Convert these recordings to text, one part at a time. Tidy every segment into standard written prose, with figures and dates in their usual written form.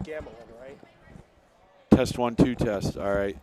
Gamelin, right? Test 1, 2 test. All right.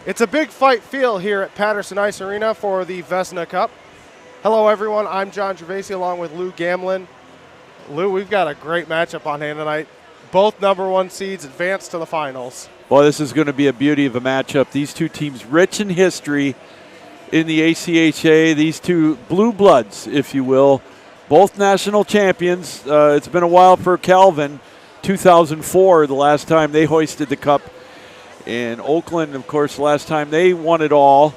It's a big fight feel here at Patterson Ice Arena for the Vezina Cup. Hello, everyone. I'm John Gervasi along with Lou Gamlin. Lou, we've got a great matchup on hand tonight. Both number 1 seeds advance to the finals. Well, this is going to be a beauty of a matchup. These two teams rich in history in the ACHA. These two blue bloods, if you will, both national champions. It's been a while for Calvin. 2004, the last time they hoisted the cup. In Oakland, of course, the last time they won it all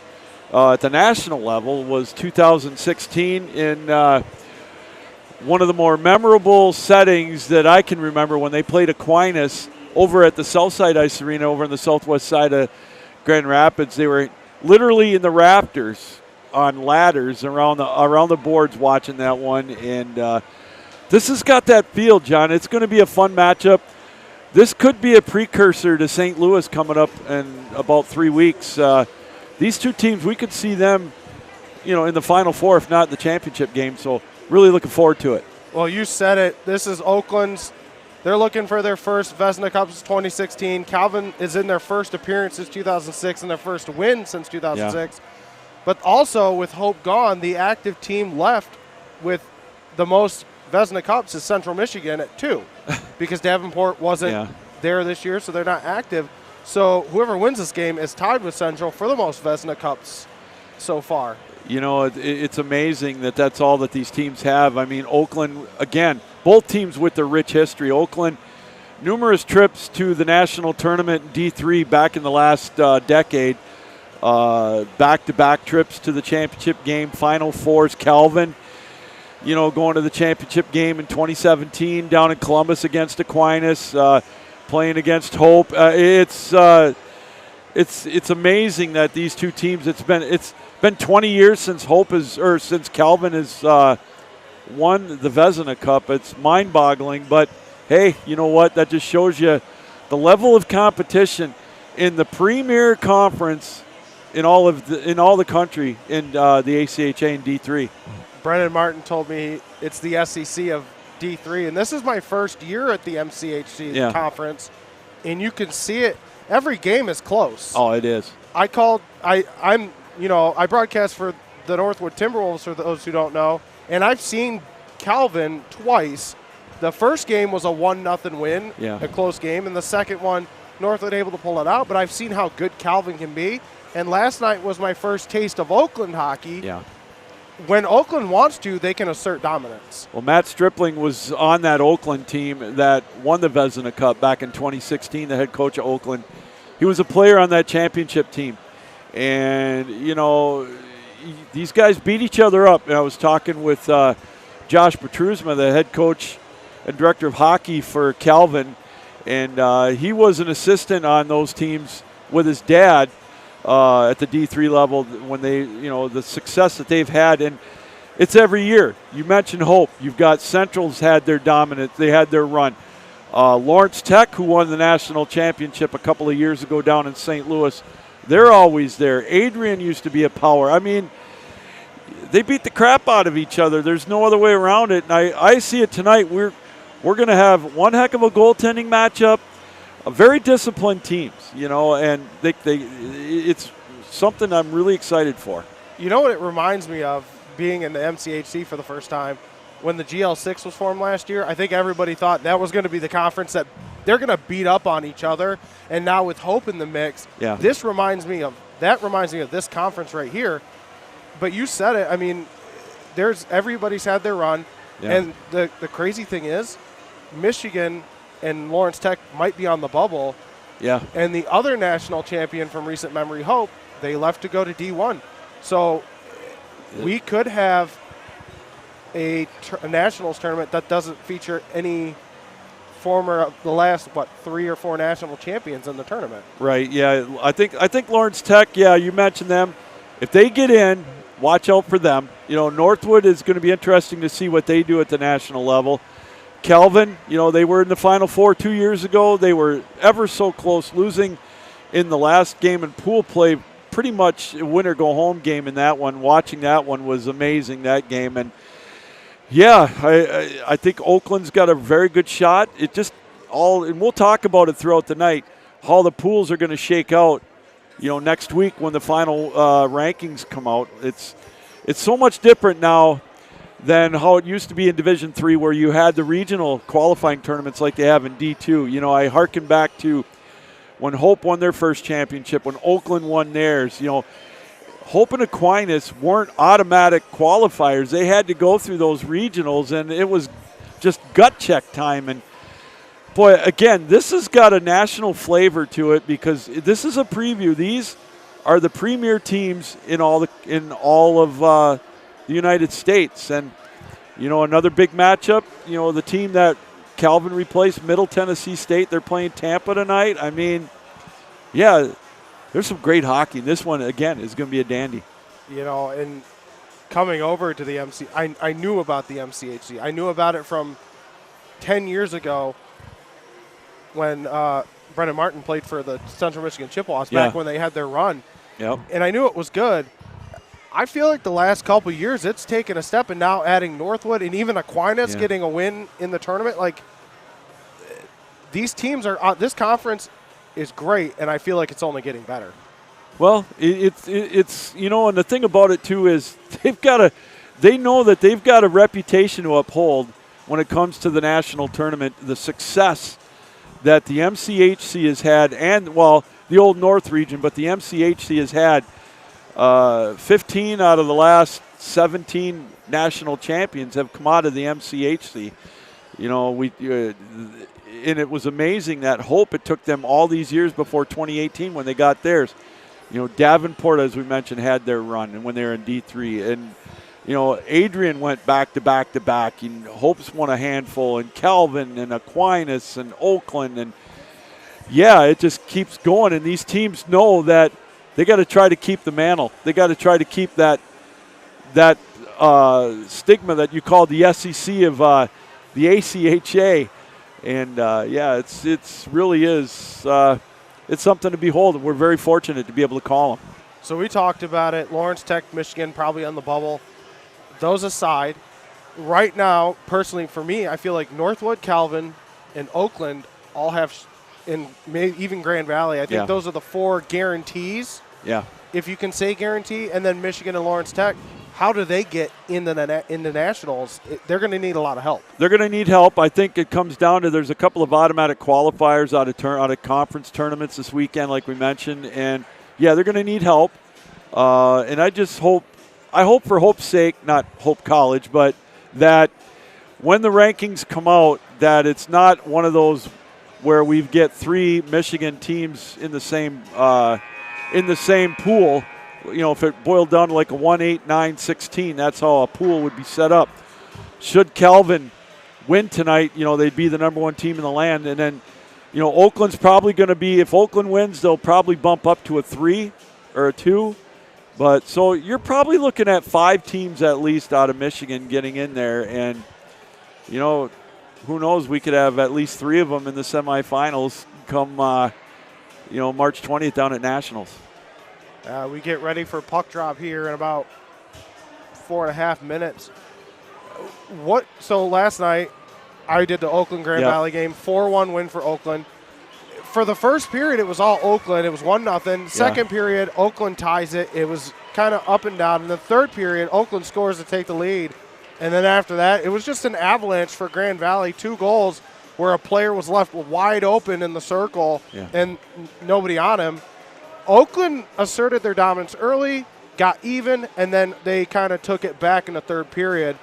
at the national level was 2016 in one of the more memorable settings that I can remember when they played Aquinas over at the Southside Ice Arena over on the southwest side of Grand Rapids. They were literally in the rafters on ladders around the boards watching that one. And this has got that feel, John. It's going to be a fun matchup. This could be a precursor to St. Louis coming up in about 3 weeks. These two teams, we could see them, in the Final Four, if not the championship game. So really looking forward to it. Well, you said it. This is Oakland's. They're looking for their first Vezina Cup since 2016. Calvin is in their first appearance since 2006 and their first win since 2006. Yeah. But also, with Hope gone, the active team left with the most Vezina Cups is Central Michigan at 2 because Davenport wasn't there this year, so they're not active. So whoever wins this game is tied with Central for the most Vezina Cups so far. It's amazing that that's all that these teams have. I mean, Oakland, again, both teams with their rich history. Oakland, numerous trips to the national tournament D3 back in the last decade. Back-to-back trips to the championship game, Final Fours. Calvin, going to the championship game in 2017 down in Columbus against Aquinas, playing against Hope. It's amazing that these two teams. It's been 20 years since since Calvin has won the Vezina Cup. It's mind-boggling, but hey, you know what? That just shows you the level of competition in the premier conference in all the country in the ACHA and D3. Brendan Martin told me it's the SEC of D3, and this is my first year at the MCHC conference, and you can see it. Every game is close. Oh, it is. I broadcast for the Northwood Timberwolves, for those who don't know, and I've seen Calvin twice. The first game was a 1-0 win, a close game, and the second one, Northwood able to pull it out, but I've seen how good Calvin can be, and last night was my first taste of Oakland hockey. Yeah. When Oakland wants to, they can assert dominance. Well, Matt Stripling was on that Oakland team that won the Vezina Cup back in 2016, the head coach of Oakland. He was a player on that championship team. And, these guys beat each other up. And I was talking with Josh Petrusma, the head coach and director of hockey for Calvin. And he was an assistant on those teams with his dad. At the D3 level, when they, the success that they've had, and it's every year. You mentioned Hope. You've got Central's had their dominance. They had their run. Lawrence Tech, who won the national championship a couple of years ago down in St. Louis, they're always there. Adrian used to be a power. I mean, they beat the crap out of each other. There's no other way around it. And I see it tonight. We're going to have one heck of a goaltending matchup. Very disciplined teams, and it's something I'm really excited for. You know what it reminds me of, being in the MCHC for the first time? When the GL6 was formed last year, I think everybody thought that was going to be the conference that they're going to beat up on each other. And now with Hope in the mix, this reminds me of this conference right here. But you said it. I mean, everybody's had their run. Yeah. And the crazy thing is, Michigan and Lawrence Tech might be on the bubble. Yeah. And the other national champion from recent memory, Hope, they left to go to D1. So we could have a nationals tournament that doesn't feature any former, the last, 3 or 4 national champions in the tournament. Right, yeah. I think Lawrence Tech, you mentioned them. If they get in, watch out for them. Northwood is going to be interesting to see what they do at the national level. Calvin, they were in the Final Four 2 years ago. They were ever so close, losing in the last game in pool play, pretty much a win-or-go-home game in that one. Watching that one was amazing, that game. And, I think Oakland's got a very good shot. And we'll talk about it throughout the night, how the pools are going to shake out next week when the final rankings come out. It's so much different now than how it used to be in Division III, where you had the regional qualifying tournaments like they have in D2. I hearken back to when Hope won their first championship, when Oakland won theirs. Hope and Aquinas weren't automatic qualifiers. They had to go through those regionals, and it was just gut check time. And boy, again, this has got a national flavor to it because this is a preview. These are the premier teams in all of the United States. And, another big matchup, the team that Calvin replaced, Middle Tennessee State, they're playing Tampa tonight. I mean, yeah, there's some great hockey. This one, again, is going to be a dandy. And coming over to the I knew about the MCHC. I knew about it from 10 years ago when Brendan Martin played for the Central Michigan Chippewas back when they had their run. Yep. And I knew it was good. I feel like the last couple of years it's taken a step, and now adding Northwood and even Aquinas getting a win in the tournament. Like, these teams are this conference is great, and I feel like it's only getting better. Well, it's and the thing about it too is they know that they've got a reputation to uphold when it comes to the national tournament. The success that the MCHC has had, and the Old North region, but the MCHC has had 15 out of the last 17 national champions have come out of the MCHC. And it was amazing that Hope, it took them all these years before 2018 when they got theirs. Davenport, as we mentioned, had their run, and when they were in D3. And, Adrian went back to back to back. And Hope's won a handful, and Calvin and Aquinas and Oakland. And, yeah, it just keeps going. And these teams know that they got to try to keep the mantle. They got to try to keep that stigma that you call the SEC of the ACHA. And, it's really is it's something to behold, and we're very fortunate to be able to call them. So we talked about it. Lawrence Tech, Michigan, probably on the bubble. Those aside, right now, personally for me, I feel like Northwood, Calvin, and Oakland all have, and maybe even Grand Valley, I think those are the 4 guarantees. Yeah. If you can say guarantee, and then Michigan and Lawrence Tech, how do they get in the nationals? They're going to need a lot of help. They're going to need help. I think it comes down to there's a couple of automatic qualifiers out of conference tournaments this weekend, like we mentioned, and they're going to need help. And I hope for Hope's sake, not Hope College, but that when the rankings come out, that it's not one of those where we get 3 Michigan teams in the same pool. If it boiled down to like a 1, 8, 9, 16, that's how a pool would be set up. Should Calvin win tonight, they'd be the number 1 team in the land. And then, Oakland's probably going to be, if Oakland wins, they'll probably bump up to a 3 or a 2. But so you're probably looking at 5 teams at least out of Michigan getting in there. And, who knows, we could have at least 3 of them in the semifinals come, March 20th down at Nationals. We get ready for puck drop here in about 4.5 minutes. So last night, I did the Oakland Grand Valley game, 4-1 win for Oakland. For the first period, it was all Oakland. It was 1-0. Second period, Oakland ties it. It was kind of up and down. In the third period, Oakland scores to take the lead. And then after that, it was just an avalanche for Grand Valley. 2 goals where a player was left wide open in the circle and nobody on him. Oakland asserted their dominance early, got even, and then they kind of took it back in the third period.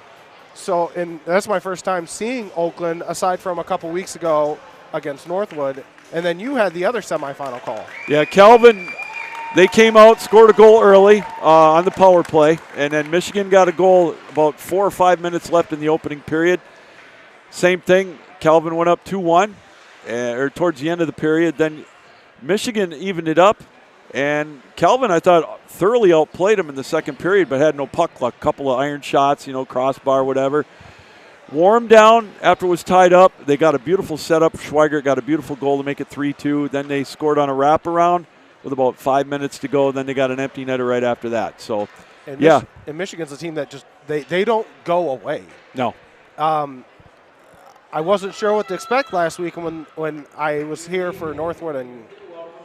So, and that's my first time seeing Oakland, aside from a couple weeks ago against Northwood. And then you had the other semifinal call. Yeah, Calvin, they came out, scored a goal early on the power play, and then Michigan got a goal about 4 or 5 minutes left in the opening period. Same thing, Calvin went up 2-1 or towards the end of the period. Then Michigan evened it up. And Calvin, I thought, thoroughly outplayed him in the second period, but had no puck luck. Couple of iron shots, crossbar, whatever. Wore him down after it was tied up. They got a beautiful setup. Schweigert got a beautiful goal to make it 3-2. Then they scored on a wraparound with about 5 minutes to go. Then they got an empty netter right after that. So, and and Michigan's a team that just they don't go away. No. I wasn't sure what to expect last week when I was here for Northwood and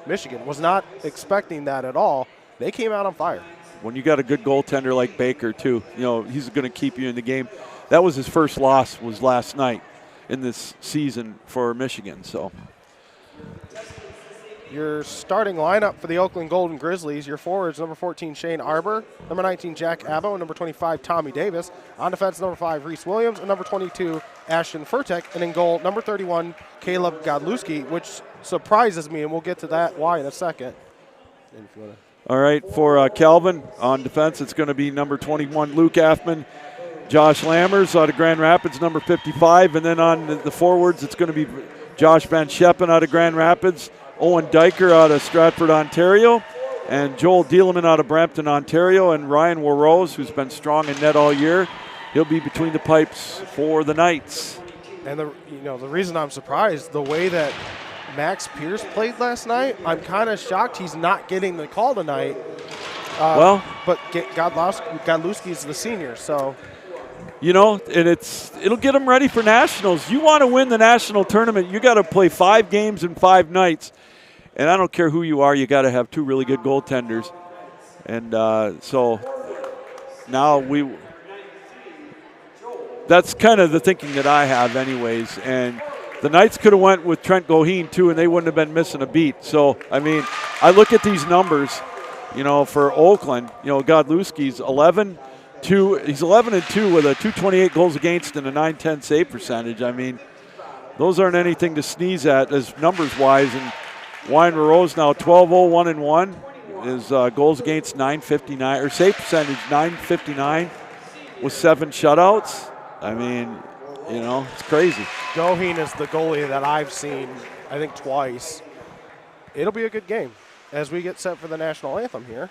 Michigan. Was not expecting that at all. They came out on fire. When you got a good goaltender like Baker, too, he's going to keep you in the game. That was his first loss was last night in this season for Michigan. So your starting lineup for the Oakland Golden Grizzlies, your forwards, number 14, Shane Arbor, number 19, Jack Abbo, number 25, Tommy Davis. On defense, number 5, Reese Williams, and number 22, Ashton Furtek. And in goal, number 31, Caleb Godlewski, which surprises me, and we'll get to that why in a second. All right, for Calvin on defense, it's going to be number 21, Luke Affman, Josh Lammers out of Grand Rapids, number 55. And then on the forwards, it's going to be Josh Van Scheppen out of Grand Rapids, Owen Diker out of Stratford, Ontario, and Joel Dieleman out of Brampton, Ontario, and Ryan Warrose, who's been strong in net all year. He'll be between the pipes for the Knights. And the reason I'm surprised, the way that Max Pierce played last night, I'm kind of shocked he's not getting the call tonight. But Godlewski is the senior, so. And it'll get them ready for nationals. You want to win the national tournament, you got to play 5 games in 5 nights. And I don't care who you are, you got to have 2 really good goaltenders. And so now that's kind of the thinking that I have anyways. And the Knights could have went with Trent Goheen too, and they wouldn't have been missing a beat. So, I mean, I look at these numbers, for Oakland, Godlewski's 11-2. He's 11-2 with a 228 goals against and a 910 save percentage. I mean, those aren't anything to sneeze at as numbers-wise. And Ryan Rose now 12-0-1-1. His goals against 959, or save percentage 959 with 7 shutouts. I mean, it's crazy. Goheen is the goalie that I've seen, I think, twice. It'll be a good game as we get set for the national anthem here.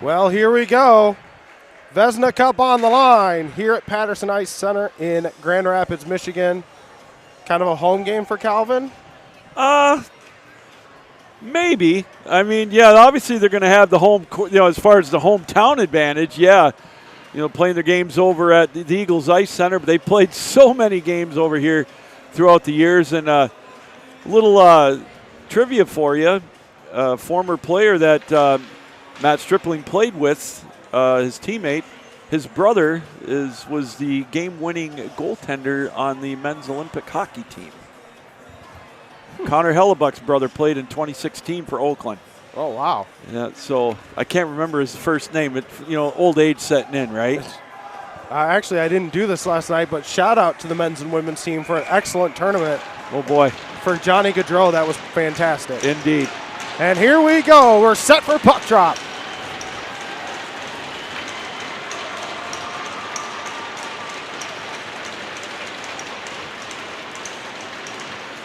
Well, here we go. Vezina Cup on the line here at Patterson Ice Center in Grand Rapids, Michigan. Kind of a home game for Calvin? Maybe. I mean, yeah, obviously they're going to have the home, as far as the hometown advantage, yeah. Playing their games over at the Eagles Ice Center, but they played so many games over here throughout the years. And a little trivia for you, a former player that Matt Stripling played with, his teammate, his brother was the game-winning goaltender on the men's Olympic hockey team. Connor Hellebuck's brother played in 2016 for Oakland. Oh, wow. Yeah, so I can't remember his first name, but, old age setting in, right? Actually, I didn't do this last night, but shout out to the men's and women's team for an excellent tournament. Oh, boy. For Johnny Gaudreau, that was fantastic. Indeed. And here we go. We're set for puck drop.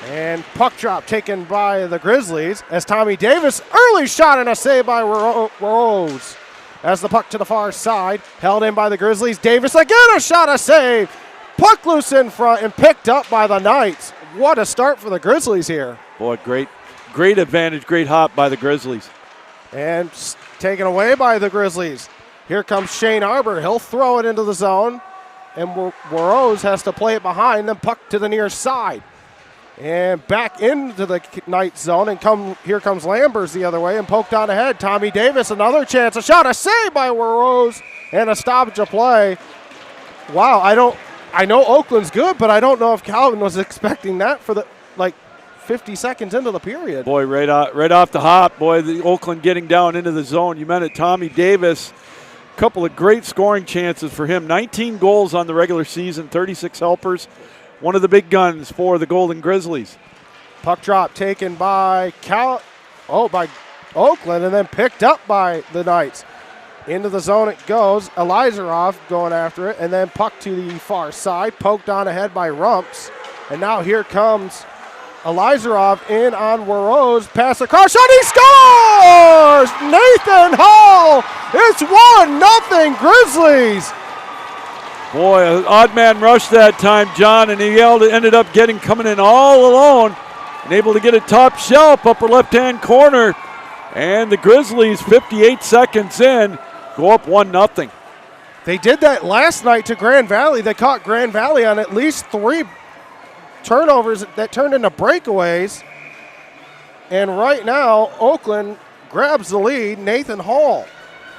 And puck drop taken by the Grizzlies as Tommy Davis, early shot and a save by Rose. as the puck to the far side. Held in by the Grizzlies. Davis again, a shot, a save. Puck loose in front and picked up by the Knights. What a start for the Grizzlies here. Boy, great advantage, great hop by the Grizzlies. And taken away by the Grizzlies. Here comes Shane Arbor. He'll throw it into the zone. And Warose has to play it behind, then puck to the near side. And back into the Knights zone. And here comes Lambers the other way and poked on ahead. Tommy Davis, another chance. A shot, a save by Warose. And a stoppage of play. Wow, I know Oakland's good, but I don't know if Calvin was expecting that for 50 seconds into the period. Boy, right off the hop, boy, the Oakland getting down into the zone. You meant it, Tommy Davis. A couple of great scoring chances for him. 19 goals on the regular season, 36 helpers. One of the big guns for the Golden Grizzlies. Puck drop taken by Oakland and then picked up by the Knights. Into the zone it goes. Elizarov going after it, and then puck to the far side. Poked on ahead by Rumps. And now here comes Elizarov in on Warose. Pass across. Shot. He scores! Nathan Hall! It's 1-0 Grizzlies. Boy, an odd man rush that time, John, and he ended up coming in all alone and able to get a top shelf, upper left-hand corner. And the Grizzlies, 58 seconds in, go up 1-0. They did that last night to Grand Valley. They caught Grand Valley on at least 3 turnovers that turned into breakaways. And right now, Oakland grabs the lead. Nathan Hall.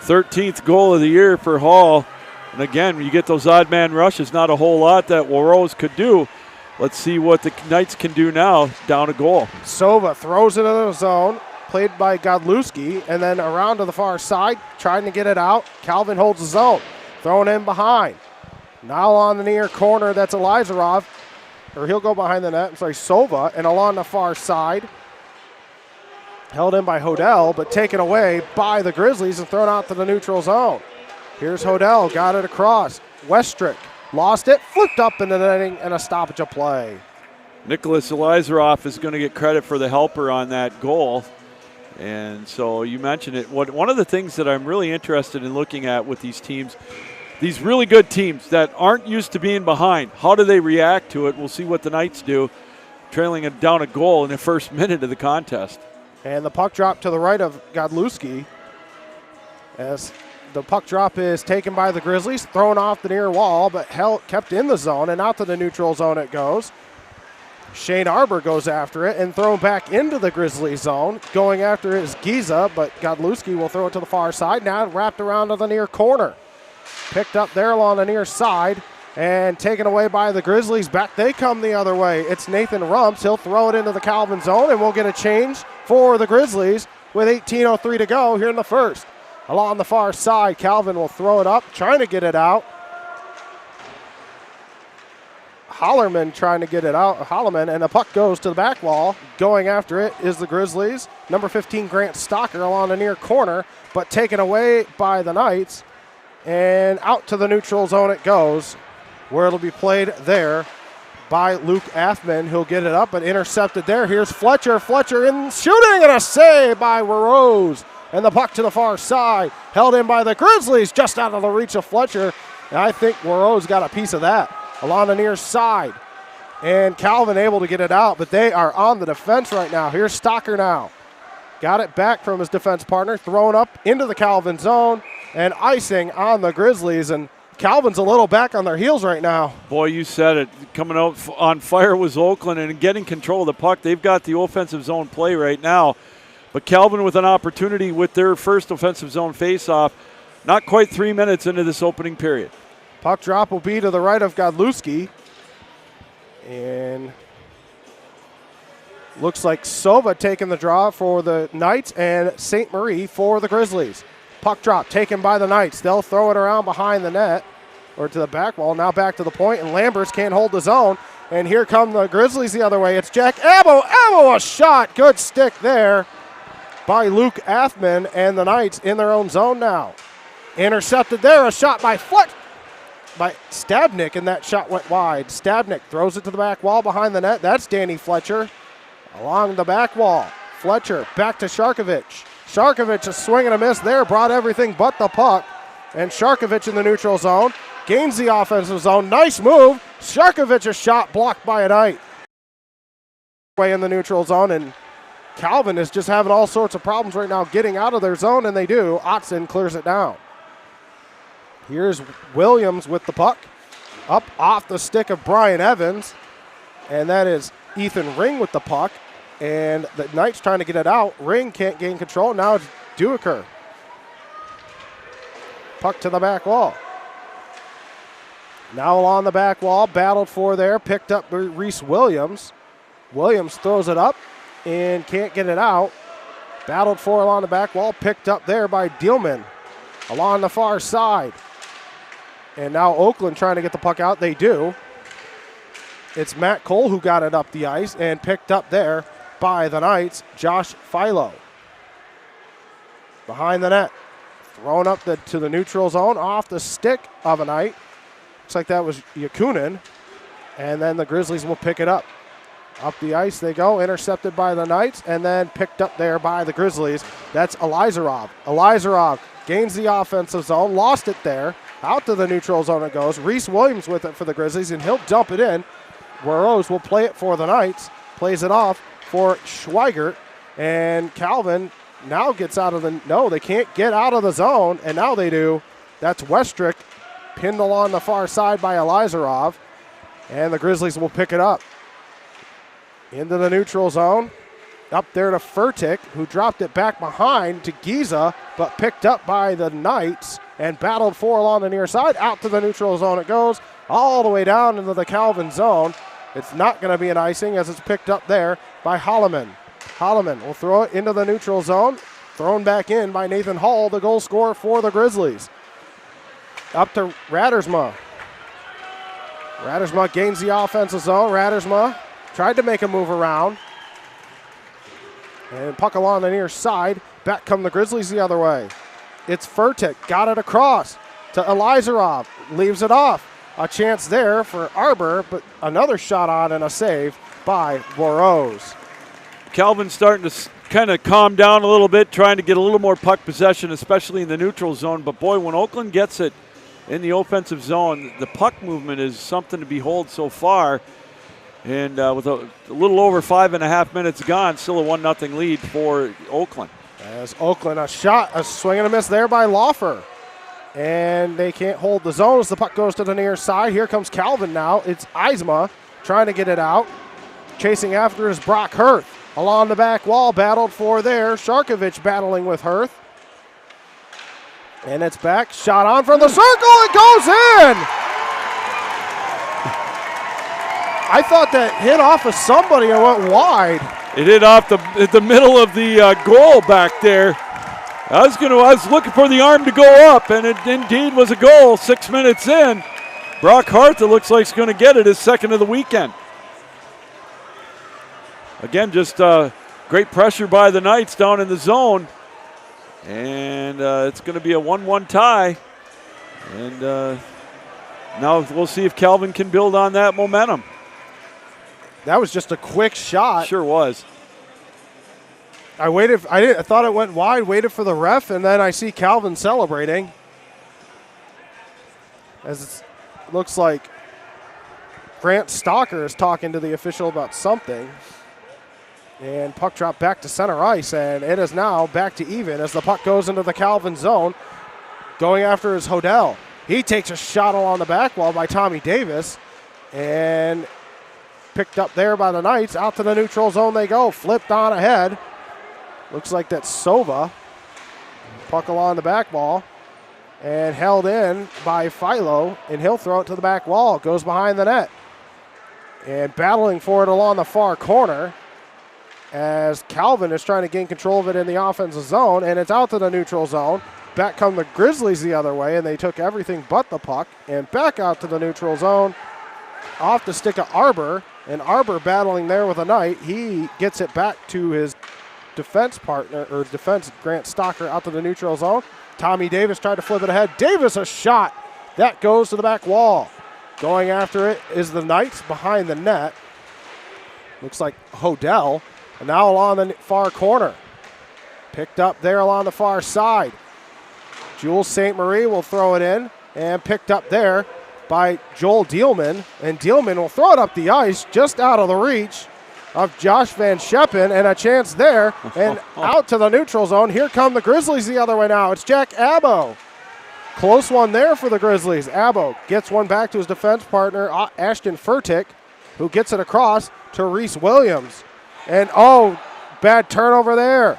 13th goal of the year for Hall. And again, when you get those odd man rushes, not a whole lot that Warose could do. Let's see what the Knights can do now, down a goal. Sova throws it into the zone. Played by Godlewski, and then around to the far side, trying to get it out. Calvin holds the zone, throwing in behind. Now on the near corner, that's Elizarov, or he'll go behind the net. Sova, and along the far side, held in by Hodel, but taken away by the Grizzlies and thrown out to the neutral zone. Here's Hodel, got it across. Westrick lost it, flipped up into the netting, and a stoppage of play. Nicholas Elizarov is going to get credit for the helper on that goal. And so you mentioned it. One of the things that I'm really interested in looking at with these teams, these really good teams that aren't used to being behind, how do they react to it? We'll see what the Knights do, trailing down a goal in the first minute of the contest. And the puck drop to the right of Godlewski as the puck drop is taken by the Grizzlies, thrown off the near wall, but kept in the zone, and out to the neutral zone it goes. Shane Arbor goes after it and thrown back into the Grizzlies zone. Going after it is Giza, but Godlewski will throw it to the far side. Now wrapped around to the near corner. Picked up there along the near side and taken away by the Grizzlies. Back they come the other way. It's Nathan Rumps. He'll throw it into the Calvin zone, and we'll get a change for the Grizzlies with 18:03 to go here in the first. Along the far side, Calvin will throw it up, trying to get it out. Hollerman trying to get it out. Hollerman, and the puck goes to the back wall. Going after it is the Grizzlies. Number 15, Grant Stocker, along the near corner, but taken away by the Knights. And out to the neutral zone it goes, where it'll be played there by Luke Athman. He'll get it up, but intercepted there. Here's Fletcher. Fletcher in shooting, and a save by Warose. And the puck to the far side, held in by the Grizzlies, just out of the reach of Fletcher. And I think Warose got a piece of that. Along the near side. And Calvin able to get it out, but they are on the defense right now. Here's Stocker now. Got it back from his defense partner, thrown up into the Calvin zone, and icing on the Grizzlies. And Calvin's a little back on their heels right now. Boy, you said it. Coming out on fire was Oakland and getting control of the puck. They've got the offensive zone play right now. But Calvin with an opportunity with their first offensive zone faceoff, not quite 3 minutes into this opening period. Puck drop will be to the right of Godlewski. And looks like Sova taking the draw for the Knights and St. Marie for the Grizzlies. Puck drop taken by the Knights. They'll throw it around behind the net or to the back wall. Now back to the point, and Lambers can't hold the zone. And here come the Grizzlies the other way. It's Jack Abo. Abo, a shot. Good stick there by Luke Athman, and the Knights in their own zone now. Intercepted there. A shot by Stabnik, and that shot went wide. Stabnik throws it to the back wall behind the net. That's Danny Fletcher along the back wall. Fletcher back to Sharkovich. Sharkovich a swing and a miss there, brought everything but the puck. And Sharkovich in the neutral zone, gains the offensive zone. Nice move. Sharkovich a shot blocked by a Knight. Way in the neutral zone, and Calvin is just having all sorts of problems right now getting out of their zone, and they do. Otson clears it down. Here's Williams with the puck. Up off the stick of Brian Evans, and that is Ethan Ring with the puck. And the Knights trying to get it out. Ring can't gain control. Now it's Dueker. Puck to the back wall. Now along the back wall, battled for there, picked up Reese Williams. Williams throws it up and can't get it out. Battled for along the back wall, picked up there by Dielman along the far side. And now Oakland trying to get the puck out. They do. It's Matt Cole who got it up the ice and picked up there by the Knights, Josh Philo. Behind the net. Thrown up to the neutral zone off the stick of a Knight. Looks like that was Yakunin. And then the Grizzlies will pick it up. Up the ice they go, intercepted by the Knights, and then picked up there by the Grizzlies. That's Elizarov. Elizarov gains the offensive zone, lost it there. Out to the neutral zone it goes. Reese Williams with it for the Grizzlies, and he'll dump it in. Rose will play it for the Knights. Plays it off for Schweigert, and Calvin now gets out of the, no, they can't get out of the zone, and now they do. That's Westrick, pinned along the far side by Elizarov, and the Grizzlies will pick it up. Into the neutral zone, up there to Furtick, who dropped it back behind to Giza, but picked up by the Knights and battled for along the near side. Out to the neutral zone it goes, all the way down into the Calvin zone. It's not going to be an icing as it's picked up there by Holloman. Holloman will throw it into the neutral zone, thrown back in by Nathan Hall, the goal scorer for the Grizzlies. Up to Radersma. Radersma gains the offensive zone. Radersma tried to make a move around. And puck along the near side. Back come the Grizzlies the other way. It's Furtick. Got it across to Elizarov. Leaves it off. A chance there for Arbor, but another shot on and a save by Boros. Calvin's starting to kind of calm down a little bit, trying to get a little more puck possession, especially in the neutral zone. But boy, when Oakland gets it in the offensive zone, the puck movement is something to behold so far. And with a little over 5.5 minutes gone, still a 1-0 lead for Oakland. As Oakland, a shot, a swing and a miss there by Laufer. And they can't hold the zone as the puck goes to the near side. Here comes Calvin now. It's Eisma trying to get it out. Chasing after is Brock Hirth. Along the back wall, battled for there. Sharkovich battling with Hirth. And it's back. Shot on from the circle. It goes in. I thought that hit off of somebody and went wide. It hit off the middle of the goal back there. I was looking for the arm to go up, and it indeed was a goal. 6 minutes in, Brock Hart, it looks like, is going to get it, his second of the weekend. Again, just great pressure by the Knights down in the zone, and it's going to be a 1-1 tie. And now we'll see if Calvin can build on that momentum. That was just a quick shot. Sure was. I waited. I thought it went wide. Waited for the ref, and then I see Calvin celebrating. As it looks like Grant Stalker is talking to the official about something. And puck drop back to center ice, and it is now back to even as the puck goes into the Calvin zone. Going after is Hodel. He takes a shot along the back wall by Tommy Davis, and picked up there by the Knights. Out to the neutral zone they go. Flipped on ahead. Looks like that's Sova. Puck along the back wall. And held in by Philo. And he'll throw it to the back wall. Goes behind the net. And battling for it along the far corner. As Calvin is trying to gain control of it in the offensive zone. And it's out to the neutral zone. Back come the Grizzlies the other way. And they took everything but the puck. And back out to the neutral zone. Off the stick of Arbor. And Arbor battling there with a Knight. He gets it back to his defense partner, or defense Grant Stalker out to the neutral zone. Tommy Davis tried to flip it ahead. Davis a shot. That goes to the back wall. Going after it is the Knights behind the net. Looks like Hodel. And now along the far corner. Picked up there along the far side. Jules St. Marie will throw it in, and picked up there by Joel Dielman. And Dielman will throw it up the ice just out of the reach of Josh Van Scheppen, and a chance there, and out to the neutral zone. Here come the Grizzlies the other way now. It's Jack Abbo. Close one there for the Grizzlies. Abbo gets one back to his defense partner, Ashton Furtick, who gets it across to Reese Williams. And, bad turnover there.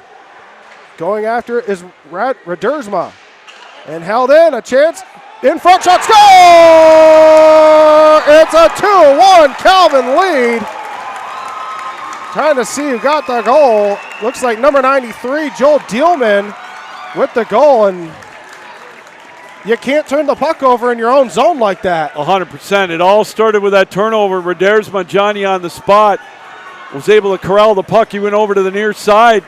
Going after it is Radersma. And held in, a chance. In front, shot, score! It's a 2-1 Calvin lead. Trying to see who got the goal. Looks like number 93, Joel Dielman, with the goal. And you can't turn the puck over in your own zone like that. 100%. It all started with that turnover. Radersma, Johnny on the spot, was able to corral the puck. He went over to the near side.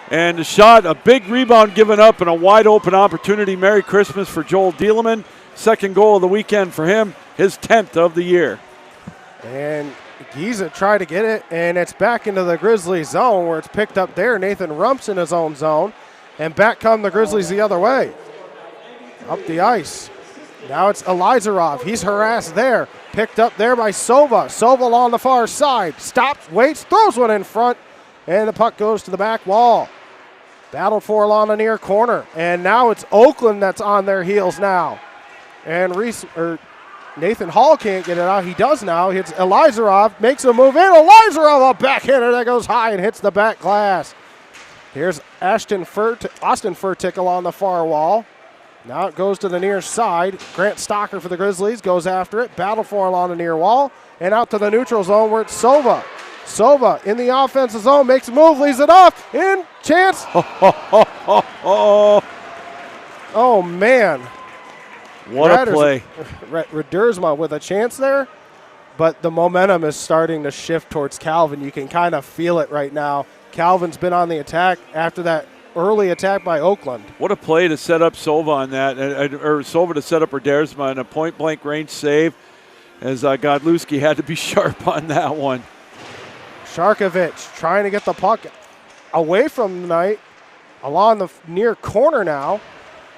And the shot, a big rebound given up, and a wide open opportunity. Merry Christmas for Joel Dielman. Second goal of the weekend for him, his 10th of the year. And Giza tried to get it, and it's back into the Grizzlies zone where it's picked up there. Nathan Rumps in his own zone, and back come the Grizzlies the other way. Up the ice. Now it's Elizarov. He's harassed there. Picked up there by Sova. Sova along the far side. Stops, waits, throws one in front, and the puck goes to the back wall. Battled for along the near corner, and now it's Oakland that's on their heels now. And Nathan Hall can't get it out. He does now. Hits Elizarov, makes a move in. Elizarov, a backhander that goes high and hits the back glass. Here's Austin Furtick along the far wall. Now it goes to the near side. Grant Stocker for the Grizzlies goes after it. Battle for along the near wall, and out to the neutral zone where it's Sova. Sova in the offensive zone, makes a move, leaves it off, in chance. Oh, man. What a play. Radersma with a chance there, but the momentum is starting to shift towards Calvin. You can kind of feel it right now. Calvin's been on the attack after that early attack by Oakland. What a play to set up Sova on that, or Sova to set up Radersma in a point-blank range save, as Godlewski had to be sharp on that one. Sharkovich trying to get the puck away from the Knight along the near corner now.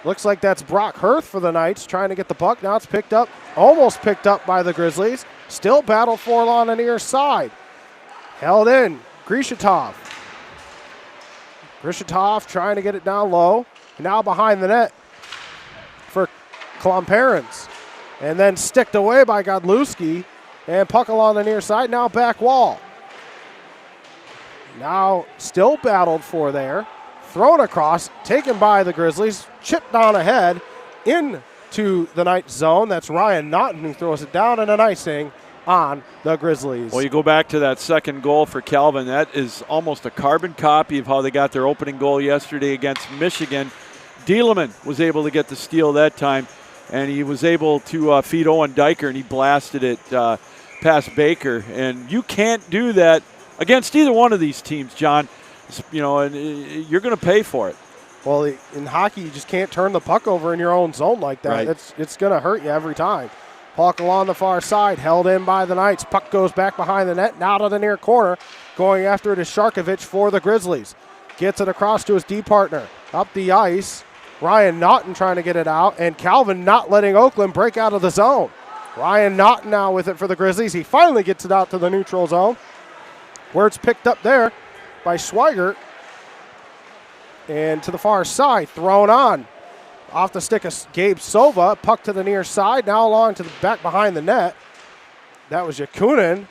Looks like that's Brock Hirth for the Knights trying to get the puck. Now it's picked up, almost picked up by the Grizzlies. Still battle for along the near side. Held in, Grishatov. Grishatov trying to get it down low. Now behind the net for Klomperens. And then sticked away by Godlewski. And puck along the near side, now back wall. Now still battled for there. Thrown across, taken by the Grizzlies, chipped down ahead into the Knights zone. That's Ryan Naughton who throws it down, and an icing on the Grizzlies. Well, you go back to that second goal for Calvin. That is almost a carbon copy of how they got their opening goal yesterday against Michigan. Dielman was able to get the steal that time, and he was able to feed Owen Diker, and he blasted it past Baker. And you can't do that against either one of these teams, John. You know, and you're going to pay for it. Well, in hockey, you just can't turn the puck over in your own zone like that. Right. It's going to hurt you every time. Puck along the far side, held in by the Knights. Puck goes back behind the net, now to the near corner. Going after it is Sharkovich for the Grizzlies. Gets it across to his D partner. Up the ice, Ryan Naughton trying to get it out, and Calvin not letting Oakland break out of the zone. Ryan Naughton now with it for the Grizzlies. He finally gets it out to the neutral zone, where it's picked up there by Schweigert, and to the far side, thrown on. Off the stick of Gabe Sova, puck to the near side, now along to the back behind the net. That was Yakunin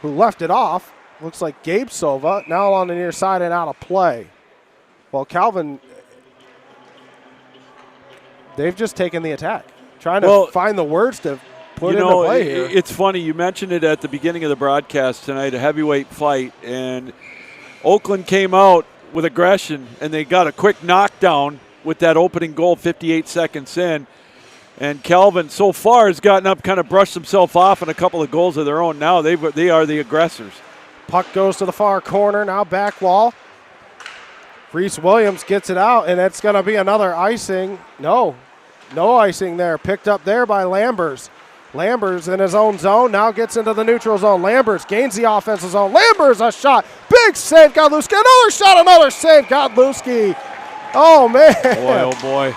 who left it off. Looks like Gabe Sova, now along the near side and out of play. Well, Calvin, they've just taken the attack, trying to find the words to put into play here. It's funny, you mentioned it at the beginning of the broadcast tonight, a heavyweight fight, and Oakland came out with aggression, and they got a quick knockdown with that opening goal 58 seconds in. And Calvin so far has gotten up, kind of brushed himself off on a couple of goals of their own. Now they are the aggressors. Puck goes to the far corner, now back wall. Reese Williams gets it out, and it's going to be another icing. No icing there. Picked up there by Lambers. Lambers in his own zone, now gets into the neutral zone. Lambers gains the offensive zone. Lambers a shot. Big Big save, Godlewski. Another shot, another save, Godlewski. Oh, man. Boy, oh, boy.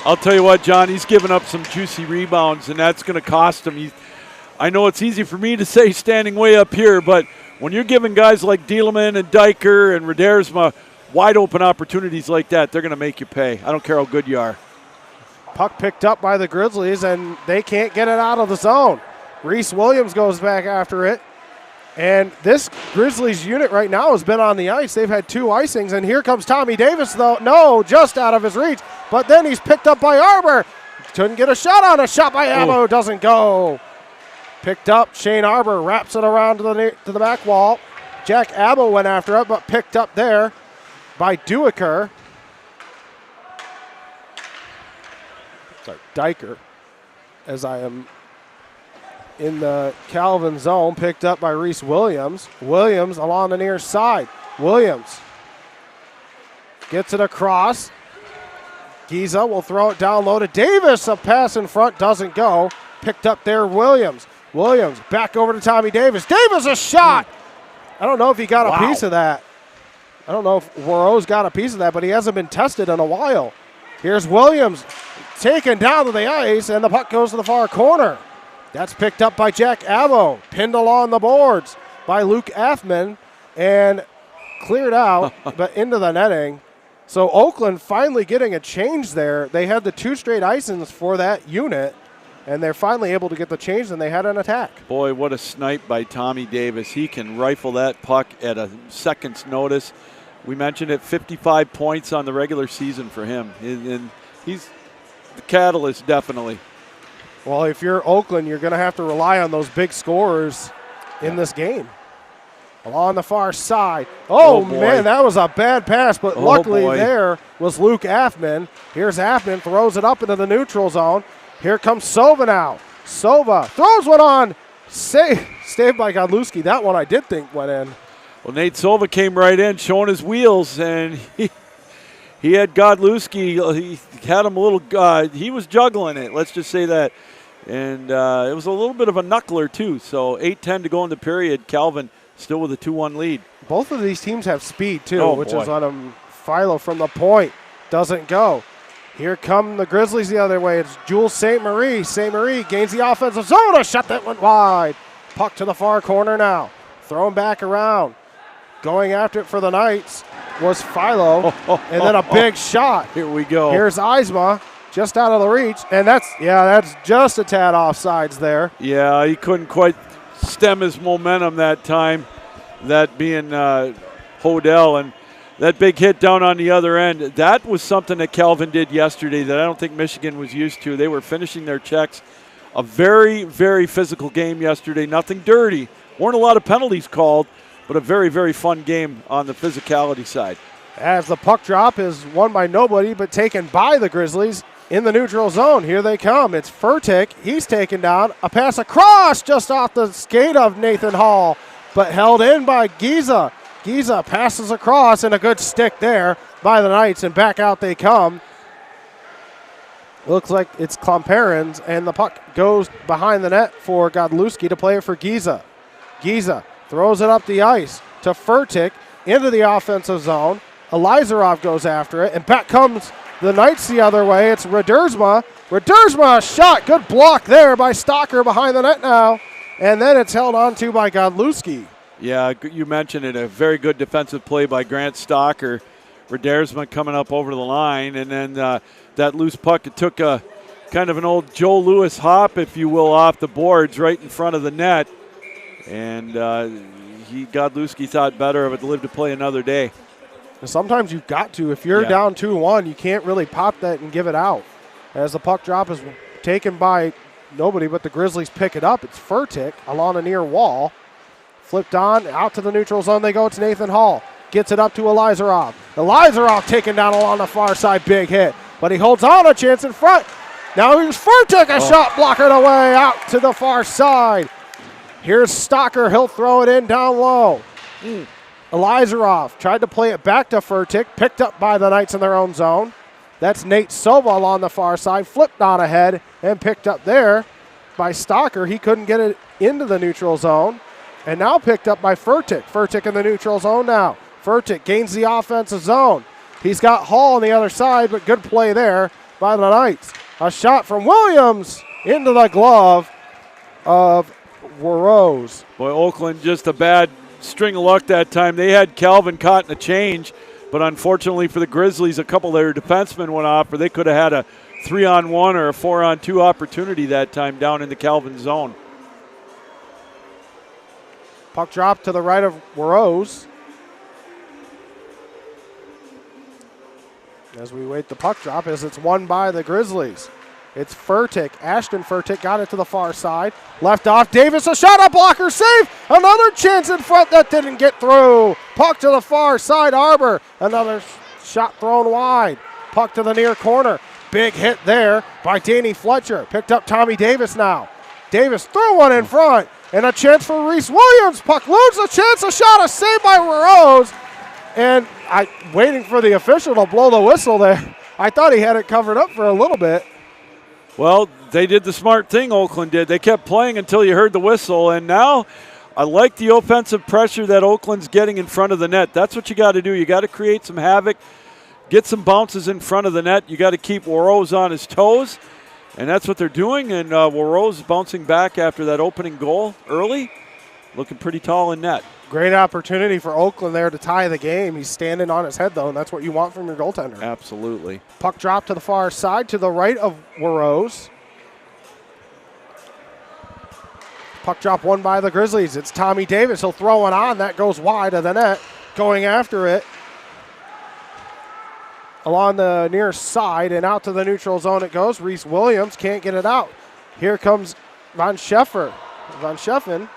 I'll tell you what, John, he's given up some juicy rebounds, and that's going to cost him. I know it's easy for me to say standing way up here, but when you're giving guys like Dieleman and Diker and Redersma wide open opportunities like that, they're going to make you pay. I don't care how good you are. Puck picked up by the Grizzlies, and they can't get it out of the zone. Reese Williams goes back after it. And this Grizzlies unit right now has been on the ice. They've had 2 icings, and here comes Tommy Davis, though. No, just out of his reach. But then he's picked up by Arbor. Couldn't get a shot on. A shot by Abo doesn't go. Picked up. Shane Arbor wraps it around to the back wall. Jack Abo went after it, but picked up there by Duiker. Sorry, Diker, as I am in the Calvin zone, picked up by Reese Williams. Williams along the near side. Williams gets it across. Giza will throw it down low to Davis. A pass in front doesn't go. Picked up there, Williams. Williams back over to Tommy Davis. Davis, a shot. I don't know if he got a piece of that. I don't know if Warrow's got a piece of that, but he hasn't been tested in a while. Here's Williams taken down to the ice, and the puck goes to the far corner. That's picked up by Jack Avo, pinned along the boards by Luke Athman, and cleared out, but into the netting. So Oakland finally getting a change there. They had the 2 straight icings for that unit, and they're finally able to get the change, and they had an attack. Boy, what a snipe by Tommy Davis. He can rifle that puck at a second's notice. We mentioned it, 55 points on the regular season for him, and he's the catalyst, definitely. Well, if you're Oakland, you're going to have to rely on those big scorers in this game. Along the far side. Oh man, that was a bad pass, but luckily there was Luke Athman. Here's Athman, throws it up into the neutral zone. Here comes Sova now. Sova throws one on. Saved by Godlewski. That one I did think went in. Well, Nate Sova came right in, showing his wheels, and he had Godlewski. He had him a little. He was juggling it. Let's just say that, and it was a little bit of a knuckler too. So 8:10 to go in the period. Calvin still with a 2-1 lead. Both of these teams have speed too, which is on him. Philo from the point doesn't go. Here come the Grizzlies the other way. It's Jules St. Marie. St. Marie gains the offensive zone. A shot that went wide. Puck to the far corner now. Thrown back around. Going after it for the Knights was Philo, and then a big shot. Here we go. Here's Eisma, just out of the reach, and that's just a tad offsides there. Yeah, he couldn't quite stem his momentum that time, that being Hodel, and that big hit down on the other end. That was something that Calvin did yesterday that I don't think Michigan was used to. They were finishing their checks. A very, very physical game yesterday. Nothing dirty. Weren't a lot of penalties called, but a very, very fun game on the physicality side. As the puck drop is won by nobody, but taken by the Grizzlies in the neutral zone. Here they come. It's Furtick. He's taken down. A pass across just off the skate of Nathan Hall, but held in by Giza. Giza passes across, and a good stick there by the Knights, and back out they come. Looks like it's Klomperens, and the puck goes behind the net for Godlewski to play it for Giza. Giza throws it up the ice to Furtick into the offensive zone. Elizarov goes after it, and back comes the Knights the other way. It's Redersma. Redersma, a shot. Good block there by Stocker behind the net now. And then it's held on to by Godlewski. Yeah, you mentioned it. A very good defensive play by Grant Stocker. Redersma coming up over the line, and then that loose puck, it took a kind of an old Joe Louis hop, if you will, off the boards right in front of the net. And Godlewski thought better of it to live to play another day. Sometimes you've got to. If you're down 2-1, you can't really pop that and give it out. As the puck drop is taken by nobody, but the Grizzlies pick it up. It's Furtick along the near wall. Flipped on, out to the neutral zone they go. It's Nathan Hall. Gets it up to Elizarov. Elizarov taken down along the far side. Big hit. But he holds on a chance in front. Now here's Furtick. A shot blockered away out to the far side. Here's Stocker. He'll throw it in down low. Elizarov tried to play it back to Furtick. Picked up by the Knights in their own zone. That's Nate Sova on the far side. Flipped on ahead and picked up there by Stocker. He couldn't get it into the neutral zone. And now picked up by Furtick. Furtick in the neutral zone now. Furtick gains the offensive zone. He's got Hall on the other side, but good play there by the Knights. A shot from Williams into the glove of Warrose. Boy, Oakland just a bad string of luck that time. They had Calvin caught in a change, but unfortunately for the Grizzlies, a couple of their defensemen went off, or they could have had a 3-on-1 or a 4-on-2 opportunity that time down in the Calvin zone. Puck drop to the right of Warrose. As we wait the puck drop, as it's won by the Grizzlies. It's Furtick. Ashton Furtick got it to the far side. Left off Davis, a shot, a blocker, save. Another chance in front that didn't get through. Puck to the far side, Arbor. Another shot thrown wide. Puck to the near corner. Big hit there by Danny Fletcher. Picked up Tommy Davis now. Davis threw one in front. And a chance for Reese Williams. Puck loses a chance, a shot, a save by Rose. And waiting for the official to blow the whistle there. I thought he had it covered up for a little bit. Well, they did the smart thing, Oakland did. They kept playing until you heard the whistle, and now I like the offensive pressure that Oakland's getting in front of the net. That's what you got to do. You got to create some havoc, get some bounces in front of the net. You got to keep Warrose on his toes, and that's what they're doing. And Warrose bouncing back after that opening goal early, looking pretty tall in net. Great opportunity for Oakland there to tie the game. He's standing on his head, though, and that's what you want from your goaltender. Absolutely. Puck drop to the far side to the right of Warrose. Puck drop won by the Grizzlies. It's Tommy Davis. He'll throw it on. That goes wide of the net. Going after it along the near side and out to the neutral zone it goes. Reese Williams can't get it out. Here comes Von Scheffen.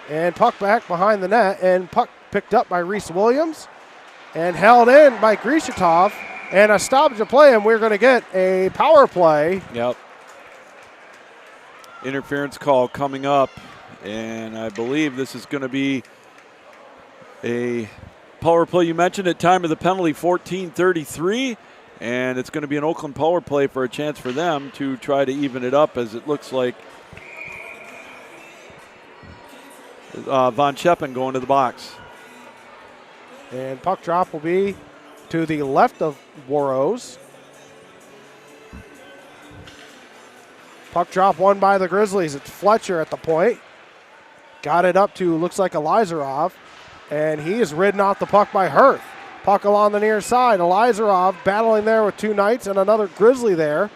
And puck back behind the net, and puck picked up by Reese Williams and held in by Grishitov, and a stoppage of play, and we're going to get a power play. Yep. Interference call coming up, and I believe this is going to be a power play. You mentioned at time of the penalty, 14:33, and it's going to be an Oakland power play for a chance for them to try to even it up, as it looks like Von Scheppen going to the box. And puck drop will be to the left of Warrose. Puck drop won by the Grizzlies. It's Fletcher at the point. Got it up to, looks like Elizarov. And he is ridden off the puck by Hurth. Puck along the near side. Elizarov battling there with two Knights and another Grizzly there.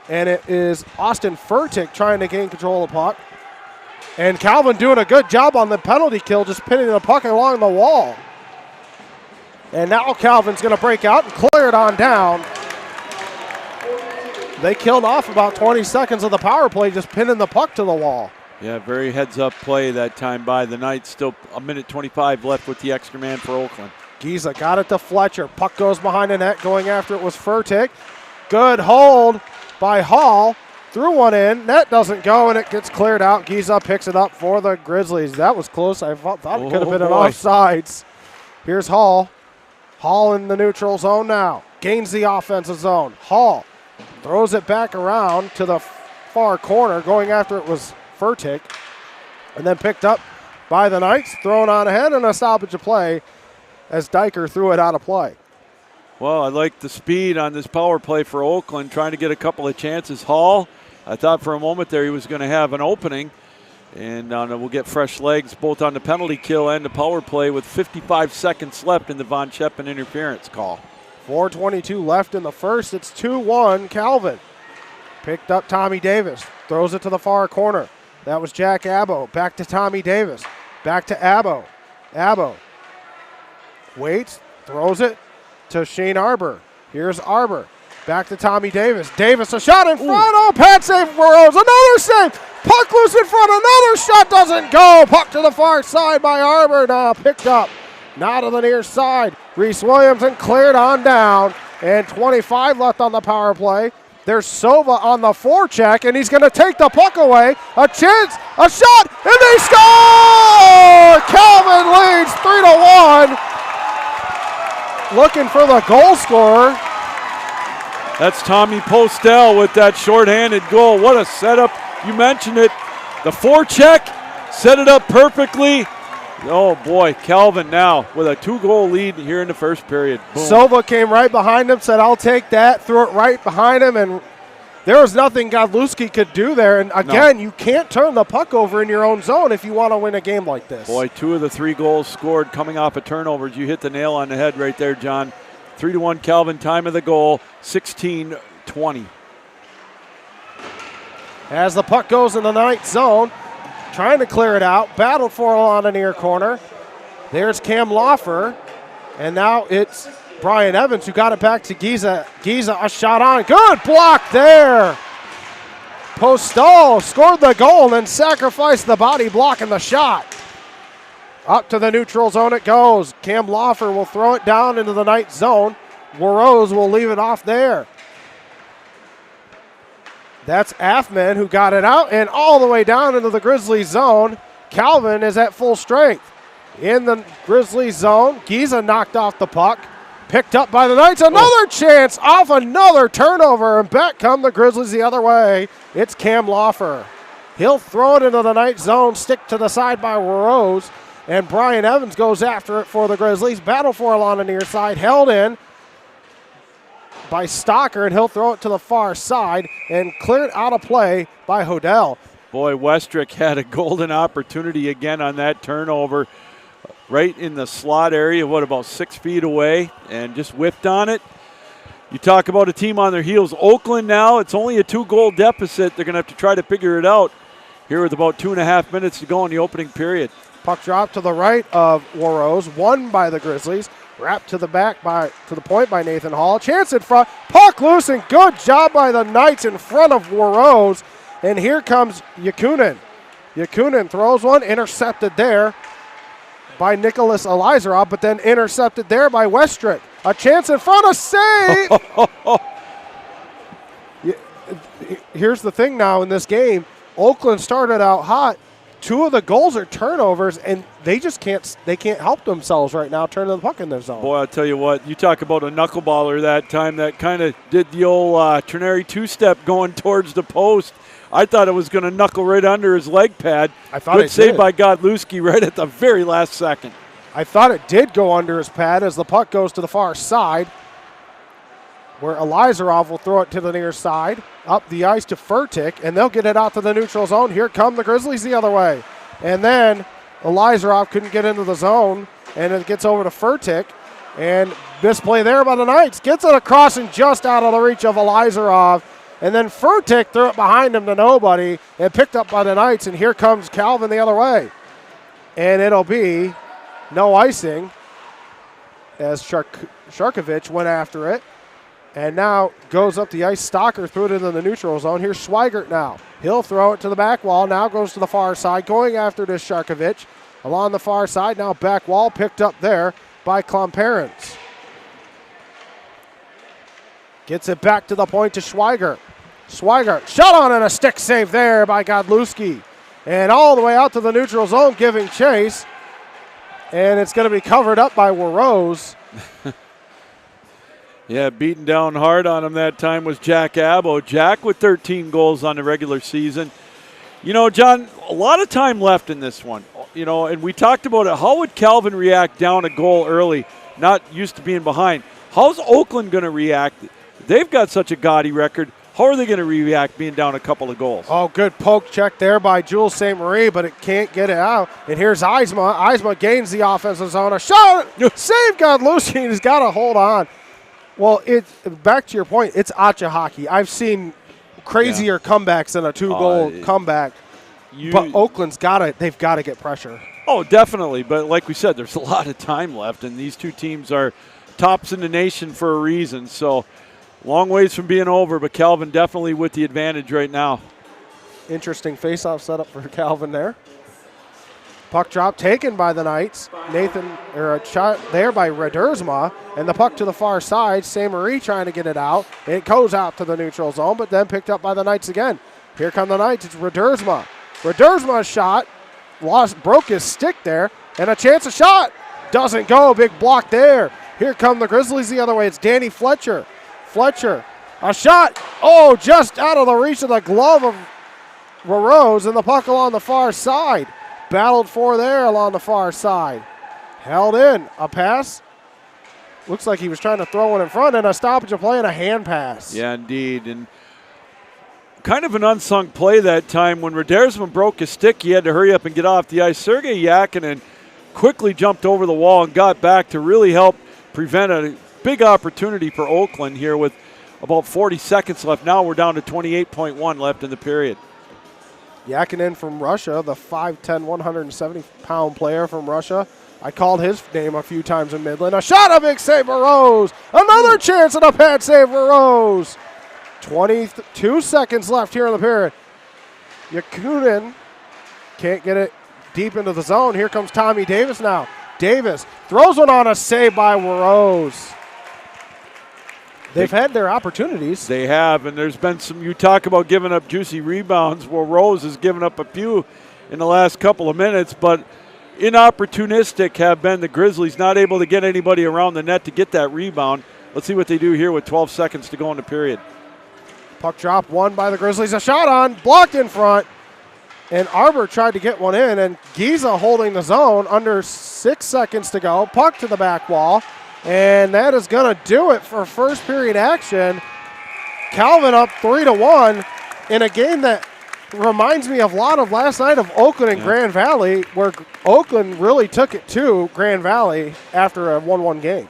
And it is Austin Furtick trying to gain control of the puck. And Calvin doing a good job on the penalty kill, just pinning the puck along the wall. And now Calvin's going to break out and clear it on down. They killed off about 20 seconds of the power play, just pinning the puck to the wall. Yeah, very heads-up play that time by the Knights. Still a minute 25 left with the extra man for Oakland. Giza got it to Fletcher. Puck goes behind the net. Going after it was Furtick. Good hold by Hall. Threw one in. Net doesn't go, and it gets cleared out. Giza picks it up for the Grizzlies. That was close. I thought it could have been an offsides. Here's Hall. Hall in the neutral zone now. Gains the offensive zone. Hall throws it back around to the far corner. Going after it was Furtick. And then picked up by the Knights. Thrown on ahead and a stoppage of play as Diker threw it out of play. Well, I like the speed on this power play for Oakland, trying to get a couple of chances. Hall, I thought for a moment there he was going to have an opening. And we'll get fresh legs both on the penalty kill and the power play with 55 seconds left in the Von Scheppen interference call. 4:22 left in the first. It's 2-1 Calvin. Picked up Tommy Davis. Throws it to the far corner. That was Jack Abbo. Back to Tommy Davis. Back to Abbo. Abbo waits. Throws it to Shane Arbor. Here's Arbor. Back to Tommy Davis. Davis, a shot in front. Oh, pad save for Rose. Another save. Puck loose in front. Another shot doesn't go. Puck to the far side by Arbor. Now picked up. Now to the near side. Reese Williams and cleared on down. And 25 left on the power play. There's Sova on the forecheck, and he's going to take the puck away. A chance, a shot, and they score! Calvin leads 3-1. Looking for the goal scorer. That's Tommy Postel with that shorthanded goal. What a setup. You mentioned it. The forecheck Set it up perfectly. Oh, boy, Calvin now with a 2-goal lead here in the first period. Boom. Silva came right behind him, said, I'll take that, threw it right behind him, and there was nothing Godlewski could do there. And, again, you can't turn the puck over in your own zone if you want to win a game like this. Boy, 2 of the 3 goals scored coming off of turnovers. You hit the nail on the head right there, John. 3-1 Calvin, time of the goal, 16-20. As the puck goes in the ninth zone, trying to clear it out, battled for it on the near corner. There's Cam Loffer, and now it's Brian Evans who got it back to Giza. Giza, a shot on. Good block there. Postal scored the goal and then sacrificed the body blocking the shot. Up to the neutral zone it goes. Cam Loffer will throw it down into the ninth zone. Warose will leave it off there. That's Athman who got it out and all the way down into the Grizzlies zone. Calvin is at full strength. In the Grizzlies zone, Giza knocked off the puck. Picked up by the Knights. Another chance off another turnover. And back come the Grizzlies the other way. It's Cam Loffer. He'll throw it into the Knights zone. Stick to the side by Rose. And Brian Evans goes after it for the Grizzlies. Battle for it on the near side. Held in by Stocker, and he'll throw it to the far side and cleared out of play by Hodel. Boy, Westrick had a golden opportunity again on that turnover right in the slot area, about 6 feet away, and just whipped on it. You talk about a team on their heels. Oakland now, it's only a 2-goal deficit. They're going to have to try to figure it out here with about 2.5 minutes to go in the opening period. Puck drop to the right of Warose, won by the Grizzlies. Wrapped to the back to the point by Nathan Hall. Chance in front. Puck loose and good job by the Knights in front of Warose. And here comes Yakunin. Yakunin throws one, intercepted there by Nicholas Elizarov, but then intercepted there by Westrick. A chance in front, a save! Here's the thing now in this game. Oakland started out hot. 2 of the goals are turnovers, and they can't help themselves right now turning the puck in their zone. Boy, I'll tell you what, you talk about a knuckleballer that time that kind of did the old Trineri 2-step going towards the post. I thought it was going to knuckle right under his leg pad. I thought Good save by Godlewski right at the very last second. I thought it did go under his pad as the puck goes to the far side, where Elizarov will throw it to the near side, up the ice to Furtick, and they'll get it out to the neutral zone. Here come the Grizzlies the other way. And then Elizarov couldn't get into the zone, and it gets over to Furtick, and misplay there by the Knights. Gets it across and just out of the reach of Elizarov, and then Furtick threw it behind him to nobody, and picked up by the Knights, and here comes Calvin the other way. And it'll be no icing as Sharkovich went after it. And now goes up the ice. Stocker threw it into the neutral zone. Here's Schweigert now. He'll throw it to the back wall. Now goes to the far side. Going after this Sharkovich. Along the far side. Now back wall picked up there by Klomperens. Gets it back to the point to Schweigert. Schweigert shot on and a stick save there by Godlewski. And all the way out to the neutral zone giving chase. And it's going to be covered up by Warose. Yeah, beaten down hard on him that time was Jack Abbo. Jack with 13 goals on the regular season. You know, John, a lot of time left in this one. You know, and we talked about it. How would Calvin react down a goal early, not used to being behind? How's Oakland going to react? They've got such a gaudy record. How are they going to react being down a couple of goals? Oh, good poke check there by Jules St. Marie, but it can't get it out. And here's Eisma. Eisma gains the offensive zone. A shot! Save Godlewski. He's got to hold on. Well, back to your point, it's Acha hockey. I've seen crazier comebacks than a 2-goal comeback. But Oakland's they've got to get pressure. Oh, definitely. But like we said, there's a lot of time left, and these two teams are tops in the nation for a reason. So long ways from being over, but Calvin definitely with the advantage right now. Interesting face-off setup for Calvin there. Puck drop taken by the Knights. A shot there by Redersma, and the puck to the far side. St. Marie trying to get it out. It goes out to the neutral zone, but then picked up by the Knights again. Here come the Knights. It's Redersma. Redersma's shot broke his stick there, and a chance of shot. Doesn't go. Big block there. Here come the Grizzlies the other way. It's Danny Fletcher. Fletcher, a shot. Oh, just out of the reach of the glove of Rose, and the puck along the far side. battled for there along the far side. Held in. A pass. Looks like he was trying to throw one in front, and a stoppage of play and a hand pass. Yeah, indeed. And kind of an unsung play that time. When Radersman broke his stick, he had to hurry up and get off the ice. Sergei Yakinin quickly jumped over the wall and got back to really help prevent a big opportunity for Oakland here with about 40 seconds left. Now we're down to 28.1 left in the period. Yakinin from Russia, the 5'10", 170-pound player from Russia. I called his name a few times in Midland. A shot, a big save for Rose. Another chance and a pad save for Rose. 22 seconds left here in the period. Yakinin can't get it deep into the zone. Here comes Tommy Davis now. Davis throws one on, a save by Rose. They've had their opportunities. They have, and there's been some, you talk about giving up juicy rebounds. Well, Rose has given up a few in the last couple of minutes, but inopportunistic have been the Grizzlies, not able to get anybody around the net to get that rebound. Let's see what they do here with 12 seconds to go in the period. Puck drop, won by the Grizzlies. A shot on, blocked in front. And Arbor tried to get one in, and Giza holding the zone under 6 seconds to go. Puck to the back wall, and that is going to do it for first period action. Calvin up 3-1 in a game that reminds me a lot of last night of Oakland and Grand Valley, where Oakland really took it to Grand Valley after a 1-1 game.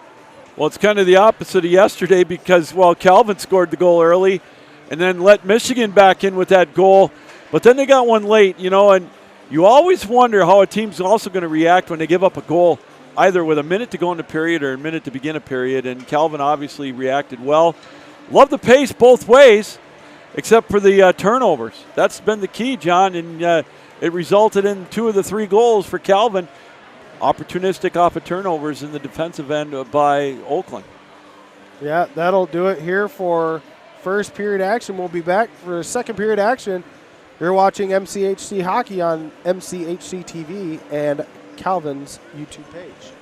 Well, it's kind of the opposite of yesterday because, well, Calvin scored the goal early and then let Michigan back in with that goal. But then they got one late, you know, and you always wonder how a team's also going to react when they give up a goal, either with a minute to go in the period or a minute to begin a period. And Calvin obviously reacted well. Love the pace both ways, except for the turnovers. That's been the key, John, and it resulted in 2 of the 3 goals for Calvin. Opportunistic off of turnovers in the defensive end by Oakland. Yeah, that'll do it here for first period action. We'll be back for second period action. You're watching MCHC Hockey on MCHC TV and Calvin's YouTube page.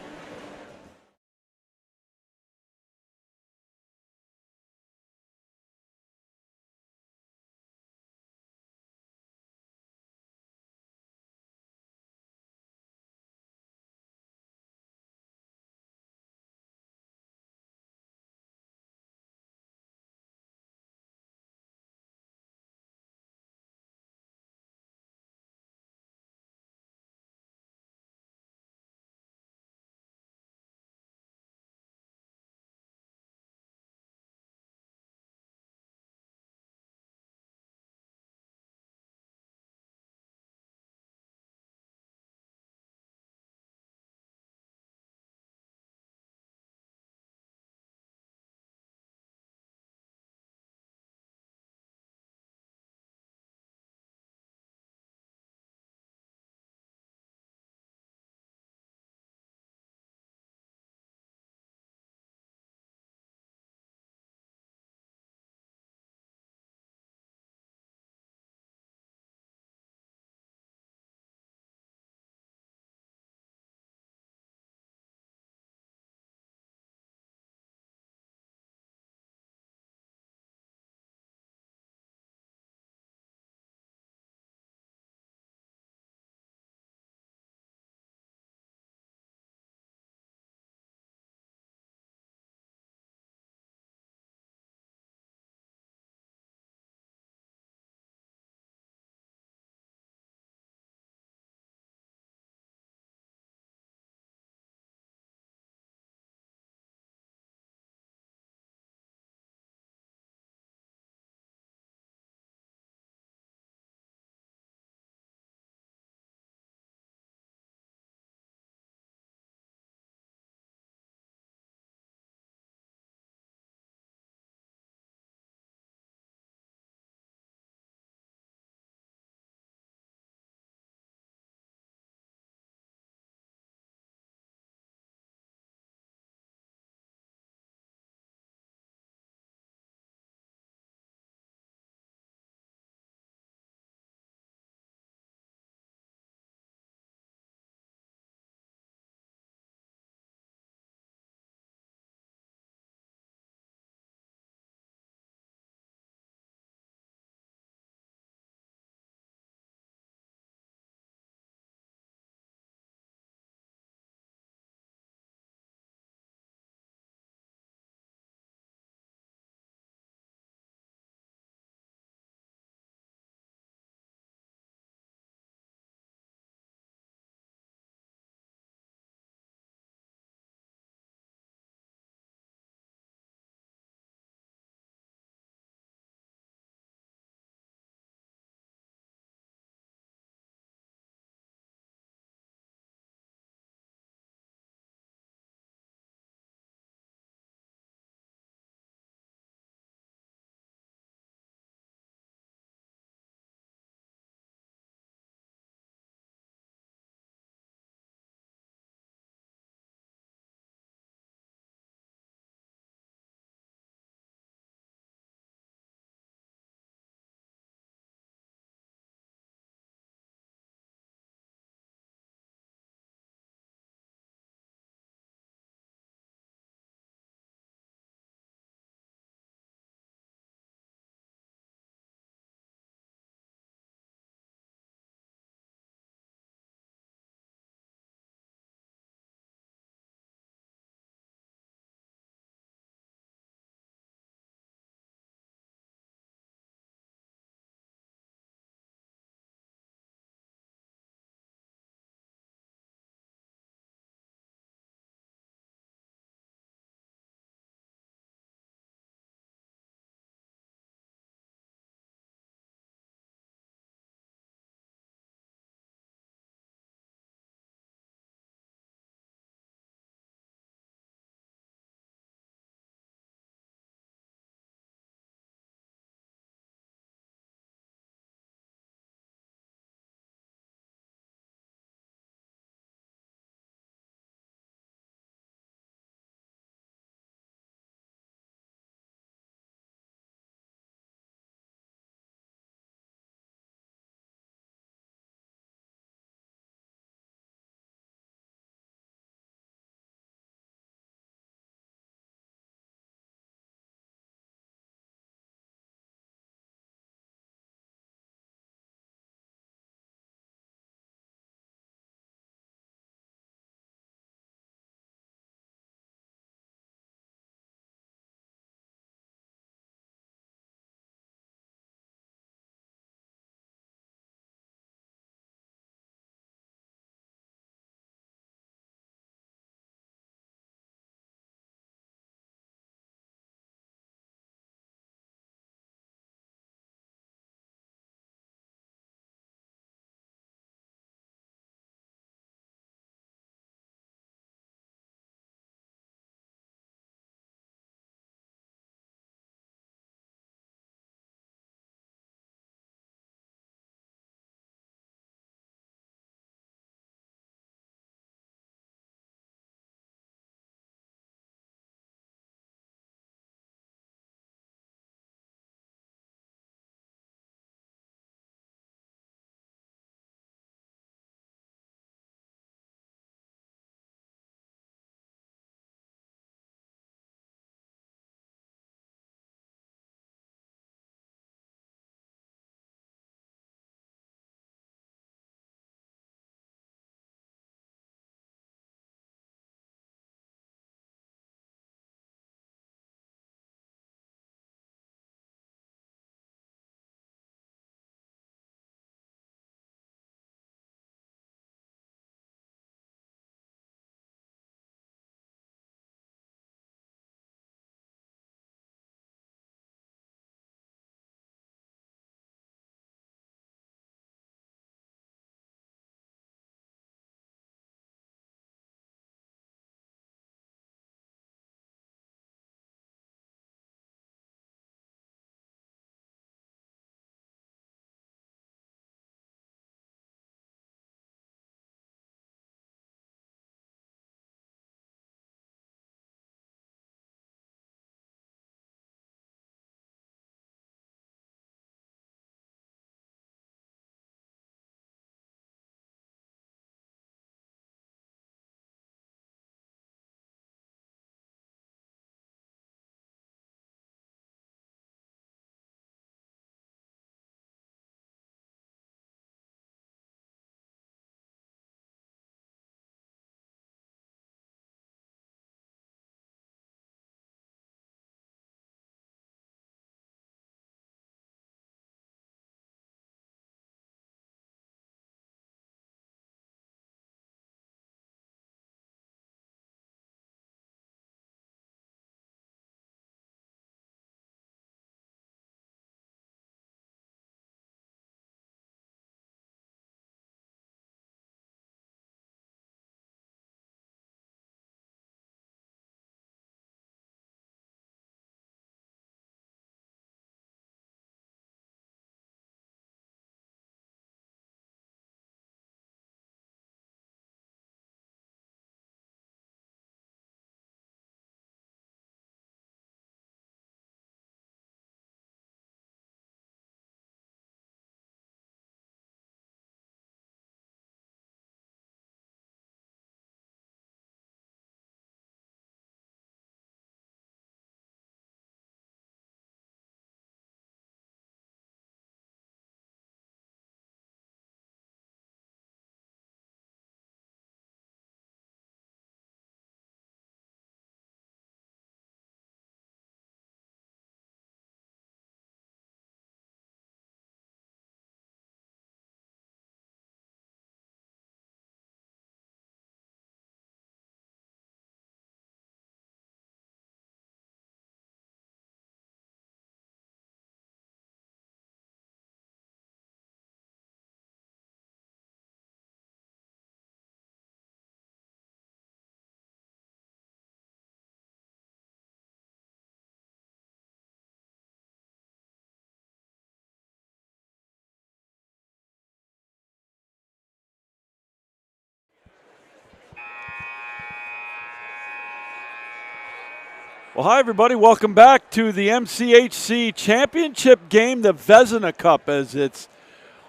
Well, hi, everybody. Welcome back to the MCHC Championship game, the Vezina Cup, as it's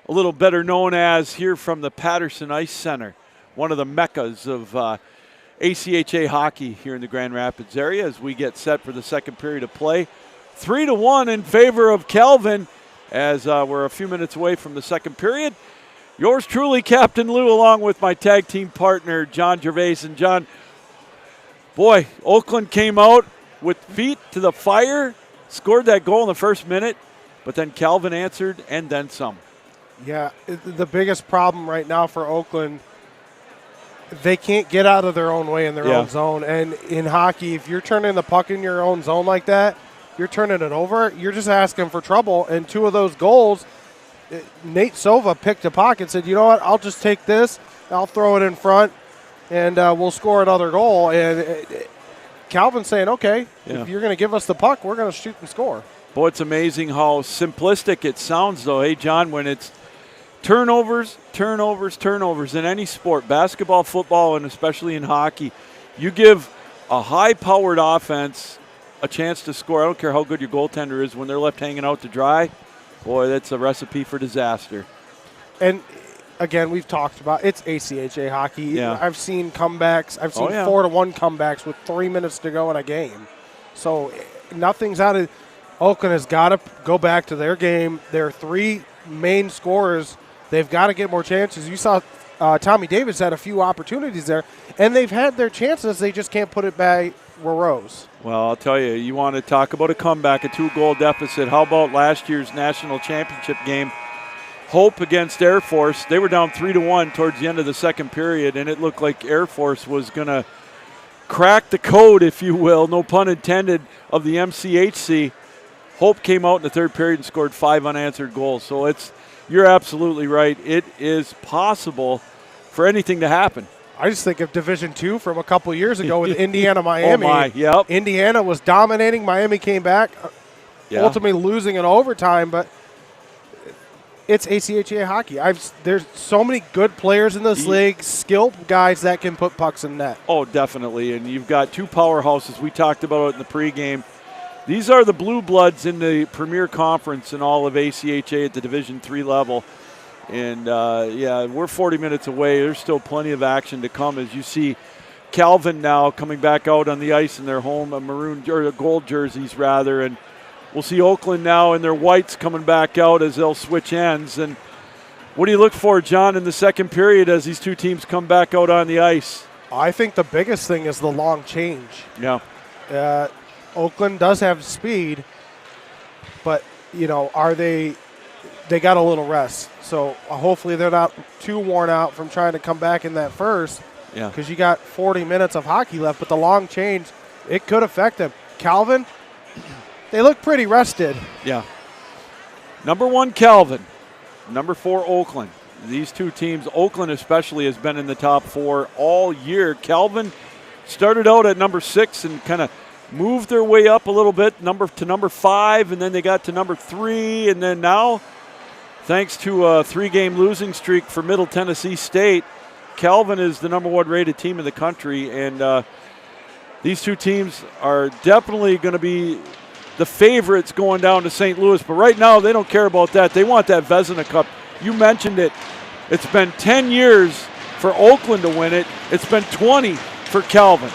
a little better known as here from the Patterson Ice Center, one of the meccas of ACHA hockey here in the Grand Rapids area as we get set for the second period of play. 3-1 in favor of Calvin as we're a few minutes away from the second period. Yours truly, Captain Lou, along with my tag team partner, John Gervais. And John, boy, Oakland came out with feet to the fire, scored that goal in the first minute, but then Calvin answered and then some. Yeah, the biggest problem right now for Oakland, they can't get out of their own way in their own zone. And in hockey, if you're turning the puck in your own zone like that, you're turning it over, you're just asking for trouble. And two of those goals, Nate Sova picked a puck and said, you know what, I'll just take this, I'll throw it in front, and we'll score another goal. And Calvin's saying, okay, if you're going to give us the puck, we're going to shoot and score. Boy, it's amazing how simplistic it sounds, though. Hey, John, when it's turnovers in any sport, basketball, football, and especially in hockey, you give a high-powered offense a chance to score. I don't care how good your goaltender is. When they're left hanging out to dry, boy, that's a recipe for disaster. And again, we've talked about it's ACHA hockey. Yeah. I've seen comebacks. I've seen 4-1 comebacks with 3 minutes to go in a game. So nothing's out of – Oakland has got to go back to their game. Their three main scorers, they've got to get more chances. You saw Tommy Davis had a few opportunities there, and they've had their chances. They just can't put it by Rose. Well, I'll tell you, you want to talk about a comeback, a 2-goal deficit. How about last year's national championship game? Hope against Air Force. They were down 3-1 towards the end of the second period, and it looked like Air Force was going to crack the code, if you will, no pun intended, of the MCHC. Hope came out in the third period and scored 5 unanswered goals. So you're absolutely right. It is possible for anything to happen. I just think of Division II from a couple years ago with Indiana-Miami. Oh, my, yep. Indiana was dominating. Miami came back, ultimately losing in overtime, but it's ACHA hockey. There's so many good players in this league, skilled guys that can put pucks in net. Oh, definitely. And you've got two powerhouses. We talked about it in the pregame. These are the blue bloods in the Premier Conference in all of ACHA at the Division III level. And, we're 40 minutes away. There's still plenty of action to come as you see Calvin now coming back out on the ice in their home gold jerseys, rather. And we'll see Oakland now in their whites coming back out as they'll switch ends. And what do you look for, John, in the second period as these two teams come back out on the ice? I think the biggest thing is the long change. Yeah. Oakland does have speed, but, they got a little rest. So hopefully they're not too worn out from trying to come back in that first. Yeah. Because you got 40 minutes of hockey left, but the long change, it could affect them. Calvin, they look pretty rested. Yeah. Number 1, Calvin. Number 4, Oakland. These two teams, Oakland especially, has been in the top 4 all year. Calvin started out at number 6 and kind of moved their way up a little bit, to number 5, and then they got to number 3, and then now, thanks to a 3-game losing streak for Middle Tennessee State, Calvin is the number 1 rated team in the country, and these two teams are definitely going to be the favorites going down to St. Louis. But right now, they don't care about that. They want that Vezina Cup. You mentioned it. It's been 10 years for Oakland to win it. It's been 20 for Calvin.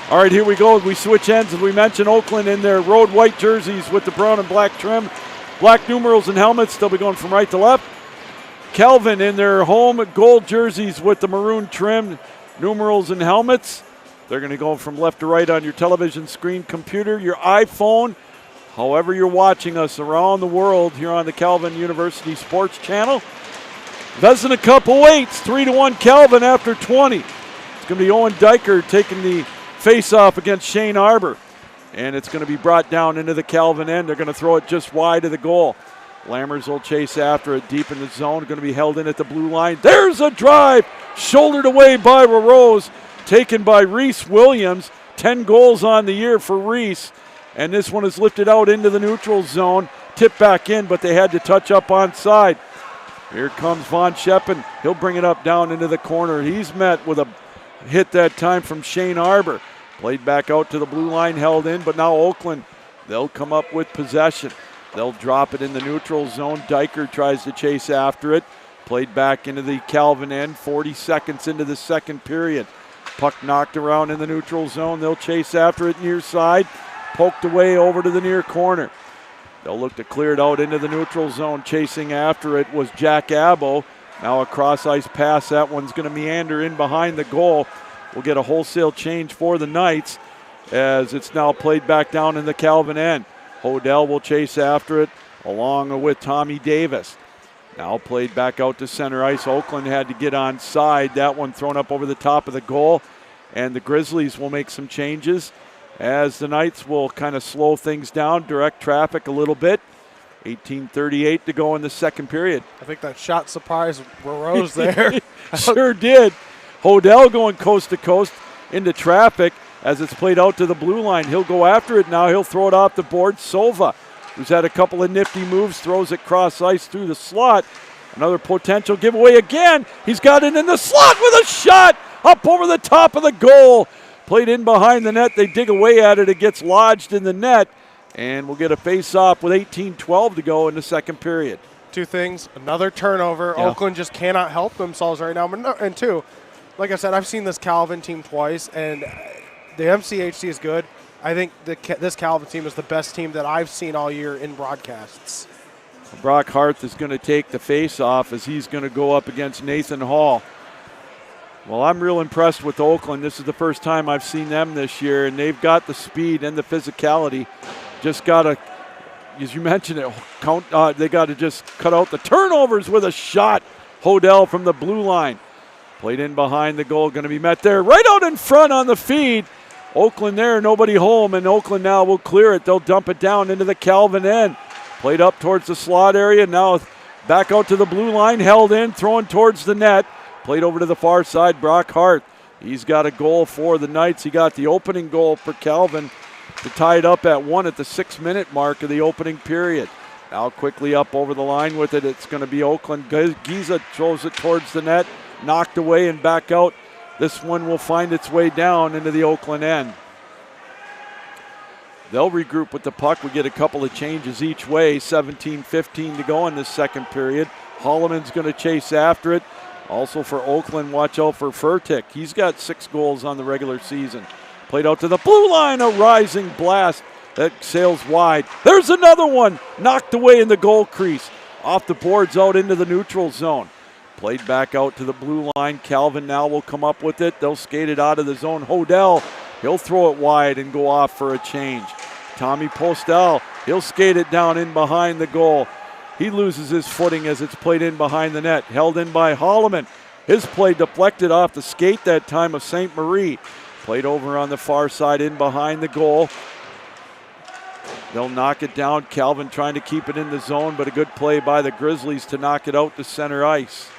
All right, here we go. We switch ends. As we mentioned, Oakland in their road white jerseys with the brown and black trim. Black numerals and helmets. They'll be going from right to left. Calvin in their home gold jerseys with the maroon trim, numerals and helmets. They're going to go from left to right on your television screen, computer, your iPhone, however you're watching us around the world here on the Calvin University Sports Channel. Vezina Cup awaits, 3-1 Calvin after 20. It's going to be Owen Diker taking the face-off against Shane Arbor. And it's going to be brought down into the Calvin end. They're going to throw it just wide of the goal. Lammers will chase after it deep in the zone. Going to be held in at the blue line. There's a drive, shouldered away by Rose, taken by Reese Williams. 10 goals on the year for Reese. And this one is lifted out into the neutral zone. Tipped back in, but they had to touch up onside. Here comes Von Scheppen. He'll bring it up down into the corner. He's met with a hit that time from Shane Arbor. Played back out to the blue line, held in, but now Oakland, they'll come up with possession. They'll drop it in the neutral zone. Diker tries to chase after it. Played back into the Calvin end, 40 seconds into the second period. Puck knocked around in the neutral zone. They'll chase after it near side. Poked away over to the near corner. They'll look to clear it out into the neutral zone. Chasing after it was Jack Abbo. Now a cross-ice pass. That one's going to meander in behind the goal. We'll get a wholesale change for the Knights as it's now played back down in the Calvin end. Hodel will chase after it along with Tommy Davis. Now played back out to center ice. Oakland had to get on side. That one thrown up over the top of the goal. And the Grizzlies will make some changes as the Knights will kind of slow things down, direct traffic a little bit. 18:38 to go in the second period. I think that shot surprised Rose there. Sure did. Hodel going coast to coast into traffic as it's played out to the blue line. He'll go after it now. He'll throw it off the board. Sova, who's had a couple of nifty moves, throws it cross ice through the slot. Another potential giveaway again. He's got it in the slot with a shot up over the top of the goal. Played in behind the net. They dig away at it. It gets lodged in the net. And we'll get a face-off with 18:12 to go in the second period. Two things. Another turnover. Yeah. Oakland just cannot help themselves right now. And two, like I said, I've seen this Calvin team twice, and the MCHC is good. I think this Calvin team is the best team that I've seen all year in broadcasts. Brock Hart is going to take the face-off as he's going to go up against Nathan Hall. Well, I'm real impressed with Oakland. This is the first time I've seen them this year, and they've got the speed and the physicality. Just got to, as you mentioned it, they got to just cut out the turnovers with a shot. Hodel from the blue line. Played in behind the goal, going to be met there. Right out in front on the feed. Oakland there, nobody home, and Oakland now will clear it. They'll dump it down into the Calvin end. Played up towards the slot area, now back out to the blue line, held in, throwing towards the net. Played over to the far side, Brock Hart. He's got a goal for the Knights. He got the opening goal for Calvin to tie it up at 1 at the 6-minute mark of the opening period. Now quickly up over the line with it. It's going to be Oakland. Giza throws it towards the net, knocked away and back out. This one will find its way down into the Oakland end. They'll regroup with the puck. We get a couple of changes each way. 17:15 to go in this second period. Holloman's going to chase after it. Also for Oakland, watch out for Furtick. He's got 6 goals on the regular season. Played out to the blue line, a rising blast that sails wide. There's another one, knocked away in the goal crease. Off the boards out into the neutral zone. Played back out to the blue line. Calvin now will come up with it. They'll skate it out of the zone. Hodel, he'll throw it wide and go off for a change. Tommy Postel, he'll skate it down in behind the goal. He loses his footing as it's played in behind the net. Held in by Holloman. His play deflected off the skate that time of St. Marie. Played over on the far side in behind the goal. They'll knock it down. Calvin trying to keep it in the zone, but a good play by the Grizzlies to knock it out to center ice.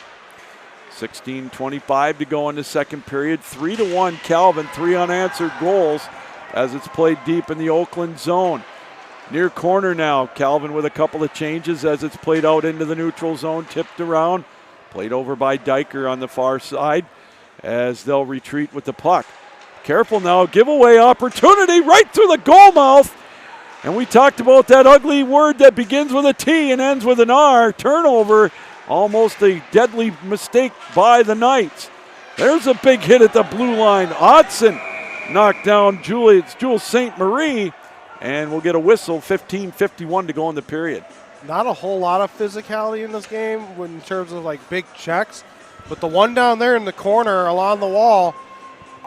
16:25 to go in the second period. 3-1 Calvin, 3 unanswered goals as it's played deep in the Oakland zone. Near corner now, Calvin with a couple of changes as it's played out into the neutral zone, tipped around. Played over by Diker on the far side as they'll retreat with the puck. Careful now, giveaway opportunity right through the goal mouth. And we talked about that ugly word that begins with a T and ends with an R, turnover. Almost a deadly mistake by the Knights. There's a big hit at the blue line. Odson knocked down Jules St. Marie. And we'll get a whistle, 15:51 to go in the period. Not a whole lot of physicality in this game in terms of like big checks, but the one down there in the corner along the wall,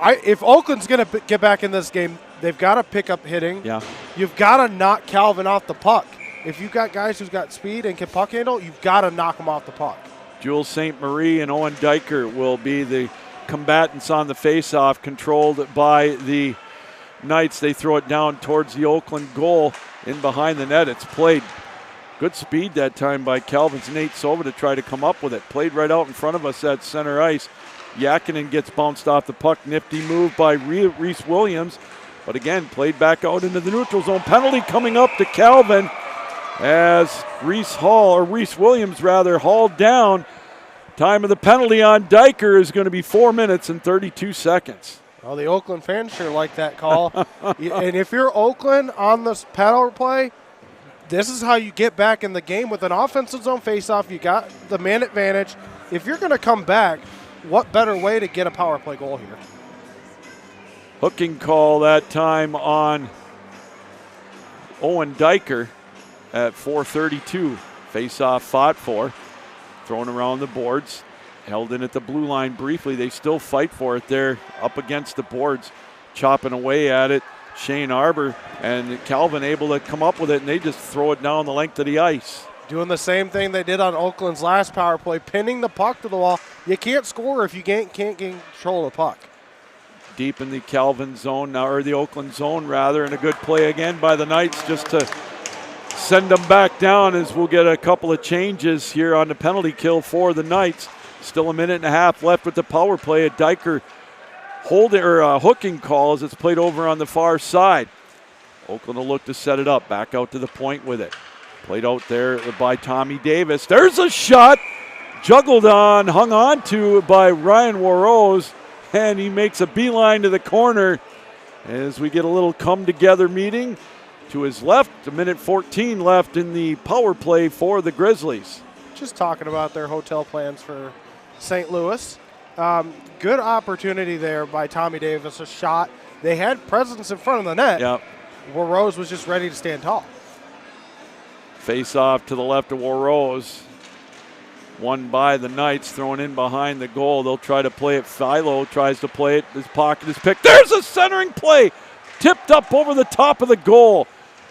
if Oakland's going to get back in this game, they've got to pick up hitting. Yeah. You've got to knock Calvin off the puck. If you've got guys who's got speed and can puck handle, you've got to knock them off the puck. Jules St. Marie and Owen Diker will be the combatants on the faceoff, controlled by the Knights. They throw it down towards the Oakland goal in behind the net. It's played. Good speed that time by Calvin's Nate Sova to try to come up with it. Played right out in front of us at center ice. Yakinen gets bounced off the puck. Nifty move by Reese Williams. But again, played back out into the neutral zone. Penalty coming up to Calvin as Reese Williams hauled down. Time of the penalty on Diker is going to be 4 minutes and 32 seconds. Well, the Oakland fans sure like that call. And if you're Oakland on this power play, this is how you get back in the game with an offensive zone faceoff. You got the man advantage. If you're going to come back, what better way to get a power play goal here? Hooking call that time on Owen Diker at 4:32. Faceoff fought for, thrown around the boards, held in at the blue line briefly. They still fight for it there up against the boards, chopping away at it. Shane Arbor and Calvin able to come up with it, and they just throw it down the length of the ice. Doing the same thing they did on Oakland's last power play, pinning the puck to the wall. You can't score if you can't gain control of the puck. Deep in the Calvin zone now, or the Oakland zone rather, and a good play again by the Knights just to send them back down as we'll get a couple of changes here on the penalty kill for the Knights. Still a minute and a half left with the power play. A Diker hooking call as it's played over on the far side. Oakland will look to set it up, back out to the point with it. Played out there by Tommy Davis. There's a shot, juggled on, hung on to by Ryan Warrose, and he makes a beeline to the corner as we get a little come-together meeting. To his left, a minute 14 left in the power play for the Grizzlies. Just talking about their hotel plans for St. Louis. Good opportunity there by Tommy Davis, a shot. They had presence in front of the net, yep, where Rose was just ready to stand tall. Face off to the left of Warrose. Won by the Knights, thrown in behind the goal. They'll try to play it. Philo tries to play it. His pocket is picked. There's a centering play. Tipped up over the top of the goal.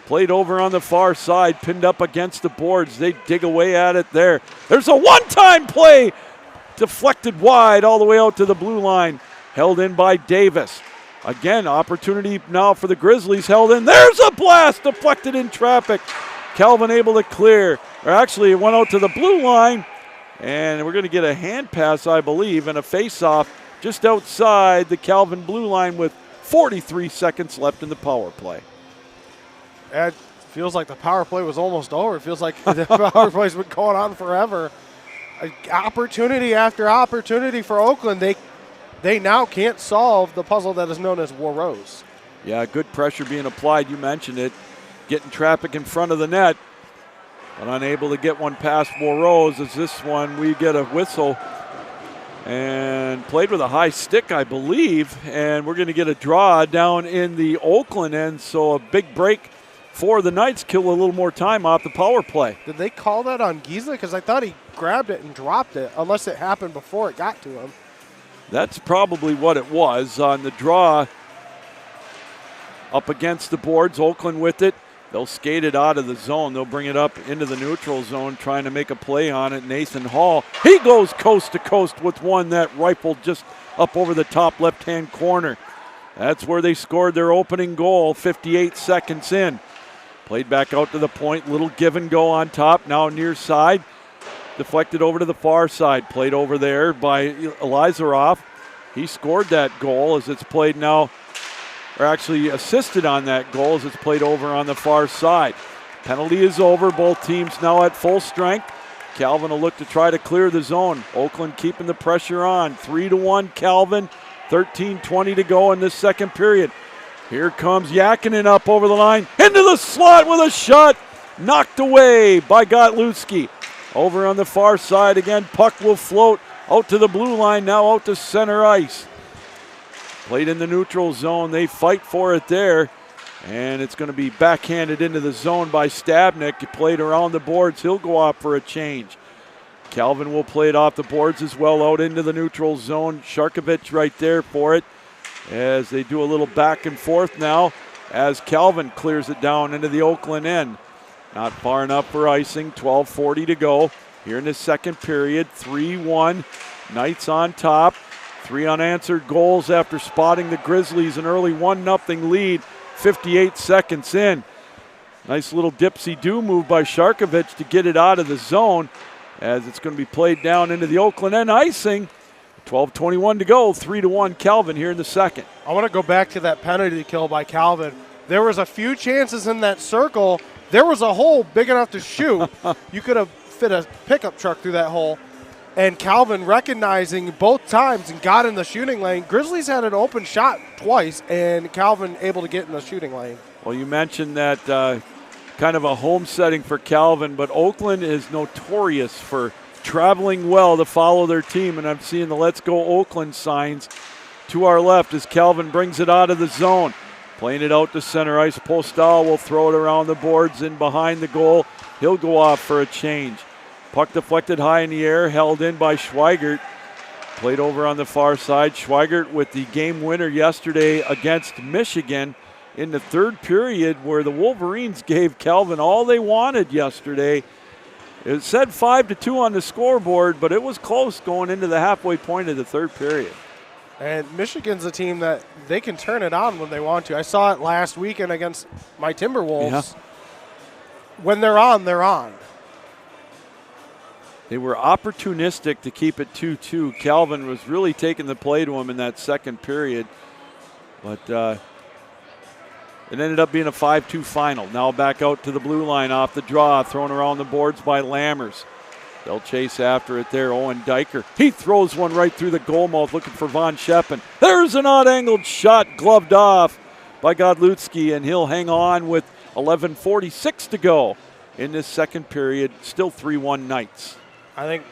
Played over on the far side, pinned up against the boards. They dig away at it there. There's a one-time play. Deflected wide all the way out to the blue line. Held in by Davis. Again, opportunity now for the Grizzlies. Held in. There's a blast. Deflected in traffic. Calvin able to clear. Or actually, it went out to the blue line. And we're going to get a hand pass, I believe, and a face-off just outside the Calvin blue line with 43 seconds left in the power play. It feels like the power play was almost over. It feels like the power play's been going on forever. Opportunity after opportunity for Oakland. They now can't solve the puzzle that is known as Warrose. Yeah, good pressure being applied. You mentioned it. Getting traffic in front of the net, but unable to get one past Warrose. As this one, we get a whistle and played with a high stick, I believe, and we're going to get a draw down in the Oakland end, so a big break for the Knights, kill a little more time off the power play. Did they call that on Giza? Because I thought he grabbed it and dropped it, unless it happened before it got to him. That's probably what it was on the draw. Up against the boards, Oakland with it. They'll skate it out of the zone. They'll bring it up into the neutral zone, trying to make a play on it. Nathan Hall, he goes coast to coast with one that rifled just up over the top left-hand corner. That's where they scored their opening goal, 58 seconds in. Played back out to the point, little give and go on top, now near side. Deflected over to the far side, played over there by Elizaroff. He scored that goal as it's played now, or actually assisted on that goal as it's played over on the far side. Penalty is over, both teams now at full strength. Calvin will look to try to clear the zone. Oakland keeping the pressure on, 3-1 Calvin, 13:20 to go in this second period. Here comes Yakinen up over the line, into the slot with a shot, knocked away by Gotluski. Over on the far side again, puck will float out to the blue line, now out to center ice. Played in the neutral zone, they fight for it there, and it's going to be backhanded into the zone by Stabnik. He played around the boards, he'll go off for a change. Calvin will play it off the boards as well, out into the neutral zone. Sharkovich right there for it, as they do a little back and forth now, as Calvin clears it down into the Oakland end. Not far enough for icing, 12:40 to go here in the second period. 3-1, Knights on top. 3 unanswered goals after spotting the Grizzlies, an early 1-0 lead, 58 seconds in. Nice little dipsy-do move by Sharkovich to get it out of the zone, as it's going to be played down into the Oakland end icing. 12:21 to go, 3-1 Calvin here in the second. I want to go back to that penalty kill by Calvin. There was a few chances in that circle. There was a hole big enough to shoot. You could have fit a pickup truck through that hole. And Calvin recognizing both times and got in the shooting lane. Grizzlies had an open shot twice, and Calvin able to get in the shooting lane. Well, you mentioned that kind of a home setting for Calvin, but Oakland is notorious for traveling well to follow their team, and I'm seeing the Let's Go Oakland signs to our left as Calvin brings it out of the zone. Playing it out to center ice. Postal will throw it around the boards and behind the goal. He'll go off for a change. Puck deflected high in the air, held in by Schweigert. Played over on the far side. Schweigert with the game winner yesterday against Michigan in the third period, where the Wolverines gave Calvin all they wanted yesterday. It said 5-2 on the scoreboard, but it was close going into the halfway point of the third period. And Michigan's a team that they can turn it on when they want to. I saw it last weekend against my Timberwolves. Yeah. When they're on, they're on. They were opportunistic to keep it 2-2. Calvin was really taking the play to him in that second period. But it ended up being a 5-2 final. Now back out to the blue line off the draw, thrown around the boards by Lammers. They'll chase after it there. Owen Diker. He throws one right through the goal mouth looking for Von Scheppen. There's an odd-angled shot gloved off by Godlewski, and he'll hang on with 11:46 to go in this second period. Still 3-1 Knights. I think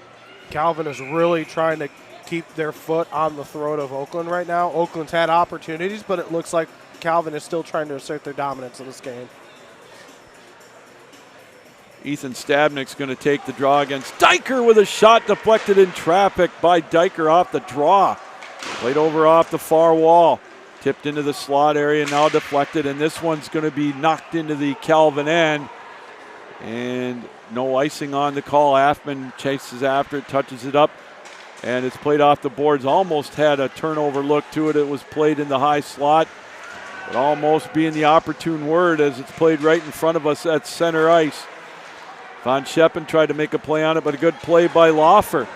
Calvin is really trying to keep their foot on the throat of Oakland right now. Oakland's had opportunities, but it looks like Calvin is still trying to assert their dominance in this game. Ethan Stabnick's going to take the draw against Diker with a shot deflected in traffic by Diker off the draw. Played over off the far wall. Tipped into the slot area, now deflected, and this one's going to be knocked into the Calvin end. And no icing on the call. Affman chases after it, touches it up, and it's played off the boards. Almost had a turnover look to it. It was played in the high slot, but almost being the opportune word as it's played right in front of us at center ice. Von Scheppen tried to make a play on it, but a good play by Laufer.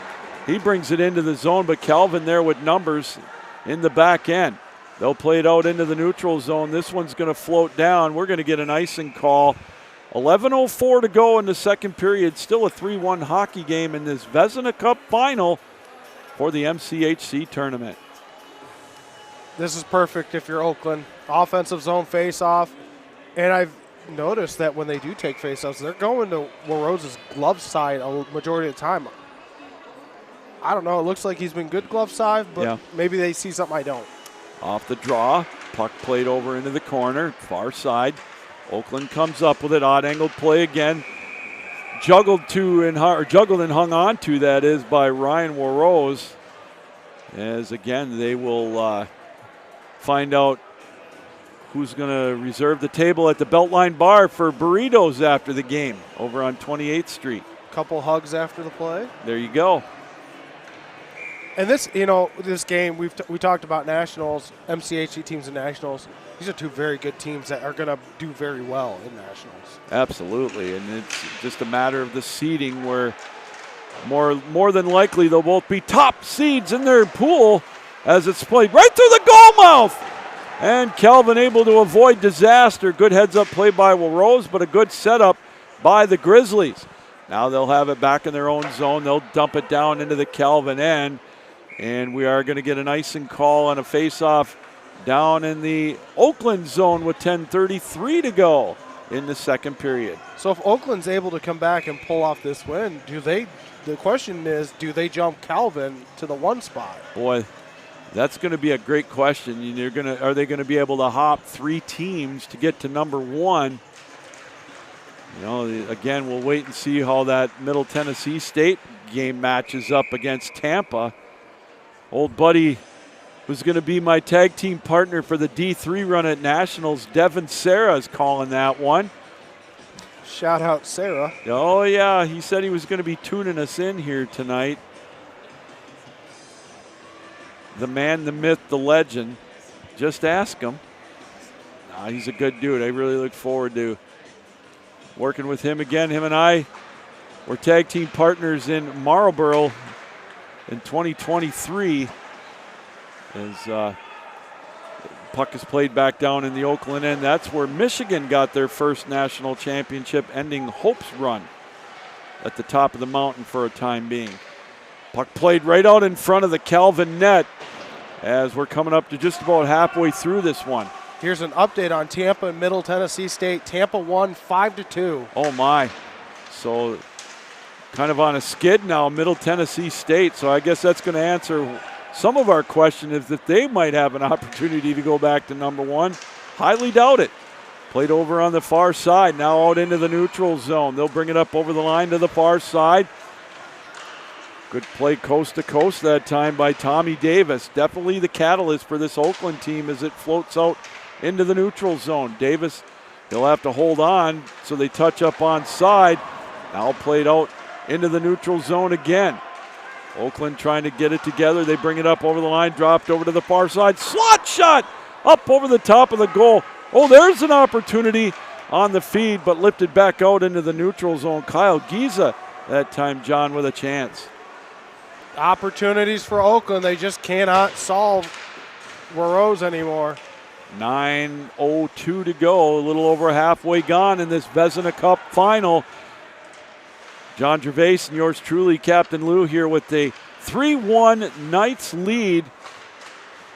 He brings it into the zone, but Calvin there with numbers in the back end. They'll play it out into the neutral zone. This one's going to float down. We're going to get an icing call. 11:04 to go in the second period. Still a 3-1 hockey game in this Vezina Cup final for the MCHC tournament. This is perfect if you're Oakland. Offensive zone face-off. And I've noticed that when they do take face-offs, they're going to Rose's glove side a majority of the time. I don't know. It looks like he's been good glove side, but maybe they see something I don't. Off the draw. Puck played over into the corner, far side. Oakland comes up with it, odd angled play again. Juggled and hung on to, that is, by Ryan Warrose. As again, they will find out who's going to reserve the table at the Beltline Bar for burritos after the game over on 28th Street. Couple hugs after the play. There you go. And this game, we talked about Nationals, MCHC teams and Nationals. These are two very good teams that are going to do very well in Nationals. Absolutely, and it's just a matter of the seeding where more than likely they'll both be top seeds in their pool as it's played right through the goal mouth. And Calvin able to avoid disaster. Good heads-up play by Rose, but a good setup by the Grizzlies. Now they'll have it back in their own zone. They'll dump it down into the Calvin end. And we are going to get an icing call on a face-off down in the Oakland zone with 10:33 to go in the second period. So if Oakland's able to come back and pull off this win, the question is, do they jump Calvin to the 1 spot? Boy, that's going to be a great question. Are they going to be able to hop 3 teams to get to number 1? Again, we'll wait and see how that Middle Tennessee State game matches up against Tampa. Old buddy who's going to be my tag team partner for the D3 run at Nationals, Devin Serra, is calling that one. Shout out Serra. Oh, yeah. He said he was going to be tuning us in here tonight. The man, the myth, the legend. Just ask him. He's a good dude. I really look forward to working with him again. Him and I were tag team partners in Marlboro in 2023 as puck is played back down in the Oakland end. That's where Michigan got their first national championship, ending Hope's run at the top of the mountain for a time being. Puck played right out in front of the Calvin net as we're coming up to just about halfway through this one. Here's an update on Tampa and Middle Tennessee State. Tampa won 5-2. Oh, my. So kind of on a skid now, Middle Tennessee State. So I guess that's going to answer some of our question is if they might have an opportunity to go back to number one. Highly doubt it. Played over on the far side, now out into the neutral zone. They'll bring it up over the line to the far side. Good play coast to coast that time by Tommy Davis. Definitely the catalyst for this Oakland team as it floats out into the neutral zone. Davis, he'll have to hold on, so they touch up on side. Now played out into the neutral zone again. Oakland trying to get it together. They bring it up over the line, dropped over to the far side. Slot shot up over the top of the goal. Oh, there's an opportunity on the feed, but lifted back out into the neutral zone. Kyle Giza that time, John, with a chance. Opportunities for Oakland. They just cannot solve Rose anymore. 9:02 to go, a little over halfway gone in this Vezina Cup final. John Gervais and yours truly, Captain Lou, here with the 3-1 Knights lead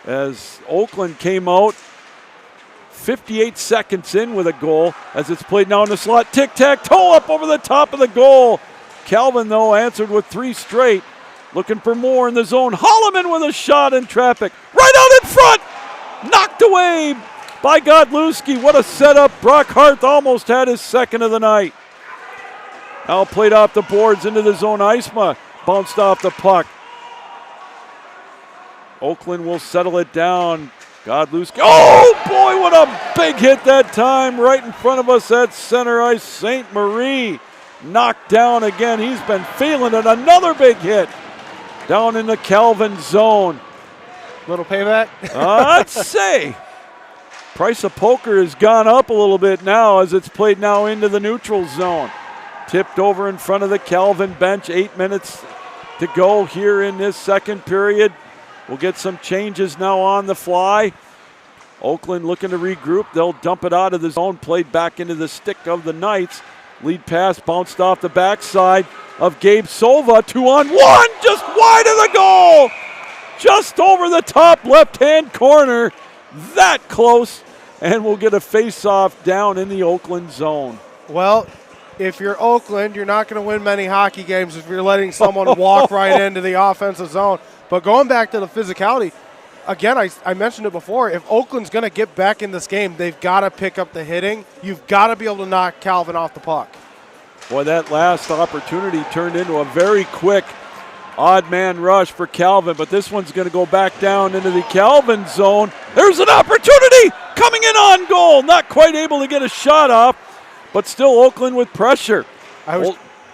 as Oakland came out 58 seconds in with a goal as it's played now in the slot. Tic-tac-toe up over the top of the goal. Calvin, though, answered with 3 straight. Looking for more in the zone. Holloman with a shot in traffic. Right out in front! Knocked away by Godlewski. What a setup. Brock Hart almost had his second of the night. Now played off the boards into the zone. Eisma bounced off the puck. Oakland will settle it down. Godlewski. Oh, boy, what a big hit that time. Right in front of us at center ice. St. Marie knocked down again. He's been feeling it. Another big hit down in the Calvin zone. Little payback? Let's say. Price of poker has gone up a little bit now as it's played now into the neutral zone. Tipped over in front of the Calvin bench. 8 minutes to go here in this second period. We'll get some changes now on the fly. Oakland looking to regroup. They'll dump it out of the zone. Played back into the stick of the Knights. Lead pass bounced off the backside of Gabe Sova. 2-on-1, just wide of the goal. Just over the top left-hand corner. That close. And we'll get a face-off down in the Oakland zone. Well, if you're Oakland, you're not going to win many hockey games if you're letting someone walk right into the offensive zone. But going back to the physicality, again, I mentioned it before, if Oakland's going to get back in this game, they've got to pick up the hitting. You've got to be able to knock Calvin off the puck. Boy, that last opportunity turned into a very quick odd man rush for Calvin, but this one's going to go back down into the Calvin zone. There's an opportunity coming in on goal. Not quite able to get a shot off, but still Oakland with pressure.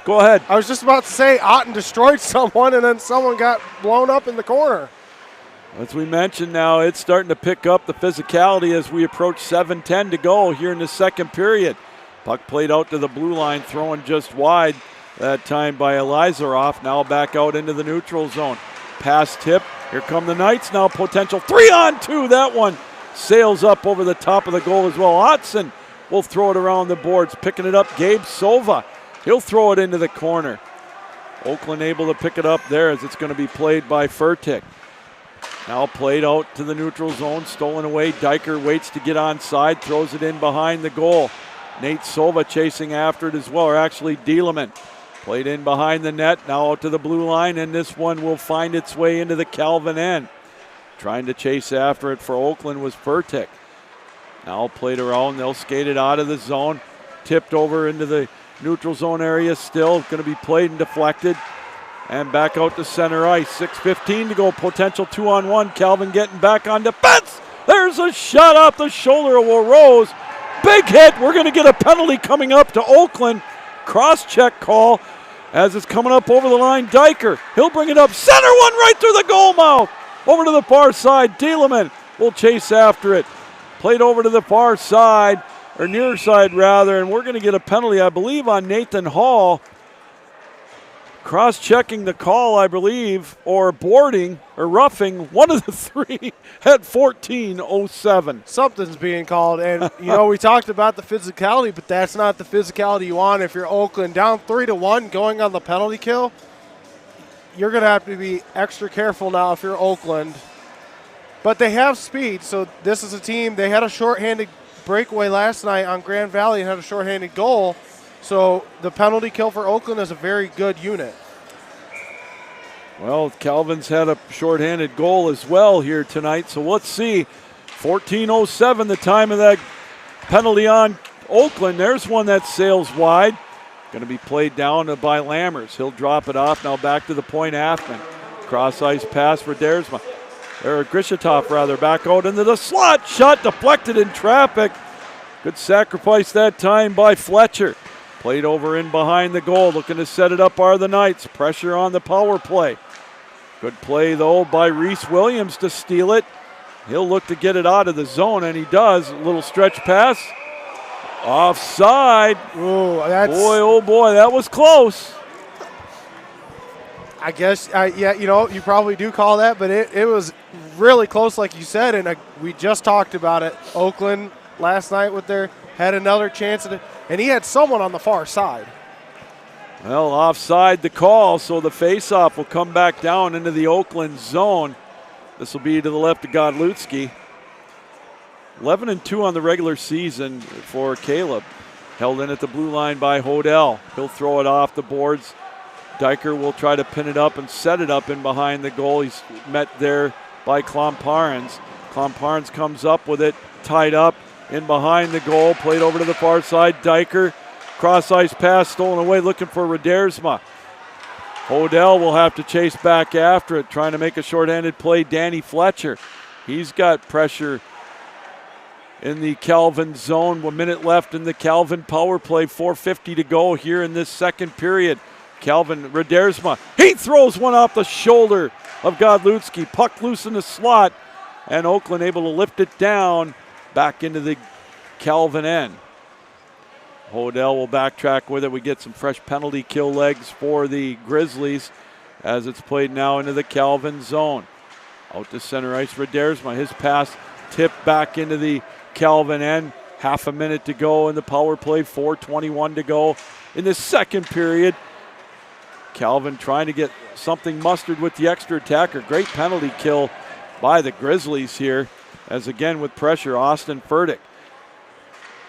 Go ahead. I was just about to say Otten destroyed someone, and then someone got blown up in the corner. As we mentioned now, it's starting to pick up the physicality as we approach 7:10 to go here in the second period. Puck played out to the blue line, throwing just wide that time by Elizaroff. Now back out into the neutral zone. Pass tip. Here come the Knights now. Potential 3-on-2. That one sails up over the top of the goal as well. Otson will throw it around the boards. Picking it up, Gabe Sova. He'll throw it into the corner. Oakland able to pick it up there as it's going to be played by Furtick. Now played out to the neutral zone, stolen away. Diker waits to get onside, throws it in behind the goal. Nate Sova chasing after it as well, or actually Dieleman. Played in behind the net, now out to the blue line, and this one will find its way into the Calvin end. Trying to chase after it for Oakland was Furtick. Now played around, they'll skate it out of the zone. Tipped over into the neutral zone area still. Going to be played and deflected. And back out to center ice. 6:15 to go. Potential 2-on-1. Calvin getting back on defense. There's a shot off the shoulder of Rose. Big hit. We're going to get a penalty coming up to Oakland. Cross-check call as it's coming up over the line. Diker. He'll bring it up. Center one right through the goal mouth. Over to the far side. Dieleman will chase after it. Played over to the far side, or near side rather, and we're going to get a penalty, I believe, on Nathan Hall. Cross-checking the call, I believe, or boarding, or roughing, one of the three at 14:07. Something's being called, and, we talked about the physicality, but that's not the physicality you want if you're Oakland. Down 3-1, going on the penalty kill, you're going to have to be extra careful now if you're Oakland. But they have speed, so this is a team. They had a shorthanded breakaway last night on Grand Valley and had a shorthanded goal. So the penalty kill for Oakland is a very good unit. Well, Calvin's had a shorthanded goal as well here tonight, so let's see. 14:07, the time of that penalty on Oakland. There's one that sails wide. Going to be played down by Lammers. He'll drop it off. Now back to the point, Halfman. Cross ice pass for Dersma. Or Grishatov, rather, back out into the slot. Shot deflected in traffic. Good sacrifice that time by Fletcher. Played over in behind the goal. Looking to set it up are the Knights. Pressure on the power play. Good play, though, by Reese Williams to steal it. He'll look to get it out of the zone, and he does. A little stretch pass. Offside. Ooh, boy, oh boy, that was close. I guess, yeah, you probably do call that, but it was really close, like you said, and we just talked about it. Oakland last night had another chance, and he had someone on the far side. Well, offside the call, so the faceoff will come back down into the Oakland zone. This will be to the left of Godlewski. 11-2 on the regular season for Caleb. Held in at the blue line by Hodel. He'll throw it off the boards. Diker will try to pin it up and set it up in behind the goal. He's met there by Klomparens. Klomparens comes up with it, tied up in behind the goal. Played over to the far side. Diker, cross ice pass stolen away, looking for Redersma. Hodel will have to chase back after it, trying to make a shorthanded play. Danny Fletcher. He's got pressure in the Calvin zone. 1 minute left in the Calvin power play. 4:50 to go here in this second period. Calvin Redersma, he throws one off the shoulder of Godlewski. Puck loose in the slot, and Oakland able to lift it down back into the Calvin end. Hodel will backtrack with it. We get some fresh penalty kill legs for the Grizzlies as it's played now into the Calvin zone. Out to center ice, Redersma. His pass tipped back into the Calvin end. Half a minute to go in the power play. 4:21 to go in the second period. Calvin trying to get something mustered with the extra attacker. Great penalty kill by the Grizzlies here, as again with pressure, Austin Furtick.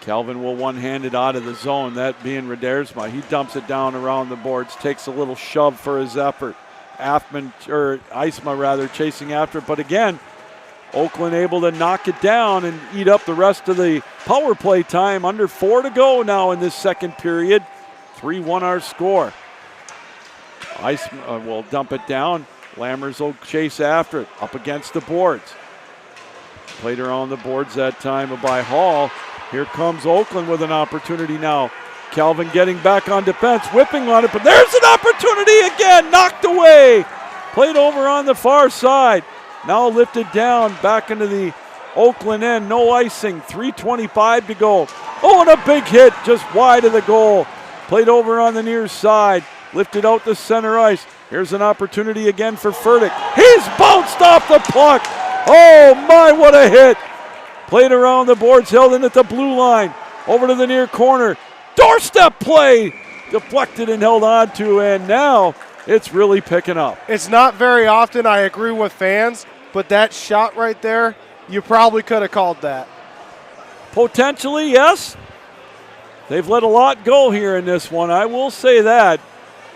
Calvin will one-handed out of the zone, that being Redersma. He dumps it down around the boards, takes a little shove for his effort. Eisma chasing after it, but again, Oakland able to knock it down and eat up the rest of the power play time. Under 4 to go now in this second period. 3-1 our score. Eisma will dump it down. Lammers will chase after it, up against the boards. Played around the boards that time by Hall. Here comes Oakland with an opportunity now. Calvin getting back on defense, whipping on it, but there's an opportunity again, knocked away. Played over on the far side. Now lifted down back into the Oakland end, no icing, 3:25 to go. Oh, and a big hit just wide of the goal. Played over on the near side, lifted out to center ice. Here's an opportunity again for Furtick. He's bounced off the puck. Oh my, what a hit. Played around the boards, held in at the blue line. Over to the near corner. Doorstep play. Deflected and held on to, and now it's really picking up. It's not very often, I agree with fans, but that shot right there, you probably could have called that. Potentially, yes. They've let a lot go here in this one, I will say that.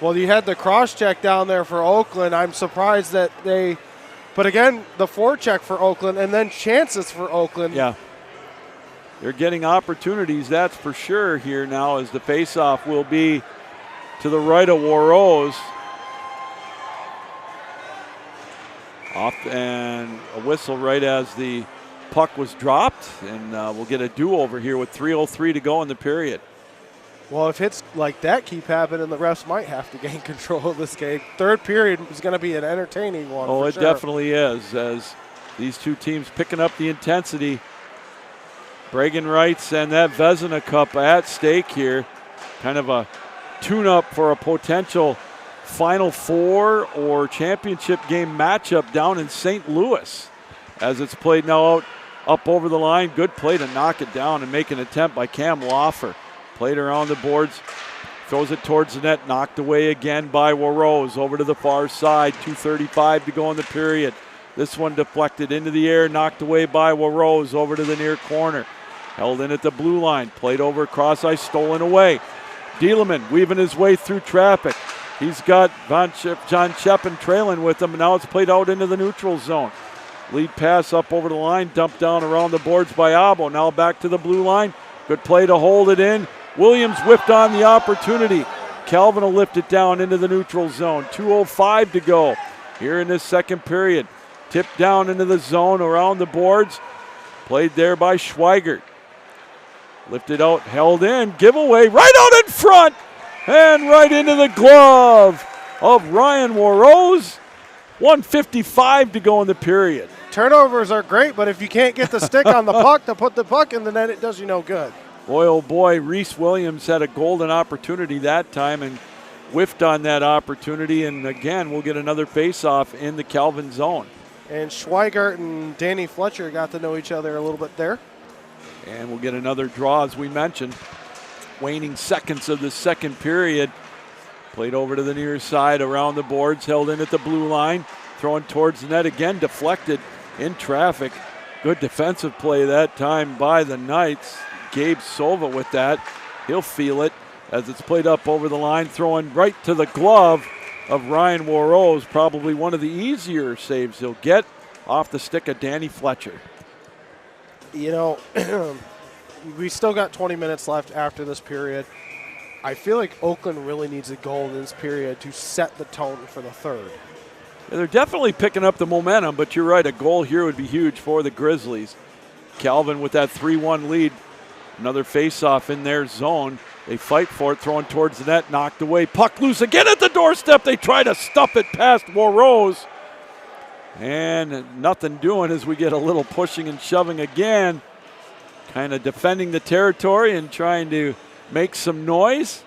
Well, you had the cross check down there for Oakland. I'm surprised that they, but again, the forecheck for Oakland and then chances for Oakland. Yeah. They're getting opportunities, that's for sure, here now as the faceoff will be to the right of Warrose. Off and a whistle right as the puck was dropped, and we'll get a do-over here with 3:03 to go in the period. Well, if hits like that keep happening, the refs might have to gain control of this game. Third period is going to be an entertaining one. Oh, it sure. definitely is, as these two teams picking up the intensity. Bragan Wrights and that Vezina Cup at stake here. Kind of a tune-up for a potential Final Four or championship game matchup down in St. Louis. As it's played now out up over the line. Good play to knock it down and make an attempt by Cam Loffer. Played around the boards throws it towards the net, knocked away again by Warrose. Over to the far side, 2:35 to go in the period. This one deflected into the air, knocked away by Warrose over to the near corner. Held in at the blue line, played over cross ice, stolen away. Dieleman weaving his way through traffic. He's got John Shepin trailing with him, and now it's played out into the neutral zone. Lead pass up over the line, dumped down around the boards by Abo. Now back to the blue line. Good play to hold it in. Williams whipped on the opportunity. Calvin will lift it down into the neutral zone. 2:05 to go here in this second period. Tipped down into the zone around the boards. Played there by Schweigert. Lifted out, held in, giveaway right out in front, and right into the glove of Ryan Warrose. 1:55 to go in the period. Turnovers are great, but if you can't get the stick on the puck to put the puck in the net, it does you no good. Boy, oh boy, Reese Williams had a golden opportunity that time and whiffed on that opportunity, and again, we'll get another face-off in the Calvin zone. And Schweigert and Danny Fletcher got to know each other a little bit there. And we'll get another draw, as we mentioned. Waning seconds of the second period. Played over to the near side, around the boards, held in at the blue line. Throwing towards the net again, deflected in traffic. Good defensive play that time by the Knights. Gabe Sova with that. He'll feel it as it's played up over the line, throwing right to the glove of Ryan Warrose. Probably one of the easier saves he'll get off the stick of Danny Fletcher. You know, we still got 20 minutes left after this period. I feel like Oakland really needs a goal in this period to set the tone for the third. Yeah, they're definitely picking up the momentum, but you're right, a goal here would be huge for the Grizzlies. Calvin with that 3-1 lead. Another face-off in their zone. They fight for it, throwing towards the net, knocked away. Puck loose again at the doorstep. They try to stuff it past Warrose. And nothing doing as we get a little pushing and shoving again. Kind of defending the territory and trying to make some noise.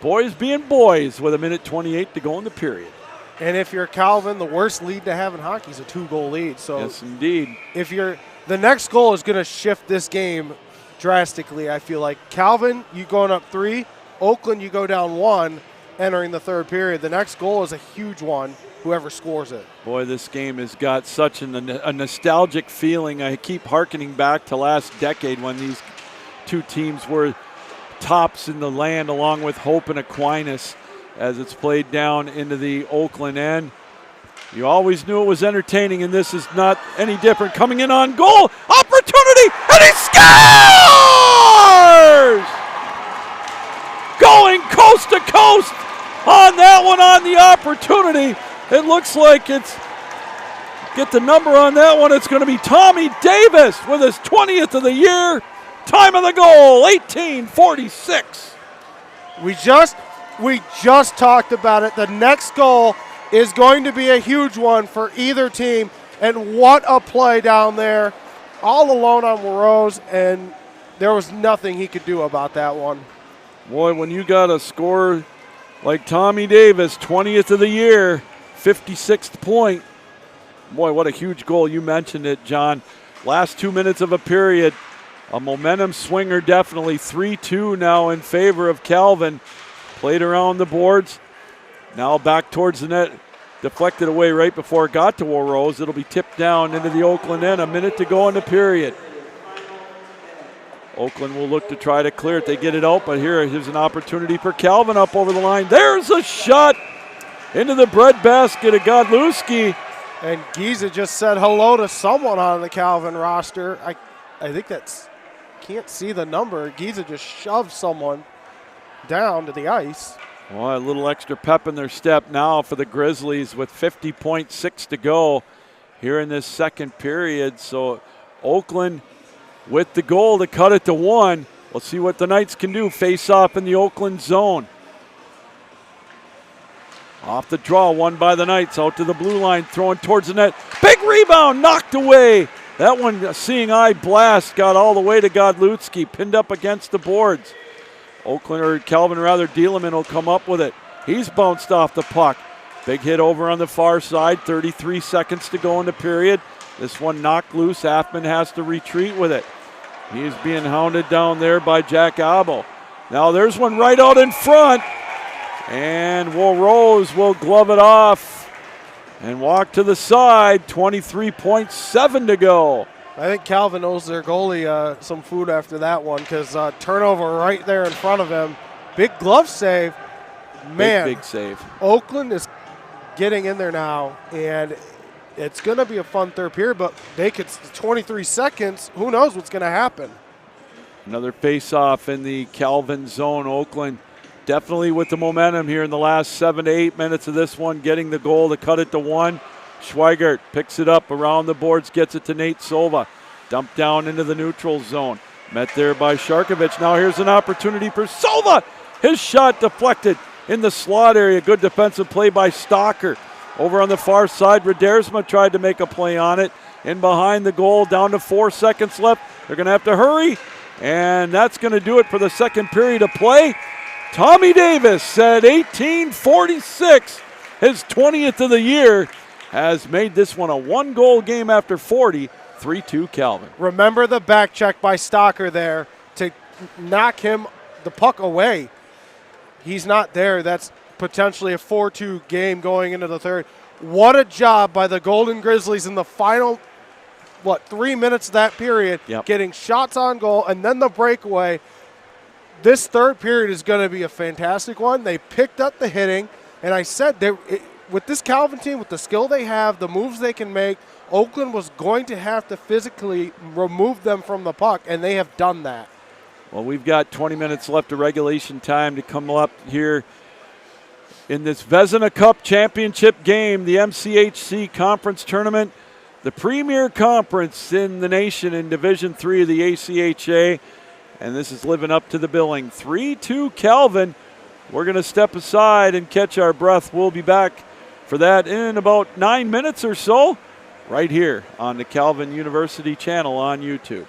Boys being boys with 1:28 to go in the period. And if you're Calvin, the worst lead to have in hockey is a 2-goal lead. So yes, indeed. If the next goal is going to shift this game drastically, I feel like. Calvin, you going up 3. Oakland, you go down 1 entering the third period. The next goal is a huge one, whoever scores it. Boy, this game has got such a nostalgic feeling. I keep hearkening back to last decade when these two teams were tops in the land along with Hope and Aquinas as it's played down into the Oakland end. You always knew it was entertaining, and this is not any different. Coming in on goal, opportunity, and he scores! Going coast to coast on that one on the opportunity. It looks like it's, get the number on that one, it's going to be Tommy Davis with his 20th of the year. Time of the goal, 18:46. We just talked about it. The next goal is going to be a huge one for either team. And what a play down there. All alone on Warrose, and there was nothing he could do about that one. Boy, when you got a scorer like Tommy Davis, 20th of the year, 56th point. Boy, what a huge goal. You mentioned it, John. Last 2 minutes of a period. A momentum swinger, definitely. 3-2 now in favor of Calvin. Played around the boards. Now back towards the net. Deflected away right before it got to Warrose. It'll be tipped down into the Oakland end. 1 minute to go in the period. Oakland will look to try to clear it. They get it out, but here's an opportunity for Calvin up over the line. There's a shot into the breadbasket of Godlewski. And Giza just said hello to someone on the Calvin roster. I think can't see the number. Giza just shoved someone down to the ice. Well, a little extra pep in their step now for the Grizzlies with 50.6 to go here in this second period. So Oakland with the goal to cut it to 1. We'll see what the Knights can do. Face off in the Oakland zone. Off the draw, won by the Knights. Out to the blue line, throwing towards the net. Big rebound, knocked away. That one, a seeing eye blast, got all the way to Godlewski, pinned up against the boards. Oakland, or Calvin rather, Dieleman will come up with it. He's bounced off the puck. Big hit over on the far side, 33 seconds to go in the period. This one knocked loose. Affman has to retreat with it. He's being hounded down there by Jack Abo. Now there's one right out in front. And Rose will glove it off and walk to the side. 23.7 to go. I think Calvin owes their goalie some food after that one because turnover right there in front of him. Big glove save. Man, big save. Oakland is getting in there now, and it's going to be a fun third period, but they could 23 seconds. Who knows what's going to happen? Another face-off in the Calvin zone. Oakland definitely with the momentum here in the last 7 to 8 minutes of this one, getting the goal to cut it to 1. Schweigert picks it up around the boards, gets it to Nate Silva. Dumped down into the neutral zone. Met there by Sharkovich. Now here's an opportunity for Silva. His shot deflected in the slot area. Good defensive play by Stalker. Over on the far side, Redersma tried to make a play on it. In behind the goal, down to 4 seconds left. They're going to have to hurry. And that's going to do it for the second period of play. Tommy Davis at 18:46, his 20th of the year, has made this one a 1-goal game after 40, 3-2 Calvin. Remember the back check by Stalker there to knock him the puck away. He's not there. That's potentially a 4-2 game going into the third. What a job by the Golden Grizzlies in the final, 3 minutes of that period, getting shots on goal and then the breakaway. This third period is going to be a fantastic one. They picked up the hitting, and I said with this Calvin team, with the skill they have, the moves they can make, Oakland was going to have to physically remove them from the puck, and they have done that. Well, we've got 20 minutes left of regulation time to come up here in this Vezina Cup championship game, the MCHC conference tournament, the premier conference in the nation in Division III of the ACHA. And this is living up to the billing. 3-2 Calvin. We're going to step aside and catch our breath. We'll be back for that in about 9 minutes or so, right here on the Calvin University channel on YouTube.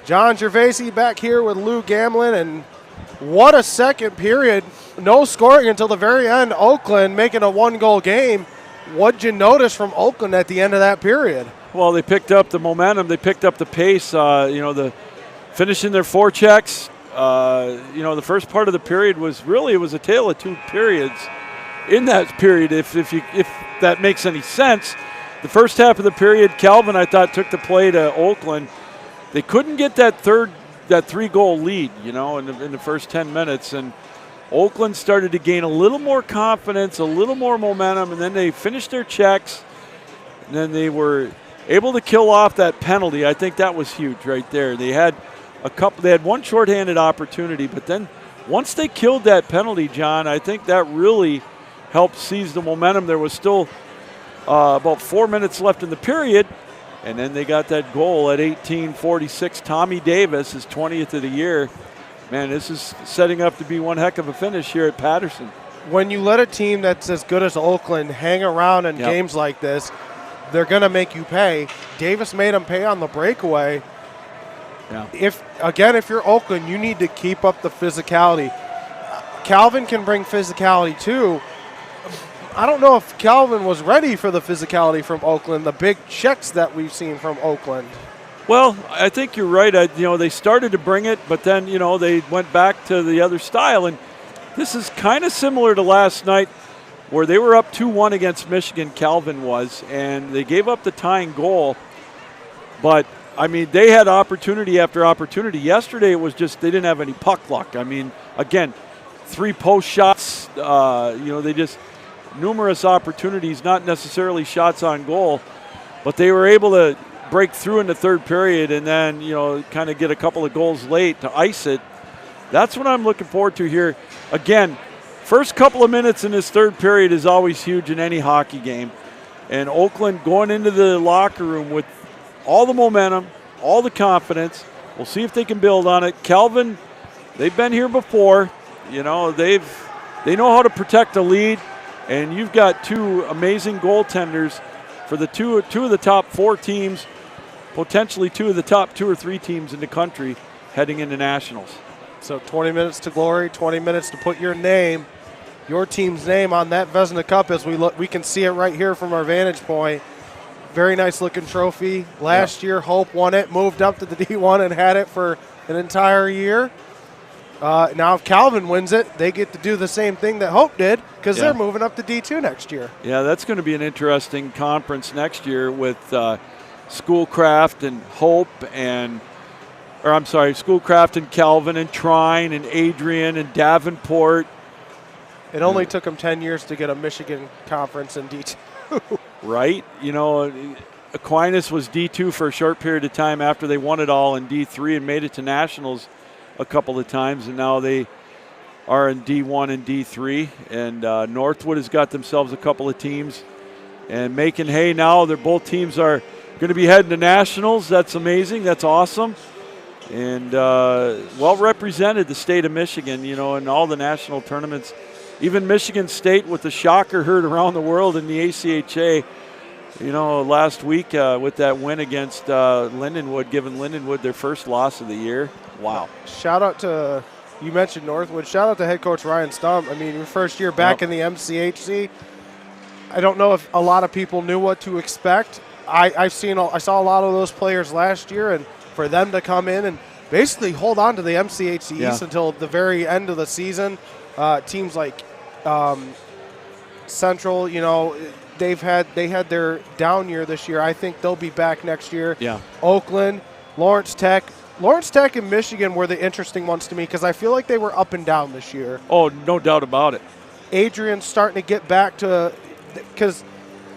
John Gervasi back here with Lou Gamlin, and what a second period. No scoring until the very end. Oakland making a one-goal game. What'd you notice from Oakland at the end of that period? Well, they picked up the momentum. They picked up the pace. The finishing their forechecks. The first part of the period was really, it was a tale of two periods. In that period, if that makes any sense, the first half of the period, Calvin, I thought, took the play to Oakland. They couldn't get that 3-goal lead, in the first 10 minutes, and Oakland started to gain a little more confidence, a little more momentum, and then they finished their checks, and then they were able to kill off that penalty. I think that was huge right there. They had one shorthanded opportunity, but then once they killed that penalty, John, I think that really helped seize the momentum. There was still about 4 minutes left in the period, and then they got that goal at 18:46. Tommy Davis, his 20th of the year. Man, this is setting up to be one heck of a finish here at Patterson. When you let a team that's as good as Oakland hang around in games like this, they're going to make you pay. Davis made them pay on the breakaway. Yeah. If you're Oakland, you need to keep up the physicality. Calvin can bring physicality too. I don't know if Calvin was ready for the physicality from Oakland, the big checks that we've seen from Oakland. Well, I think you're right. They started to bring it, but then, they went back to the other style. And this is kind of similar to last night where they were up 2-1 against Michigan, Calvin was, and they gave up the tying goal. But, they had opportunity after opportunity. Yesterday it was just they didn't have any puck luck. Again, 3 post shots. They just numerous opportunities, not necessarily shots on goal, but they were able to break through in the third period and then, kind of get a couple of goals late to ice it. That's what I'm looking forward to here. Again, first couple of minutes in this third period is always huge in any hockey game. And Oakland going into the locker room with all the momentum, all the confidence. We'll see if they can build on it. Calvin, they've been here before. They know how to protect a lead. And you've got 2 amazing goaltenders for the two of the top 4 teams, potentially 2 of the top 2 or 3 teams in the country heading into nationals. So 20 minutes to glory, 20 minutes to put your team's name on that Vezina Cup as we can see it right here from our vantage point. Very nice looking trophy. Last year, Hope won it, moved up to the D1 and had it for an entire year. Now if Calvin wins it, they get to do the same thing that Hope did because they're moving up to D2 next year. Yeah, that's going to be an interesting conference next year with Schoolcraft and Hope Schoolcraft and Calvin and Trine and Adrian and Davenport. It only took them 10 years to get a Michigan conference in D2. Right? Aquinas was D2 for a short period of time after they won it all in D3 and made it to nationals a couple of times, and now they are in D1 and D3. And Northwood has got themselves a couple of teams and making hay now. Both teams are going to be heading to nationals. That's amazing. That's awesome. And well represented, the state of Michigan, in all the national tournaments. Even Michigan State with the shocker heard around the world in the ACHA, last week with that win against Lindenwood, giving Lindenwood their first loss of the year. Wow. Shout out to, you mentioned Northwood, shout out to head coach Ryan Stump. Your first year back in the MCHC. I don't know if a lot of people knew what to expect. I saw a lot of those players last year, and for them to come in and basically hold on to the MCHC East until the very end of the season. Teams like Central, they had their down year this year. I think they'll be back next year. Yeah. Oakland, Lawrence Tech. Lawrence Tech and Michigan were the interesting ones to me because I feel like they were up and down this year. Oh, no doubt about it. Adrian's starting to get back to – because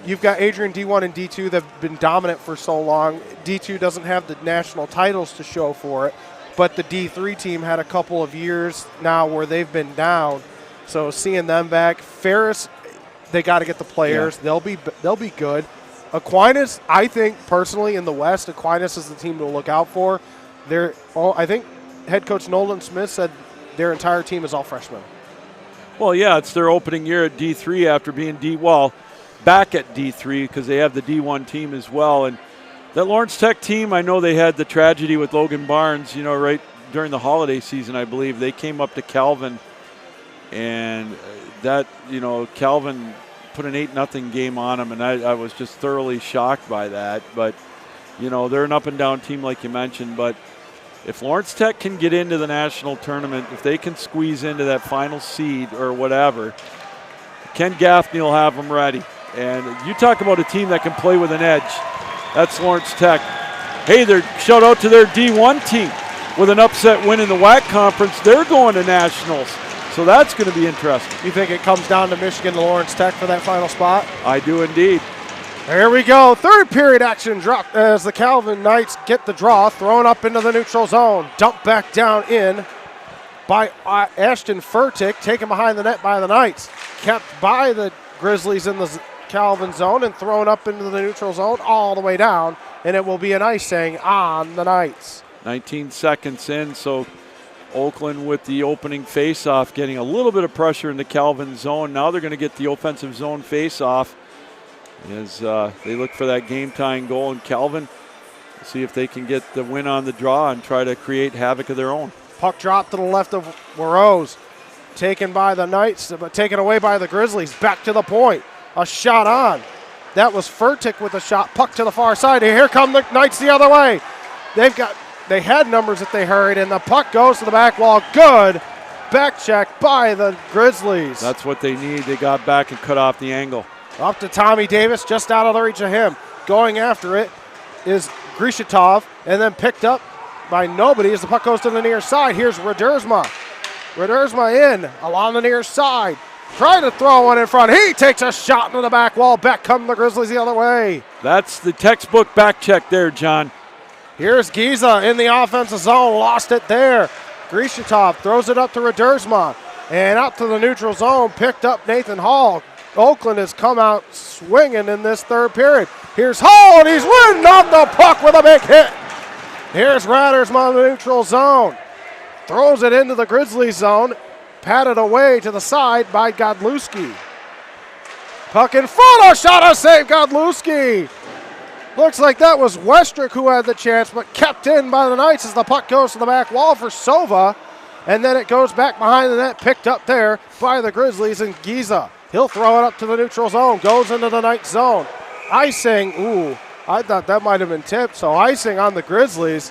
you've got Adrian D1 and D2 that have been dominant for so long. D2 doesn't have the national titles to show for it, but the D3 team had a couple of years now where they've been down. So seeing them back. Ferris, they got to get the players. Yeah. They'll be good. Aquinas, I think personally in the West, Aquinas is the team to look out for. I think head coach Nolan Smith said their entire team is all freshmen. Well, yeah, it's their opening year at D3 after being back at D3 because they have the D1 team as well. And That Lawrence Tech team, I know they had the tragedy with Logan Barnes, right during the holiday season, I believe. They came up to Calvin, and that, Calvin put an 8-0 game on them, and I was just thoroughly shocked by that. But, they're an up-and-down team like you mentioned. But if Lawrence Tech can get into the national tournament, if they can squeeze into that final seed or whatever, Ken Gaffney will have them ready. And you talk about a team that can play with an edge. That's Lawrence Tech. Hey, shout out to their D1 team with an upset win in the WAC conference. They're going to nationals. So that's going to be interesting. You think it comes down to Michigan to Lawrence Tech for that final spot? I do indeed. Here we go. Third period action drop as the Calvin Knights get the draw, thrown up into the neutral zone. Dumped back down in by Ashton Furtick, taken behind the net by the Knights. Kept by the Grizzlies in the Calvin zone and thrown up into the neutral zone all the way down. And it will be an icing on the Knights. 19 seconds in, so Oakland with the opening face-off, getting a little bit of pressure in the Calvin zone. Now they're going to get the offensive zone face-off as they look for that game-tying goal. And Calvin, see if they can get the win on the draw and try to create havoc of their own. Puck dropped to the left of Warose. Taken by the Knights, but taken away by the Grizzlies. Back to the point. A shot on. That was Furtick with a shot. Puck to the far side. And here come the Knights the other way. They had numbers that they hurried, and the puck goes to the back wall. Good back check by the Grizzlies. That's what they need. They got back and cut off the angle. Up to Tommy Davis, just out of the reach of him. Going after it is Grishatov, and then picked up by nobody as the puck goes to the near side. Here's Radersma. Radersma in along the near side. Trying to throw one in front. He takes a shot into the back wall. Back come the Grizzlies the other way. That's the textbook back check there, John. Here's Giza in the offensive zone. Lost it there. Grishatov throws it up to Radersma. And out to the neutral zone. Picked up Nathan Hall. Oakland has come out swinging in this third period. Here's Hall, and he's winning off the puck with a big hit. Here's Radersma in the neutral zone. Throws it into the Grizzlies zone. Patted away to the side by Godlewski. Puck in front, a shot, a save, Godlewski. Looks like that was Westrick who had the chance, but kept in by the Knights as the puck goes to the back wall for Sova. And then it goes back behind the net, picked up there by the Grizzlies and Giza. He'll throw it up to the neutral zone, goes into the Knights zone. Icing, I thought that might have been tipped, so icing on the Grizzlies.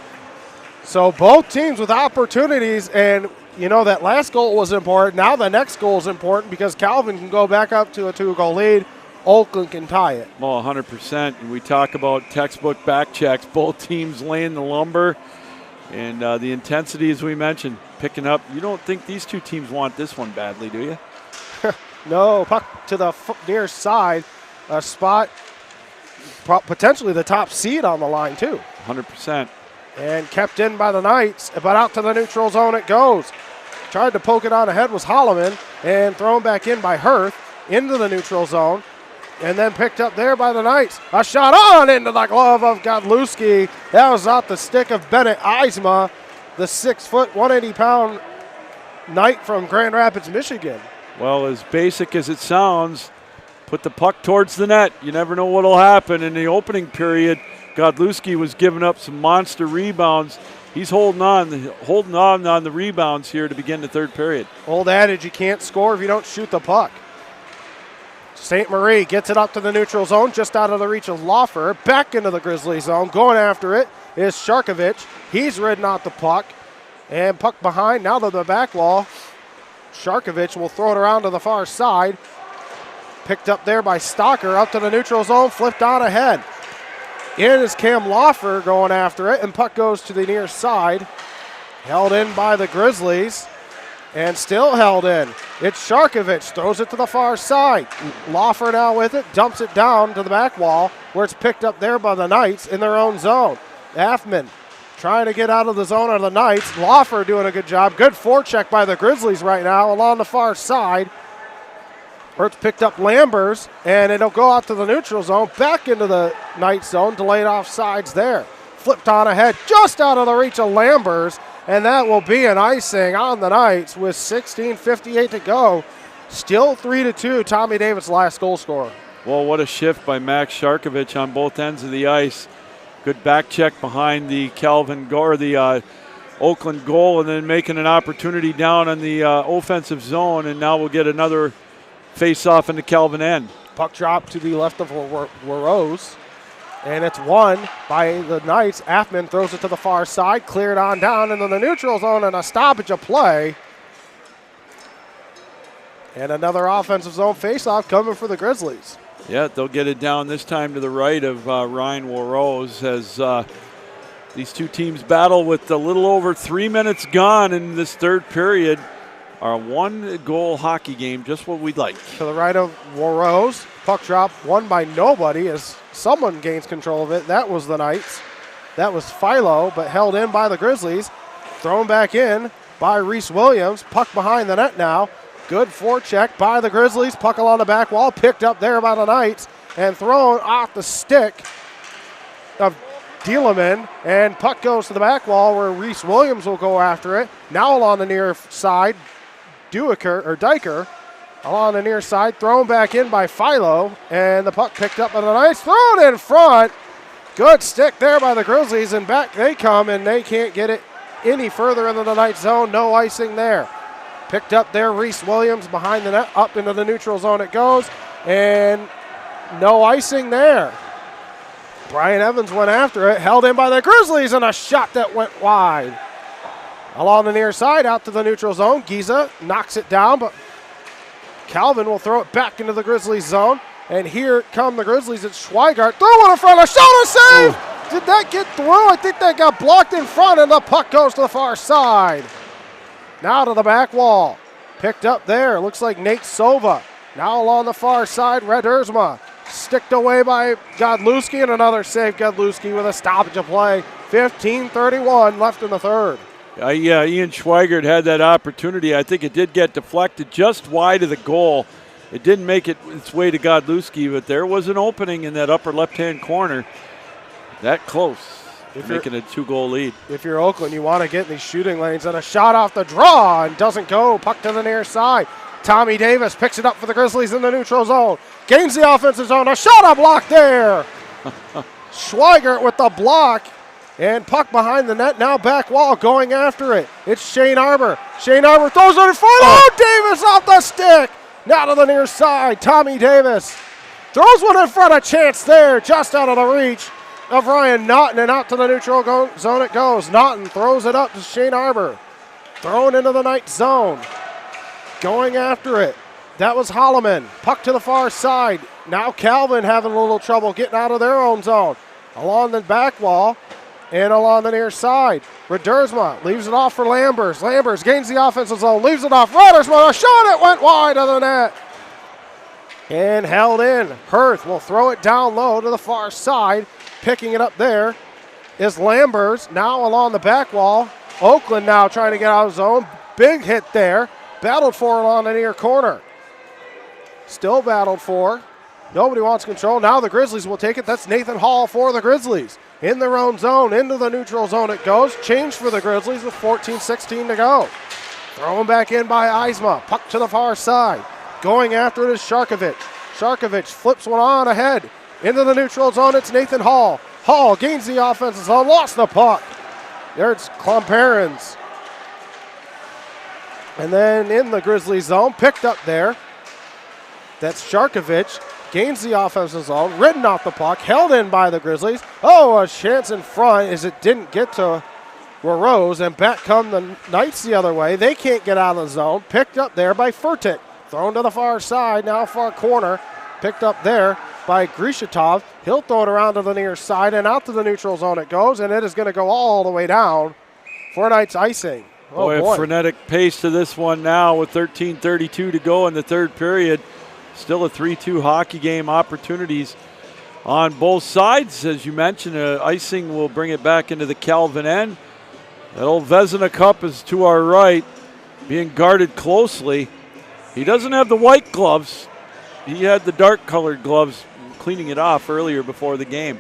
So both teams with opportunities, and that last goal was important. Now the next goal is important because Calvin can go back up to a 2-goal lead. Oakland can tie it. Well, 100%. And we talk about textbook back checks. Both teams laying the lumber. And the intensity, as we mentioned, picking up. You don't think these two teams want this one badly, do you? No, puck to the near side. A spot, potentially the top seed on the line, too. 100%. And kept in by the Knights, but out to the neutral zone it goes. Tried to poke it on ahead was Holloman, and thrown back in by Hirth into the neutral zone. And then picked up there by the Knights. A shot on into the glove of Godlewski. That was off the stick of Bennett Eisma, the 6-foot, 180-pound Knight from Grand Rapids, Michigan. Well, as basic as it sounds, put the puck towards the net. You never know what will happen. In the opening period, Godlewski was giving up some monster rebounds. He's holding on the rebounds here to begin the third period. Old adage, you can't score if you don't shoot the puck. St. Marie gets it up to the neutral zone, just out of the reach of Laufer. Back into the Grizzly zone. Going after it is Sharkovich. He's ridden out the puck. And puck behind, now to the back wall. Sharkovich will throw it around to the far side. Picked up there by Stocker, up to the neutral zone, flipped on ahead. In is Cam Laufer going after it, and puck goes to the near side. Held in by the Grizzlies. And still held in. It's Sharkovich, throws it to the far side. Laufer now with it, dumps it down to the back wall, where it's picked up there by the Knights in their own zone. Affman trying to get out of the zone of the Knights. Laufer doing a good job. Good forecheck by the Grizzlies right now along the far side. Where it's picked up Lambers, and it'll go out to the neutral zone, back into the Knights zone, delayed offsides there. Flipped on ahead, just out of the reach of Lambers. And that will be an icing on the Knights with 16:58 to go. Still 3-2, Tommy Davis' last goal scorer. Well, what a shift by Max Sharkovich on both ends of the ice. Good back check behind the Oakland goal, and then making an opportunity down on the offensive zone, and now we'll get another face-off in the Calvin end. Puck drop to the left of Warrose, and it's won by the Knights. Affman throws it to the far side, cleared on down into the neutral zone, and a stoppage of play. And another offensive zone face-off coming for the Grizzlies. Yeah, they'll get it down this time to the right of Ryan Warrose as these two teams battle with a little over 3 minutes gone in this third period. Our one-goal hockey game, just what we'd like. To the right of Warrose, puck drop won by nobody as someone gains control of it. That was the Knights. That was Philo, but held in by the Grizzlies. Thrown back in by Reese Williams. Puck behind the net now. Good forecheck by the Grizzlies. Puck along the back wall, picked up there by the Knights, and thrown off the stick of Dieleman, and puck goes to the back wall where Reese Williams will go after it. Now along the near side, Diker along the near side, thrown back in by Philo, and the puck picked up by the Knights, thrown in front. Good stick there by the Grizzlies, and back they come, and they can't get it any further into the Knights zone. No icing there. Picked up there, Reese Williams behind the net, up into the neutral zone it goes, and no icing there. Brian Evans went after it, held in by the Grizzlies, and a shot that went wide. Along the near side, out to the neutral zone, Giza knocks it down, but Calvin will throw it back into the Grizzlies zone, and here come the Grizzlies. It's Schweigart, throw it in front, a shot, a save! Did that get through? I think that got blocked in front, and the puck goes to the far side. Now to the back wall. Picked up there. Looks like Nate Sova. Now along the far side, Redersma. Sticked away by Godlewski, and another save. Godlewski with a stoppage of play. 15:31 left in the third. Yeah, Ian Schweigert had that opportunity. I think it did get deflected just wide of the goal. It didn't make its way to Godlewski, but there was an opening in that upper left-hand corner. That close. Making a 2-goal lead. If you're Oakland, you want to get in these shooting lanes, and a shot off the draw and doesn't go. Puck to the near side. Tommy Davis picks it up for the Grizzlies in the neutral zone. Gains the offensive zone. A shot, a block there. Schweigert with the block, and puck behind the net. Now back wall going after it. It's Shane Arbor. Shane Arbor throws it in front. Oh, Davis off the stick. Now to the near side. Tommy Davis throws one in front. A chance there, just out of the reach of Ryan Naughton, and out to the neutral zone it goes. Naughton throws it up to Shane Arbor. Thrown into the Knights zone. Going after it. That was Holloman. Puck to the far side. Now Calvin having a little trouble getting out of their own zone. Along the back wall and along the near side. Redersma leaves it off for Lambers. Lambers gains the offensive zone, leaves it off. Redersma, a shot, it went wide of the net. And held in. Hirth will throw it down low to the far side. Picking it up there is Lambers. Now along the back wall. Oakland now trying to get out of zone. Big hit there. Battled for along the near corner. Still battled for. Nobody wants control. Now the Grizzlies will take it. That's Nathan Hall for the Grizzlies. In their own zone. Into the neutral zone it goes. Change for the Grizzlies with 14:16 to go. Thrown back in by Eisma. Puck to the far side. Going after it is Sharkovic. Sharkovic flips one on ahead. Into the neutral zone, it's Nathan Hall. Hall gains the offensive zone, lost the puck. There's Klomperens. And then in the Grizzlies zone, picked up there. That's Sharkovic. Gains the offensive zone, ridden off the puck, held in by the Grizzlies. Oh, a chance in front as it didn't get to Warrose, and back come the Knights the other way. They can't get out of the zone. Picked up there by Furtick. Thrown to the far side, now far corner. Picked up there by Grishatov. He'll throw it around to the near side, and out to the neutral zone it goes, and it is going to go all the way down for Knights icing. Oh, boy, a frenetic pace to this one now with 13:32 to go in the third period. Still a 3-2 hockey game. Opportunities on both sides. As you mentioned, icing will bring it back into the Calvin end. That old Vezina Cup is to our right, being guarded closely. He doesn't have the white gloves. He had the dark-colored gloves, cleaning it off earlier before the game.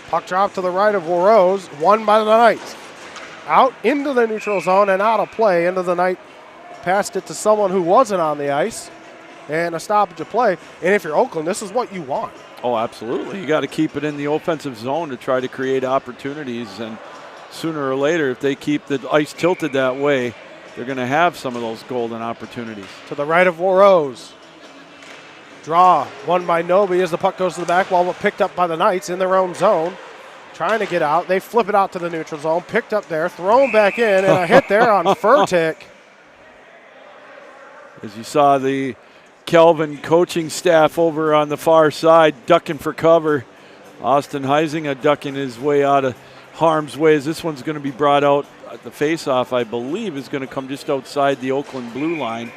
Puck drop to the right of Warrose, won by the Knights. Out into the neutral zone and out of play into the Knight. Passed it to someone who wasn't on the ice. and a stoppage of play. And if you're Oakland, this is what you want. Oh, absolutely. You got to keep it in the offensive zone to try to create opportunities. And sooner or later, if they keep the ice tilted that way, they're going to have some of those golden opportunities. To the right of Warrose. Draw, won by Noby as the puck goes to the back wall, but picked up by the Knights in their own zone. Trying to get out. They flip it out to the neutral zone. Picked up there, thrown back in, and a hit there on Furtick. As you saw the Kelvin coaching staff over on the far side ducking for cover. Austin Heisinger ducking his way out of harm's way as this one's going to be brought out. The faceoff, I believe, is going to come just outside the Oakland blue line.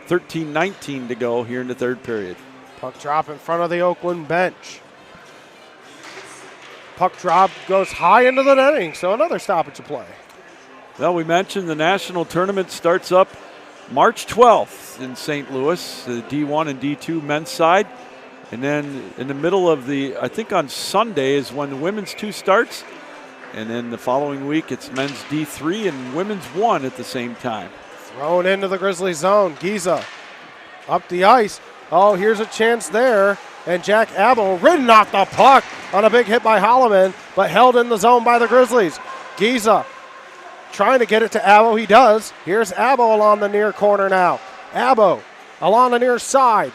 13-19 to go here in the third period. Puck drop in front of the Oakland bench. Puck drop goes high into the netting, so another stoppage of play. Well, we mentioned the national tournament starts up March 12th in St. Louis, the D1 and D2 men's side. And then in the middle of I think on Sunday is when the women's 2 starts. And then the following week it's men's D3 and women's 1 at the same time. Thrown into the Grizzlies zone. Giza up the ice. Oh, here's a chance there. And Jack Abel ridden off the puck on a big hit by Holloman, but held in the zone by the Grizzlies. Giza trying to get it to Abo. He does. Here's Abo along the near corner now. Abo along the near side.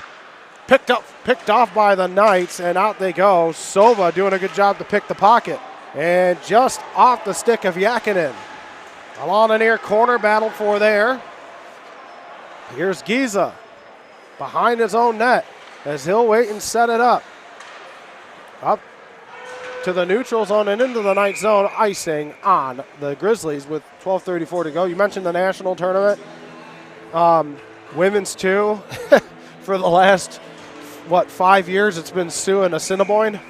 Picked off by the Knights, and out they go. Sova doing a good job to pick the pocket. And just off the stick of Yakinen. Along the near corner, battle for there. Here's Giza behind his own net as he'll wait and set it up. Up to the neutral zone and into the Knights zone, icing on the Grizzlies with 12:34 to go. You mentioned the national tournament. Women's 2. For the last, 5 years it's been Sue and Assiniboine.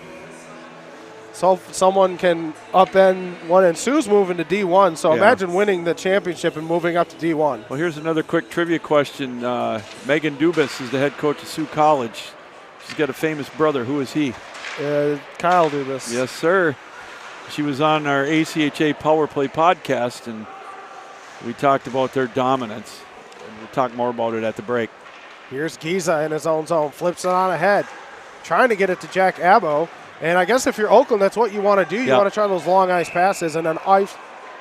So someone can upend one, and Sue's moving to D1, so imagine winning the championship and moving up to D1. Well, here's another quick trivia question. Megan Dubas is the head coach of Sioux College. She's got a famous brother. Who is he? Kyle Dubas. Yes, sir. She was on our ACHA Power Play podcast, and we talked about their dominance. And we'll talk more about it at the break. Here's Giza in his own zone, flips it on ahead, trying to get it to Jack Abo. And I guess if you're Oakland, that's what you want to do. You want to try those long ice passes and then